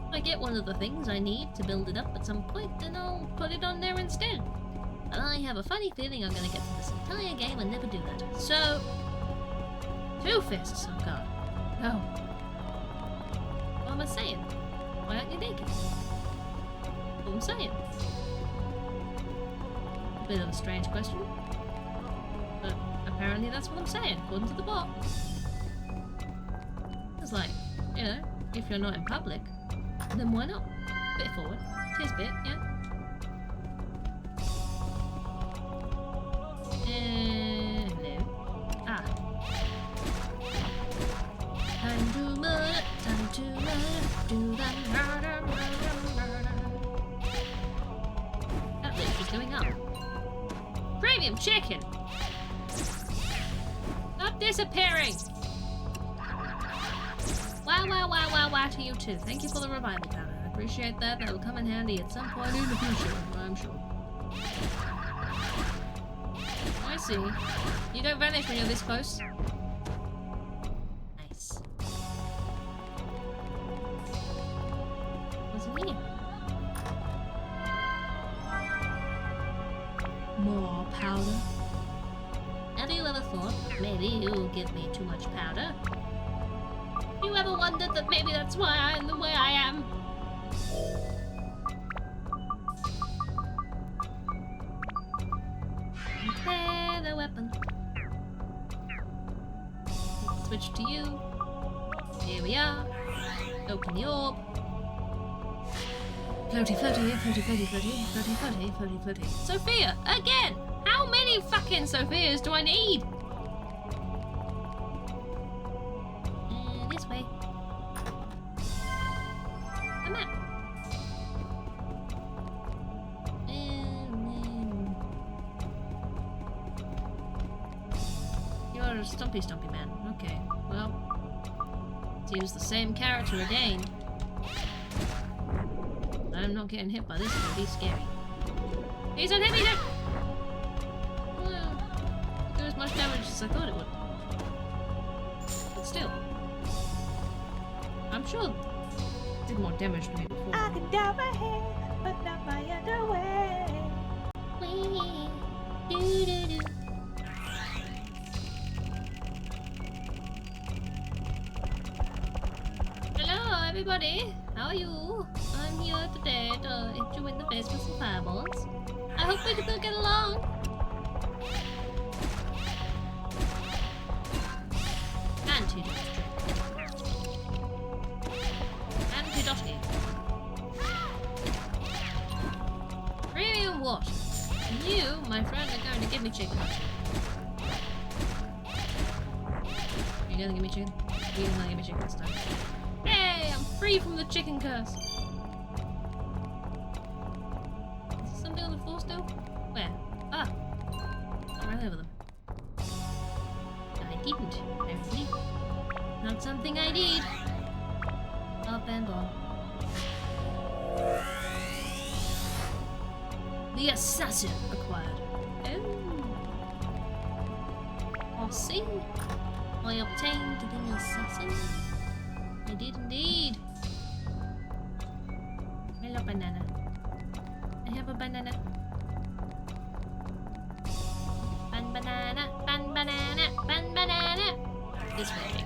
If I get one of the things I need to build it up at some point, then I'll put it on there instead. And I have a funny feeling I'm gonna get through this entire game and never do that. So, 2 fists, oh god. No. What am I saying? Why aren't you naked? What I'm saying? A bit of a strange question. But apparently that's what I'm saying, according to the bot. It's like, you know, if you're not in public, then why not? Bit forward. Tis bit, yeah? Hello. Ah. Time to murder, time to murder, do the murder, murder, murder. That list is going up. Premium chicken! Stop disappearing! Wow to you too. Thank you for the revival powder. I appreciate that. That will come in handy at some point in the future, I'm sure. I see. You don't vanish when you're this close. Nice. What's in here? More powder. Have you ever thought maybe you'll give me too much powder? You ever wondered that maybe that's why I'm the way I am? Prepare the weapon. Switch to you. Here we are. Open the orb. Floaty, floaty, floaty, floaty, floaty, floaty, floaty, floaty, floaty. Sophia! Again! How many fucking Sophias do I need? This way. A map. You're a stumpy man. Okay, well. Let's use the same character again. I'm not getting hit by this, it'll be scary. He's on hit me! Well, do as much damage as I thought it would. But still. I'm sure it did more damage to me before. I can dye my hair, but not my underwear. Wee, doo-doo-doo. Hello, everybody. How are you? I'm here today to hit you in the face with some fireballs. I hope we can still get along. Antidote. Premium what? You, my friend, are going to give me chicken. You're gonna give me chicken? You're gonna give me chicken this time. Hey, I'm free from the chicken curse. Is there something on the floor still? Where? Ah! I ran over them. I didn't, apparently. Not something I need. Up and on. The assassin acquired. Oh. I'll see. I obtained the assassin. I did indeed. Hello, banana. I have a banana. Ban banana, ban banana, ban banana. This way.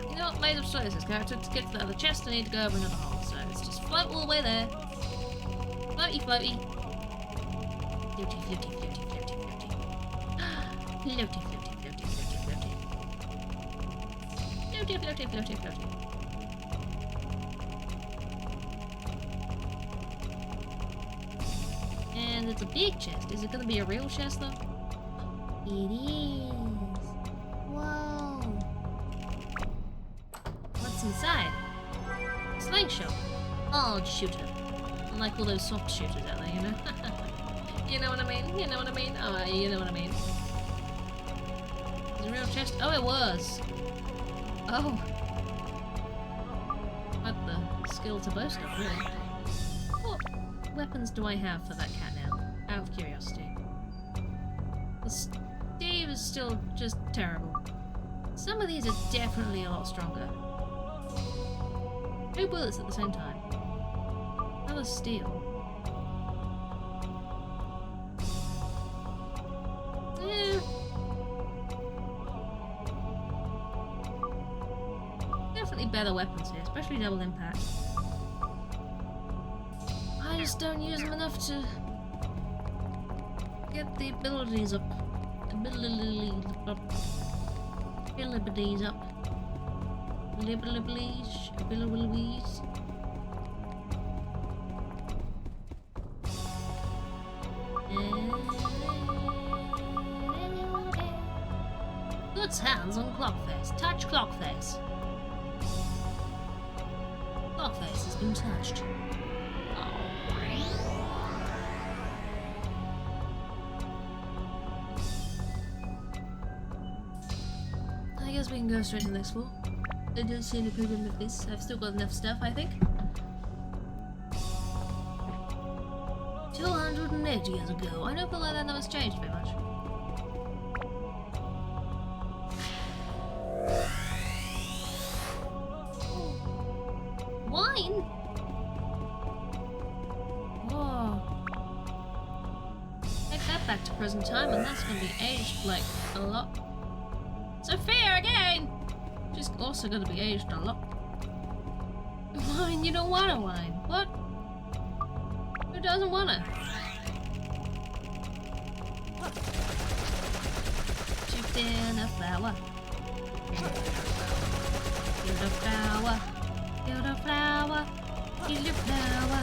You know what? Made of choice this character. To get to the other chest, I need to go over another hole. So let's just float all the way there. Floaty, floaty. Floaty, floaty, floaty, floaty, floaty. Floaty, floaty, floaty, floaty, floaty. Floaty, floaty, floaty, floaty. And it's a big chest. Is it gonna be a real chest though? It is. Whoa. What's inside? Slingshot. Hard shooter. Unlike all those soft shooters out there, you know? You know what I mean? You know what I mean? Oh, you know what I mean. Is it a real chest? Oh, it was. Oh. What the skill to boast of, really. What weapons do I have for that cat now? Out of curiosity. The Steve is still just terrible. Some of these are definitely a lot stronger. 2 bullets at the same time. That was steel. Eh. Definitely better weapons here, especially double impact. I just don't use them enough to get the abilities up. Abilities up. Abilities up. Abilities. Abilities. Puts hands on Clockface. Touch Clockface. Clockface has been touched. I guess we can go straight to the next floor. I don't see any problem with this. I've still got enough stuff, I think. 208 years ago. I don't feel like that number's changed very much. Wine? Whoa. Take that back to present time and that's gonna be aged like a lot. Sophia again! She's also gonna be aged a lot. Wine, you don't want a wine. What? Who doesn't want it? Chipped in a flower. Give the flower. Give the flower. Give the flower.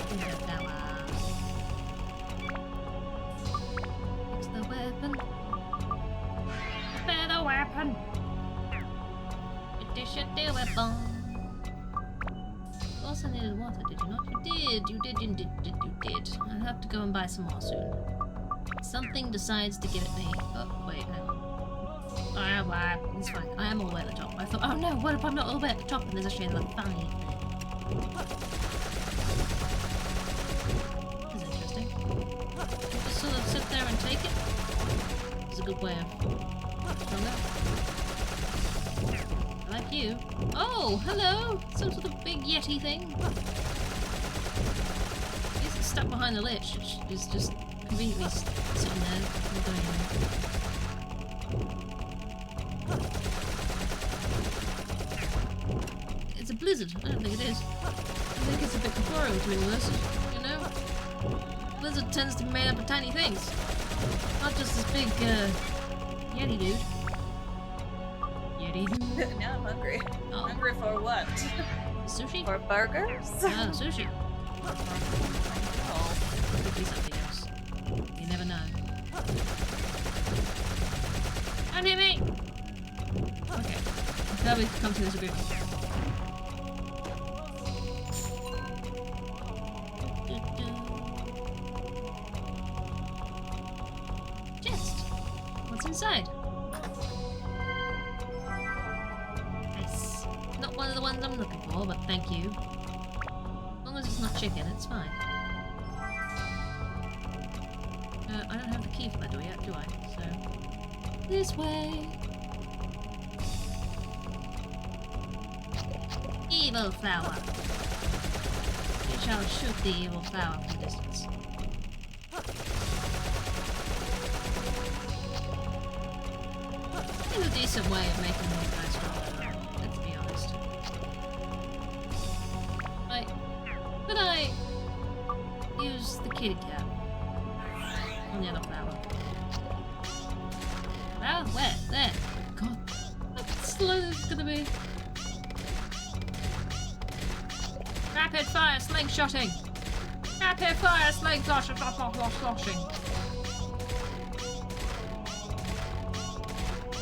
Give the flower. Fix the weapon. Prepare the weapon. Should do weapon. You also needed water, did you not? You did. I have to go and buy some more soon. Something decides to give it me. Oh, wait, hang on. It's fine. I am all the way at the top. I thought, oh no, what if I'm not all the way at the top and there's actually another funny thing? That's interesting. Just sort of sit there and take it. It's a good way of stronger. Like you. Oh, hello! Some sort of big yeti thing. He's stuck behind the lich, which is just conveniently sitting there. Not going anywhere. It's a blizzard. I don't think it is. I think it's a bit tutorial to be honest. You know? Blizzard tends to be made up of tiny things. Not just this big, yeti dude. Now I'm hungry. Oh. Hungry for what? Sushi? For burgers? Oh, sushi. Oh. Could be something else. You never know. Don't hit me! Okay. I'm glad we've come to this agreement. Chest. What's inside? One of the ones I'm looking for, but thank you. As long as it's not chicken, it's fine. I don't have the key for that door yet, do I? So... this way! Evil flower! You shall shoot the evil flower from a distance. It's a decent way of making these guys stronger, let's be honest. Could I use the kitty cat on the other flower? Well, where? There. God, how slow this is gonna be. Rapid fire slingshotting! Rapid fire slingshotting!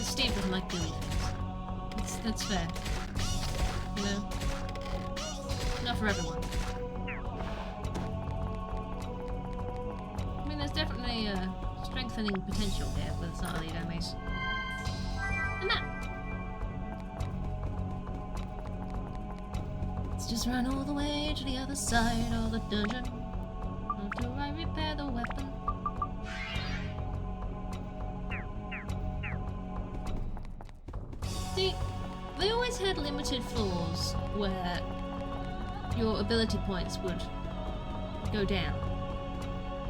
Steve doesn't like doing things. That's fair. You know? Not for everyone. I mean, there's definitely a strengthening potential here with some of these enemies. And that! Let's just run all the way to the other side of the dungeon. Until I repair the weapon. always had limited floors where your ability points would go down,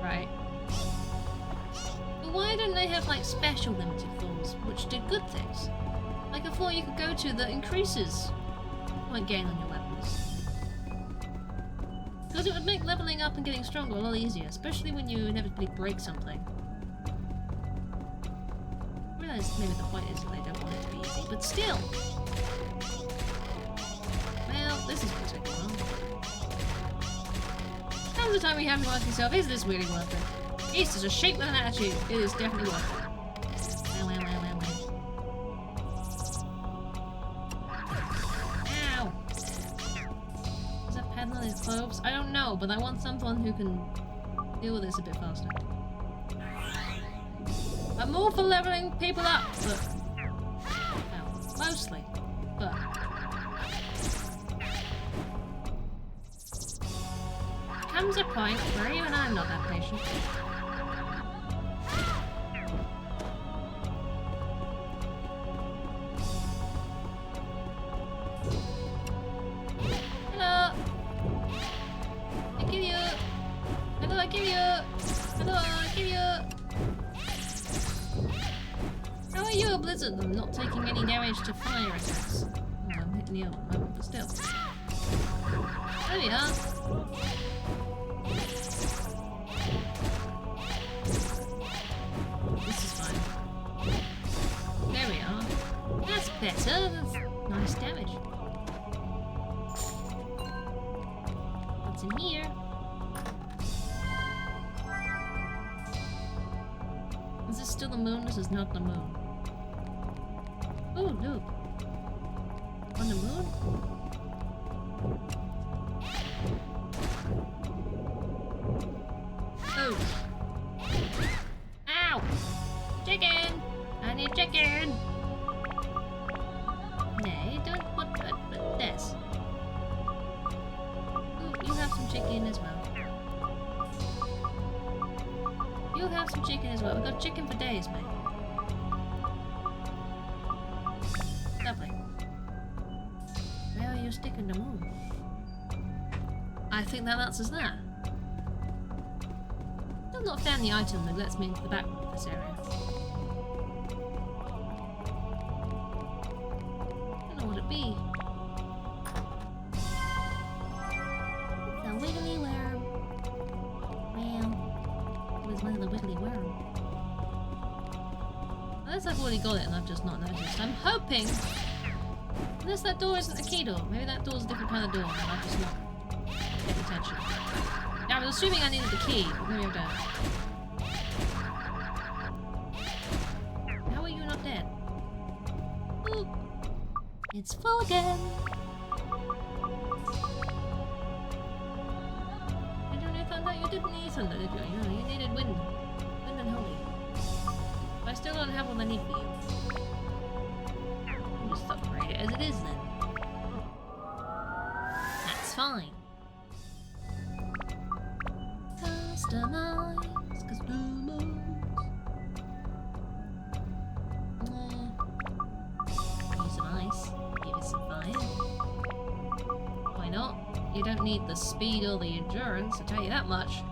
right? But why don't they have like special limited floors which did good things? Like a floor you could go to that increases point gain on your weapons. Because it would make leveling up and getting stronger a lot easier, especially when you inevitably break something. I realise maybe the point is that they don't want it to be easy, but still! Well, this is going to take a while. Comes the time you have to ask yourself, is this really worth it? East is a shape with an attitude. It is definitely worth it. Well. Ow! Is that padding on his clothes? I don't know, but I want someone who can deal with this a bit faster. I'm all for leveling people up, but... well, mostly. But... comes a point where even I'm not that patient. Hello! I kill you! Hello, I kill you! Hello, I kill you! How are you, Blizzard? I'm not taking any damage to fire attacks. Well, I'm hitting you at the moment, but still. There we are. This is fine. There we are. That's better. That's nice damage. What's in here? Is this still the moon? This is not the moon. Oh, look. On the moon? Oh. Ow! Chicken! I need chicken! Nay, don't put this. Ooh, you have some chicken as well. You have some chicken as well. We've got chicken for days, mate. Lovely. Where are you sticking the moon? I think that answers that. I've not found the item that lets me into the background of this area. Don't know what it'd be. It's a wiggly worm. Well, it was one of the wiggly worm. Unless I've already got it and I've just not noticed. I'm hoping. Unless that door isn't a key door. Maybe that door's a different kind of door and I've just not paid attention. Yeah, I was assuming I needed the key, but maybe I don't. How are you not dead? Ooh. It's full again. Did you need thunder? You didn't need thunder, did you? You needed wind. Wind and holy. But I still don't have what I need for you. I'll just upgrade it as it is then. That's fine. Customize. Use some ice. Give it some fire. Why not? You don't need the speed or the endurance, I'll tell you that much.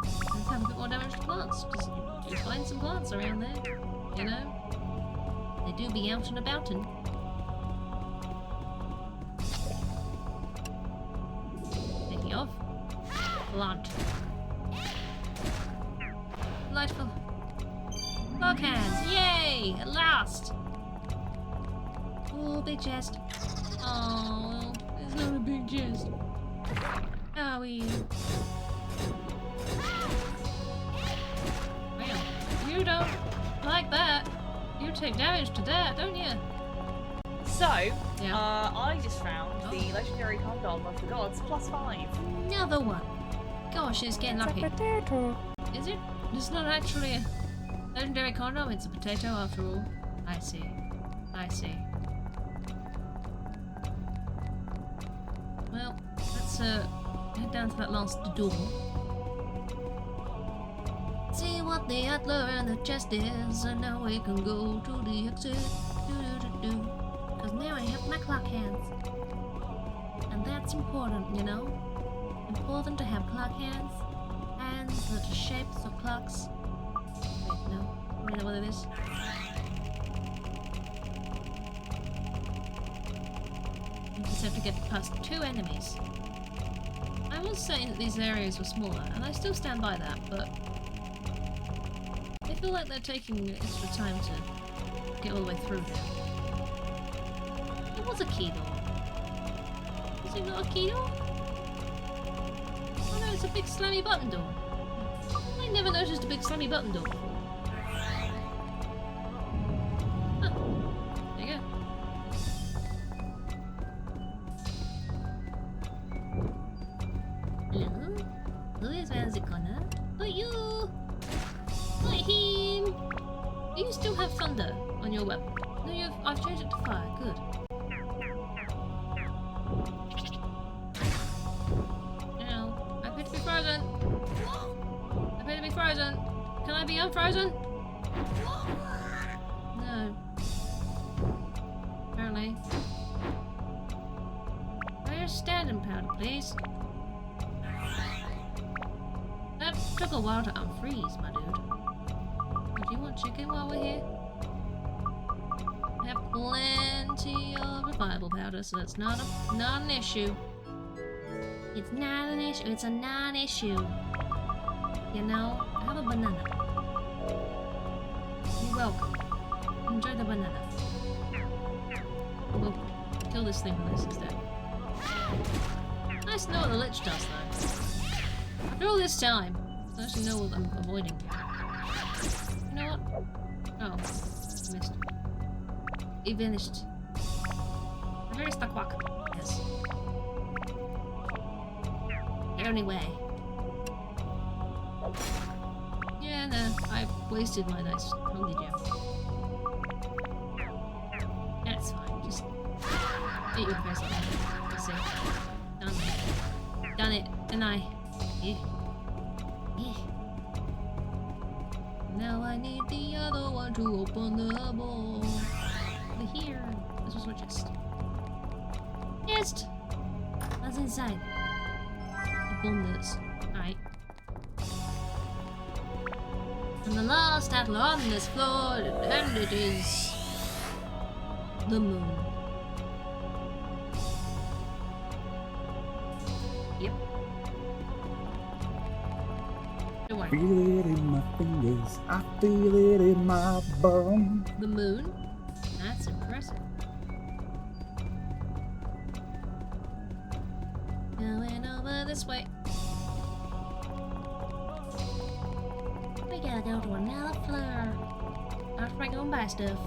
Let's have a bit more damage to plants. Just you find some plants around there, you know? They do be out and aboutin'. Speaking of, blood. Delightful. Log hands, yay! At last! Oh, big chest. Oh, it's not a big chest. Owie. Well, you don't like that. You take damage to that, don't you? So, Yeah. I just found the legendary condom of the gods +5. Another one. Gosh, it's getting lucky. Potato. Is it? It's not actually a legendary condom, it's a potato after all. I see. I see. Well, let's head down to that last door. See what the Adler and the chest is, and now we can go to the exit. Because now I have my clock hands. And that's important, you know? Important to have clock hands. Hands that are shapes of clocks. Wait, no. I don't know what it is. You just have to get past 2 enemies. I was saying that these areas were smaller, and I still stand by that, but I feel like they're taking extra time to get all the way through there. It was a key door. Is it not a key door? Oh no, it's a big slammy button door. I never noticed a big slammy button door before. Huh. There you go. Hello? Who is around the corner? Oh, you! Oh, him! Do you still have thunder on your weapon? No, I've changed it to fire. Good. Now, I appear to be frozen. I appear to be frozen. Can I be unfrozen? No. Apparently. Where's standing powder, please? That took a while to unfreeze, my dude. Do you want chicken while we're here? I have plenty of revival powder, so that's not an issue. It's not an issue. It's a non-issue. You know, have a banana. You're welcome. Enjoy the banana. We'll kill this thing with this instead. Nice to know what the lich does, though. After all this time, I actually know what I'm avoiding. You know what? Oh, I missed. He vanished. Where is the quack? Yes. The only way. Yeah, no, I've wasted my nice holy gem. That's fine, just beat your face on it. Just say, done it. Done it, and I. Yeah. Yeah. Now I need the other one to open the ball. Over here. This was my chest. Chest! What's inside? Open this. Alright. And the last atlas on this floor, and it is the moon. Yep. Don't worry. Feel it in my fingers, I feel it in my bum. The moon? That's impressive. Going over this way. We gotta go to another floor. After I go and buy stuff.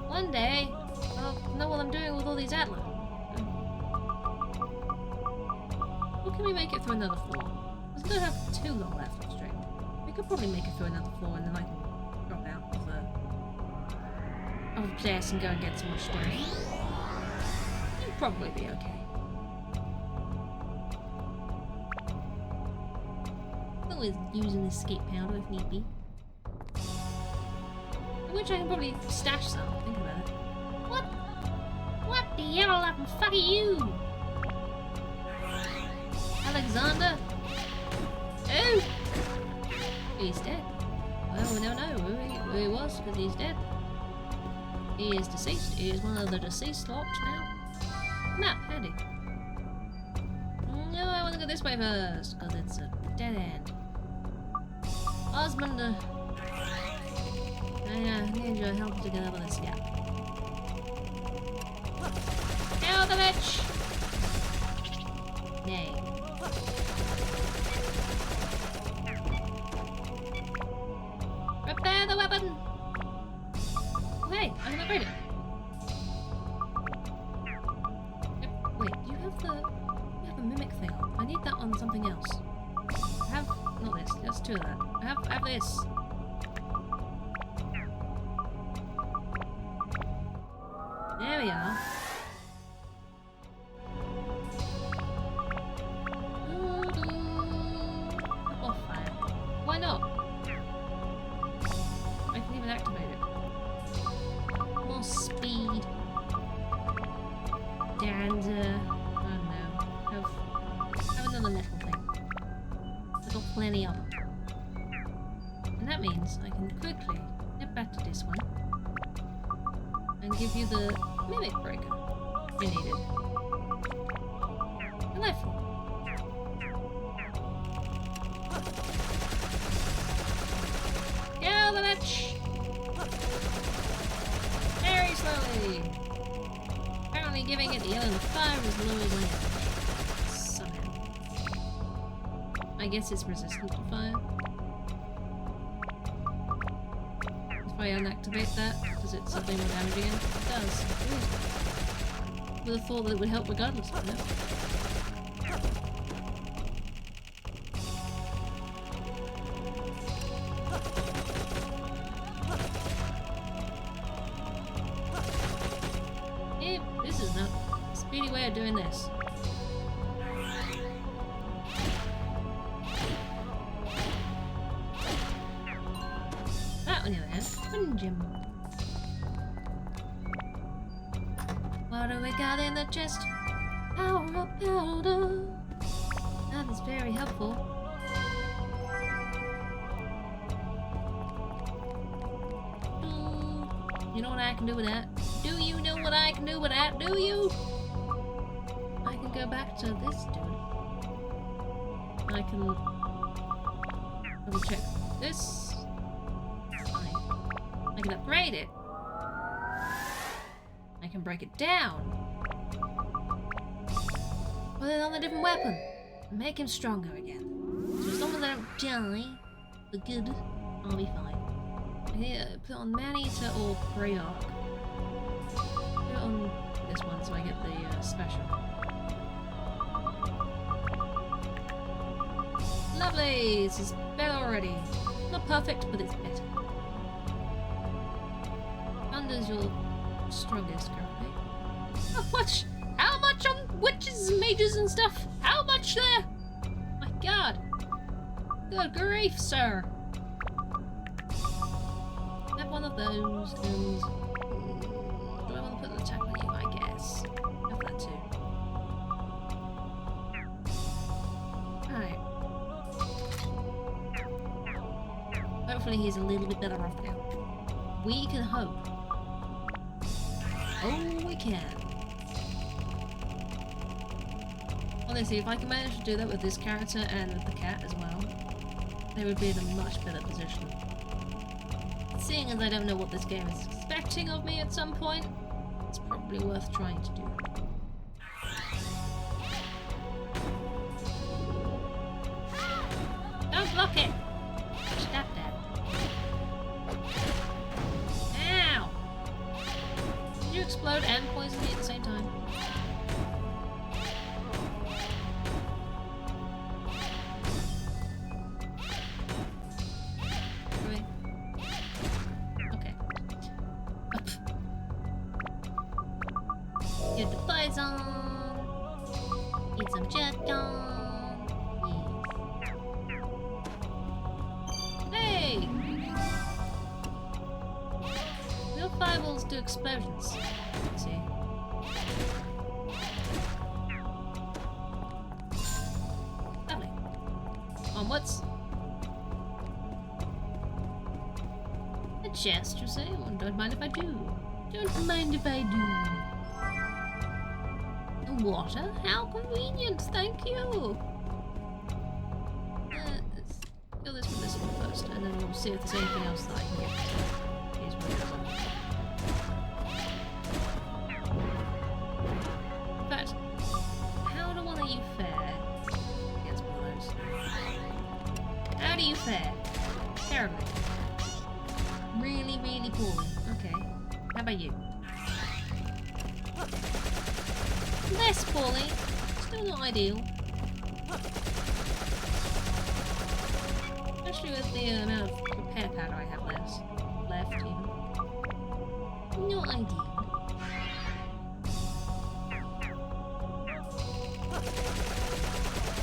One day, I'll know what I'm doing with all these atlas. Or can we make it through another floor? Because I don't have too long left on stream. We could probably make it through another floor and then I can drop out of the place and go and get some more stuff. It'll probably be okay. Always use an escape powder if need be. Which I can probably stash some. Think about it. What? What the hell? I'm fucking you! Alexander? Oh! He's dead. Well, we don't know who he was, because he's dead. He is deceased. He is one of the deceased lot now. Map, handy. No, I want to go this way first, because it's a dead end. Osmond, I need your help to get over this gap. Kill the bitch! Nay. Repair the weapon! Hey, I can upgrade it. Yep, wait, you have the mimic thing. I need that on something else. I have not this, there's 2 of that. I have this. There we are. Off fire. Why not? I can even activate it. plenty of them. And that means I can quickly get back to this one and give you the Mimic Breaker we needed. Delightful. Get out of the match! Very slowly. Apparently giving it the element 5 as low as I am. Somehow. I guess it's resistant to fire. If I unactivate that, does it something more damage again? It does. Ooh. Would have thought that it would help regardless, but no. This is not a speedy way of doing this. That on the other hand, Wind Gem. What do we got in the chest? Power up powder. That is very helpful. You know what I can do with that? Do you know what I can do with that? Do you? I can go back to this dude. I can double check this. I can upgrade it. I can break it down. Put it on a different weapon. Make him stronger again. So as long as I don't die, the good, I'll be fine. Here, put on Man-Eater or Greyark. Put it on this one so I get the special. Lovely! This is better already. Not perfect, but it's better. Thunder's your strongest currently. Oh, what? How much on witches, mages and stuff? How much there? My god! Good grief, sir! Have one of those and... do I want to put an attack on you? I guess. Have that too. Alright. Hopefully he's a little bit better off now. We can hope. Oh, we can. Honestly, if I can manage to do that with this character and with the cat as well, they would be in a much better position. Seeing as I don't know what this game is expecting of me at some point, it's probably worth trying to do. Don't block it! Stop that. Ow! Did you explode and poison me at the same time? Really? Okay. Up. Get the flies on. Eat some chicken. Hey! Real fireballs do explosions. Let's see. Lovely. Onwards. A chest, you say? Well, don't mind if I do. Don't mind if I do. Water? How convenient, thank you! Let's fill this with this one first, and then we'll see if there's anything else that I can get to use one of those on. In fact, how do one of you fare against one of those? How do you fare? Terribly. Really, really poorly. Okay. How about you? Less poorly. Still not ideal. Especially with the amount of repair powder I have left even. Not ideal.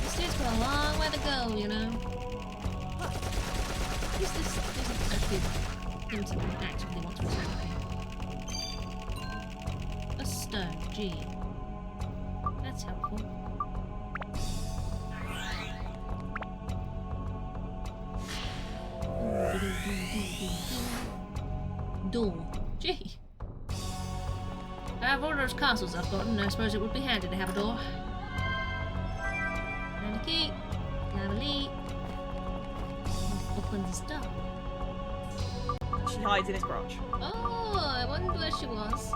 This dude's got a long way to go, you know. At least this isn't actually him to actively want to attack me. A stone, gee. That's helpful. Door. Gee. Out of all those castles I've gotten, I suppose it would be handy to have a door. And a key. Lovely. Opens the door. She hides in his crotch. Oh, I wonder where she was.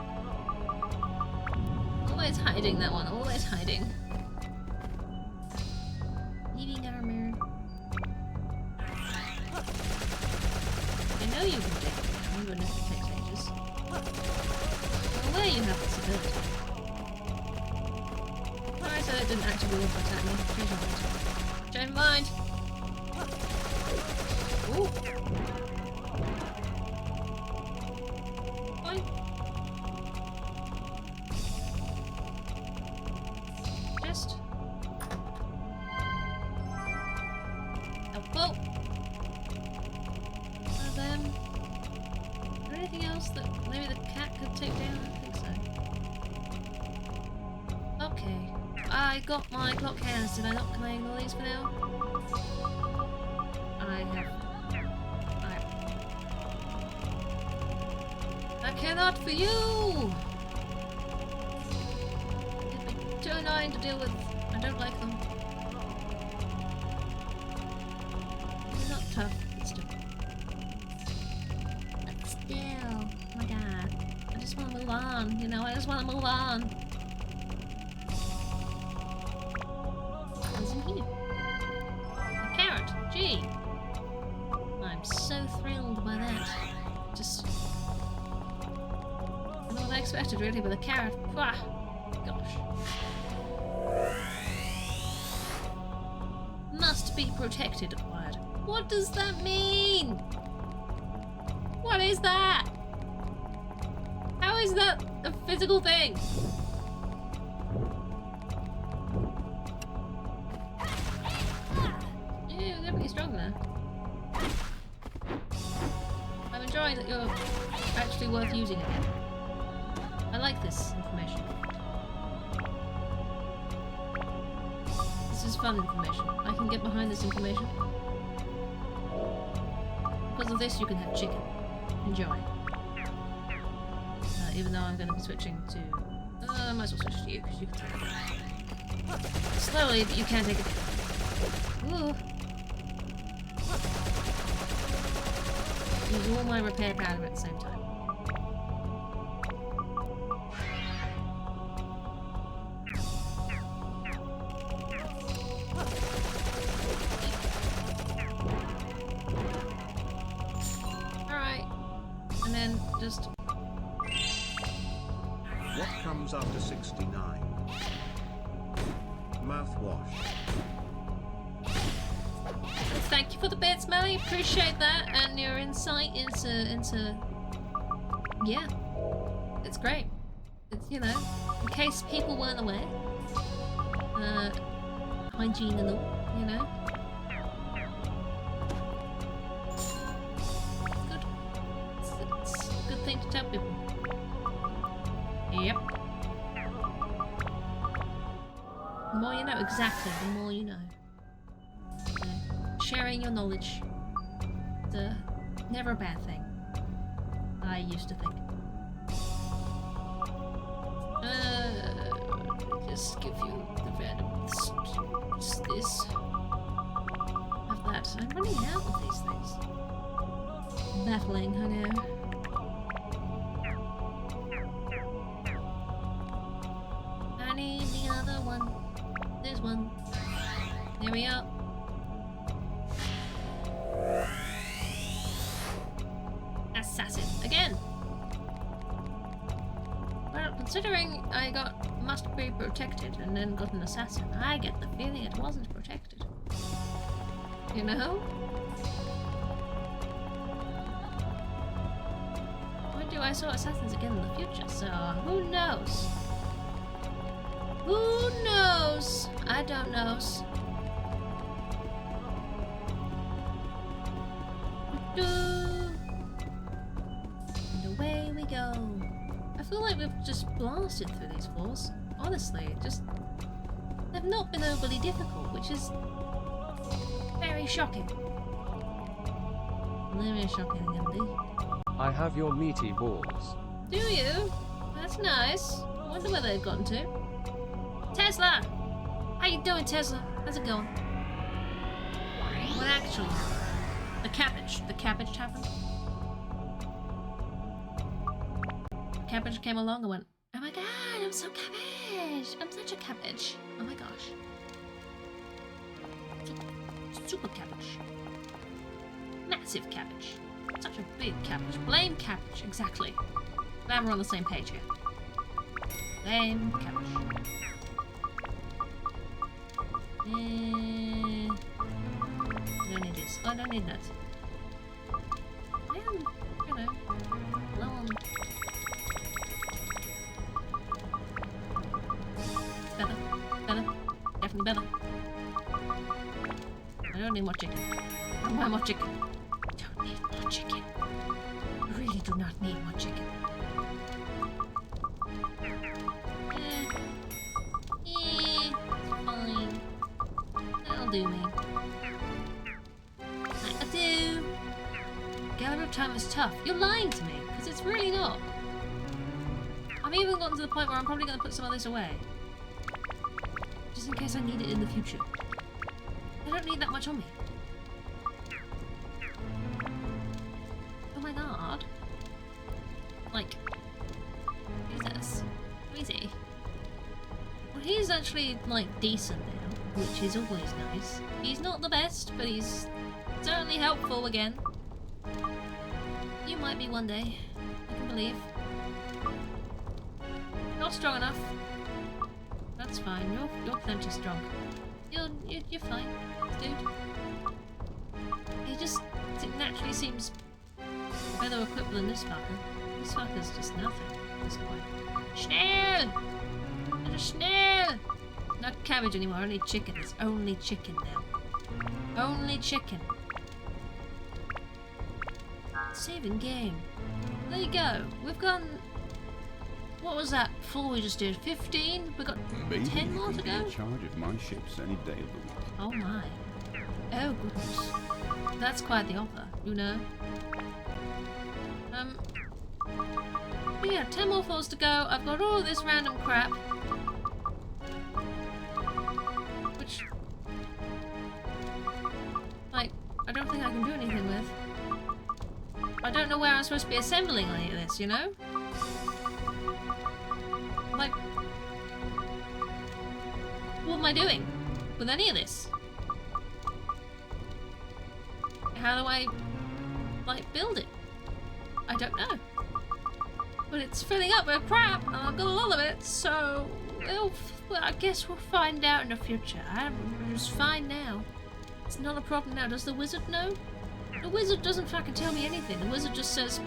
Always hiding, that one. Always hiding. Leaving armor. I know you can take it down, even if it takes ages. I'm aware you have this ability. Sorry, so it didn't actually want to attack me. Change my mind. Ooh. Fine. Just. Helpful. Them. Is there anything else that maybe the cat could take down? I don't think so. Okay. I got my clock hands, did I not? Can I ignore these for now? I cannot for you! It'd be too annoying to deal with. I don't like them. They're not tough, but still. But still, oh my god. I just want to move on, you know, I just want to move on. What's in here? A carrot, gee. I'm so thrilled by that. Just... not what I expected really, but a carrot. Wah! Gosh. Must be protected, acquired. What does that mean? What is that? How is that a physical thing? Yeah, definitely strong there. I'm enjoying that you're actually worth using again. I like this information. This is fun information. I can get behind this information. Because of this, you can have chicken. Enjoy. Even though I'm going to be switching to... I might as well switch to you, because you can take it. Slowly, but you can take it. Ooh. Use all my repair powder at the same time. Alright. And then just... What comes after 69? Mouthwash. Thank you for the bits, Melly. Appreciate that and your insight into yeah, it's great. It's, you know, in case people weren't aware, hygiene and all, you know. It's good. It's a good thing to tell people. Yep. The more you know, exactly. The more you know. Sharing your knowledge. Never a bad thing. I used to think. Just give you the random this. Have that. I'm running out of these things. Baffling, I know. I need the other one. There's one. There we are. Assassin again. Well, considering I got must be protected and then got an assassin, I get the feeling it wasn't protected. You know? Mind you, I saw assassins again in the future, so who knows? Who knows? I don't know. And away we go. I feel like we've just blasted through these floors. Honestly, just... they've not been overly difficult, which is very shocking. Very shocking, Andy. I have your meaty balls. Do you? That's nice. I wonder where they've gotten to. Tesla! How you doing, Tesla? How's it going? What actually? The cabbage. The cabbage happened. Cabbage came along and went, oh my god, I'm so cabbage! I'm such a cabbage. Oh my gosh. Super cabbage. Massive cabbage. Such a big cabbage. Blame cabbage, exactly. Glad we're on the same page here. Blame cabbage. I don't need this. I don't need that. I am, you know, low on... Better. Better. Definitely better. I don't need more chicken. I don't want more chicken. Don't need more chicken. I really do not need more chicken. Fine. That'll do me. That'll do. Gallery of Time is tough. You're lying to me, because it's really not. I've even gotten to the point where I'm probably going to put some of this away. Just in case I need it in the future. I don't need that much on me. Oh my god. Like, who's this? Who is he? Well, he's actually, like, decent now, which is always nice. He's not the best, but he's certainly helpful again. You might be one day. I can believe. Not strong enough. That's fine. You're plenty strong. You're fine, dude. He just naturally seems better equipped than this fucker. This fucker's just nothing at this point. Schnell! There's a Schnell! Not cabbage anymore, only chicken. It's only chicken now. Only chicken. Saving game. There you go. We've gone... What was that before we just did? 15? We got 10 more to go? in charge of my ships any day of the week. Oh my. Oh goodness. That's quite the offer, you know. But yeah, 10 more floors to go. I've got all this random crap. Which... like, I don't think I can do anything with. I don't know where I'm supposed to be assembling any of this, you know? Like, what am I doing with any of this? How do I, like, build it? I don't know. But it's filling up with crap, and I've got a lot of it, so... well, I guess we'll find out in the future. I'm just fine now. It's not a problem now. Does the wizard know? The wizard doesn't fucking tell me anything. The wizard just says...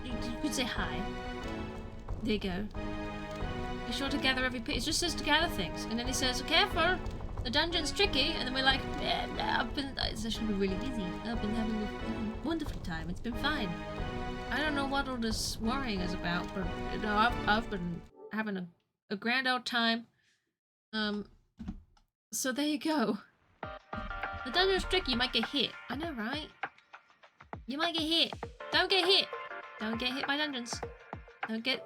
you could say hi. There you go. Be sure to gather every piece. It just says to gather things. And then he says, careful, the dungeon's tricky. And then we're like, yeah, it's actually been really easy. I've been having a wonderful time. It's been fine. I don't know what all this worrying is about, but you know, I've been having a grand old time. So there you go. The dungeon's tricky, you might get hit. I know, right? You might get hit. Don't get hit. Don't get hit by dungeons. Don't get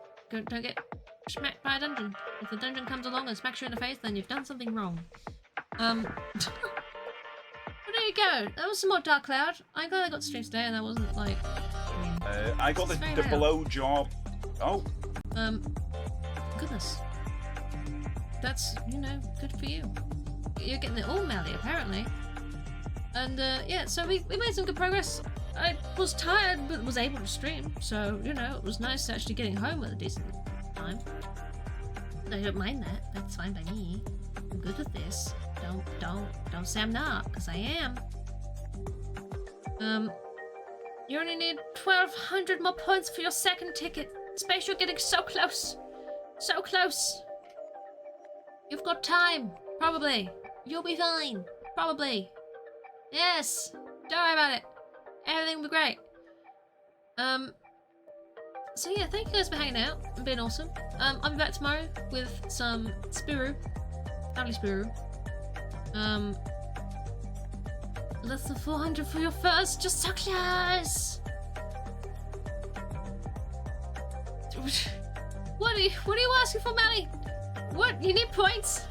smacked by a dungeon. If the dungeon comes along and smacks you in the face, then you've done something wrong. But there you go. That was some more Dark Cloud. I'm glad I got to stream today and I wasn't like... I got the below job. Oh. Goodness. That's, you know, good for you. You're getting it all, Melly, apparently. And, yeah, so we made some good progress. I was tired, but was able to stream. So, you know, it was nice actually getting home at a decent time. I don't mind that. That's fine by me. I'm good with this. Don't say I'm not, because I am. You only need 1,200 more points for your second ticket. Space, you're getting so close. So close. You've got time. Probably. You'll be fine. Probably. Yes. Don't worry about it. Everything will be great. So yeah, thank you guys for hanging out and being awesome. I'll be back tomorrow with some Spuru. Lovely Spuru. Less than 400 for your first. Just so close. What are you asking for, Mally? What? You need points?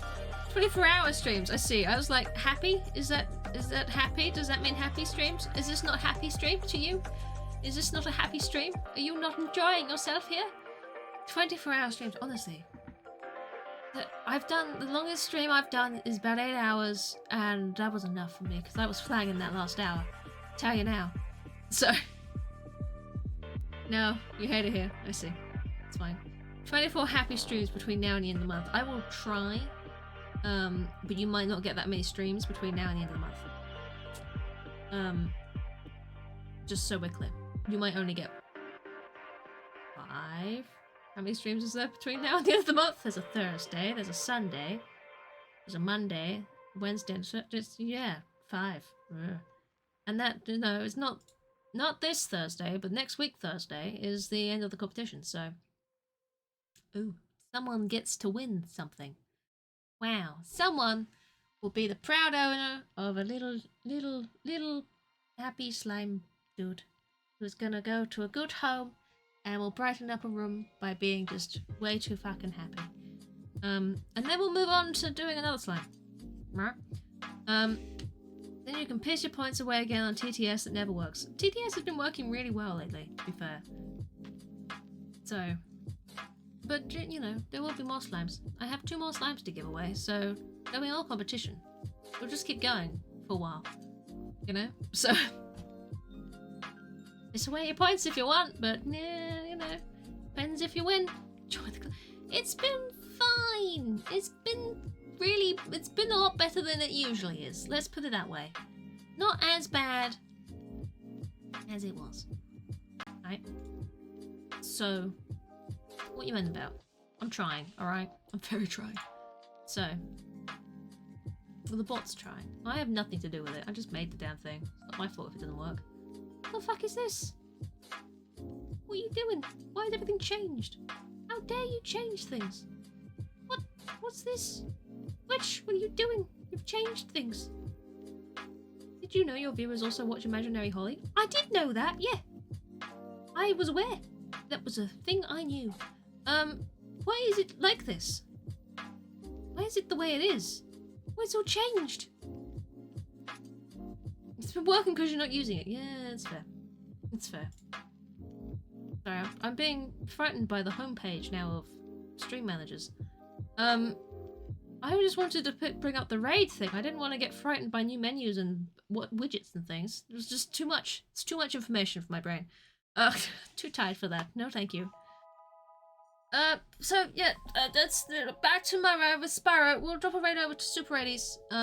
24-hour streams. I see. I was like, happy? Is that happy? Does that mean happy streams? Is this not happy stream to you? Is this not a happy stream? Are you not enjoying yourself here? 24-hour streams, honestly. The longest stream I've done is about 8 hours, and that was enough for me because I was flagging that last hour. Tell you now. So, no, you hate it here. I see. It's fine. 24 happy streams between now and the end of the month. I will try, but you might not get that many streams between now and the end of the month. Just so we're clear, you might only get 5. How many streams is there between now and the end of the month? There's a Thursday, there's a Sunday, there's a Monday, Wednesday, and just yeah, 5. And that, you know, it's not this Thursday, but next week Thursday is the end of the competition. So, ooh, someone gets to win something. Wow, someone will be the proud owner of a little happy slime dude who's gonna go to a good home and will brighten up a room by being just way too fucking happy. And then we'll move on to doing another slime. Then you can piss your points away again on TTS that never works. TTS has been working really well lately, to be fair. So, but you know, there will be more slimes. I have 2 more slimes to give away, so there'll be more competition. We'll just keep going for a while, you know? So, piss away your points if you want, but yeah, you know, depends if you win. Join the club. It's been fine. It's been a lot better than it usually is. Let's put it that way. Not as bad as it was. Right? So, what you meant about? I'm trying, alright? I'm very trying. So, well, the bot's trying. I have nothing to do with it. I just made the damn thing. It's not my fault if it doesn't work. What the fuck is this? What are you doing? Why has everything changed? How dare you change things? What? What's this? Which? What are you doing? You've changed things. Did you know your viewers also watch Imaginary Holly? I did know that, yeah. I was aware. That was a thing I knew. Why is it like this? Why is it the way it is? Why it's all changed? It's been working because you're not using it. Yeah, it's fair. It's fair. Sorry, I'm being frightened by the homepage now of Stream Managers. I just wanted to bring up the raid thing. I didn't want to get frightened by new menus and what widgets and things. It was just too much. It's too much information for my brain. Too tired for that. No, thank you. So yeah, that's back to my raid with Sparrow. We'll drop a raid over to Super Radies. He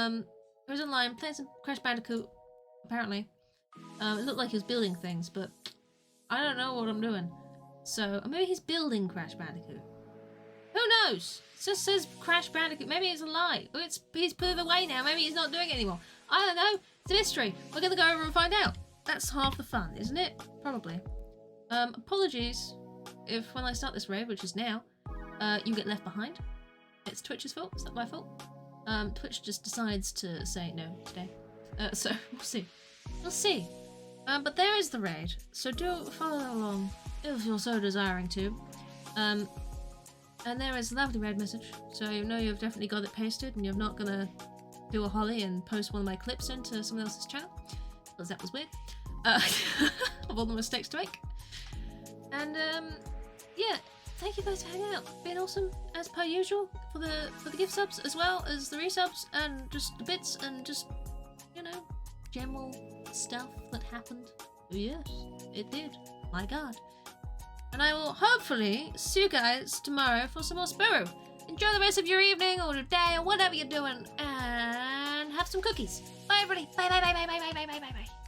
was online playing some Crash Bandicoot. Apparently, it looked like he was building things, but I don't know what I'm doing. So maybe he's building Crash Bandicoot. Who knows? It just says Crash Bandicoot. Maybe it's a lie. He's put it away now. Maybe he's not doing it anymore. I don't know. It's a mystery. We're gonna go over and find out. That's half the fun, isn't it? Probably. Apologies if when I start this raid, which is now, you get left behind. It's Twitch's fault. It's not my fault. Twitch just decides to say no today. So we'll see. We'll see. But there is the raid. So do follow along if you're so desiring to. And there is a lovely red message, so you know you've definitely got it pasted and you're not gonna do a holly and post one of my clips into someone else's channel, because that was weird. Of all the mistakes to make. And yeah, thank you guys for hanging out. Been awesome as per usual for the gift subs as well as the resubs and just the bits and just, you know, general stuff that happened. Yes, it did. My God. And I will hopefully see you guys tomorrow for some more Spuru. Enjoy the rest of your evening or your day or whatever you're doing, and have some cookies. Bye everybody. Bye bye bye bye bye bye bye bye bye.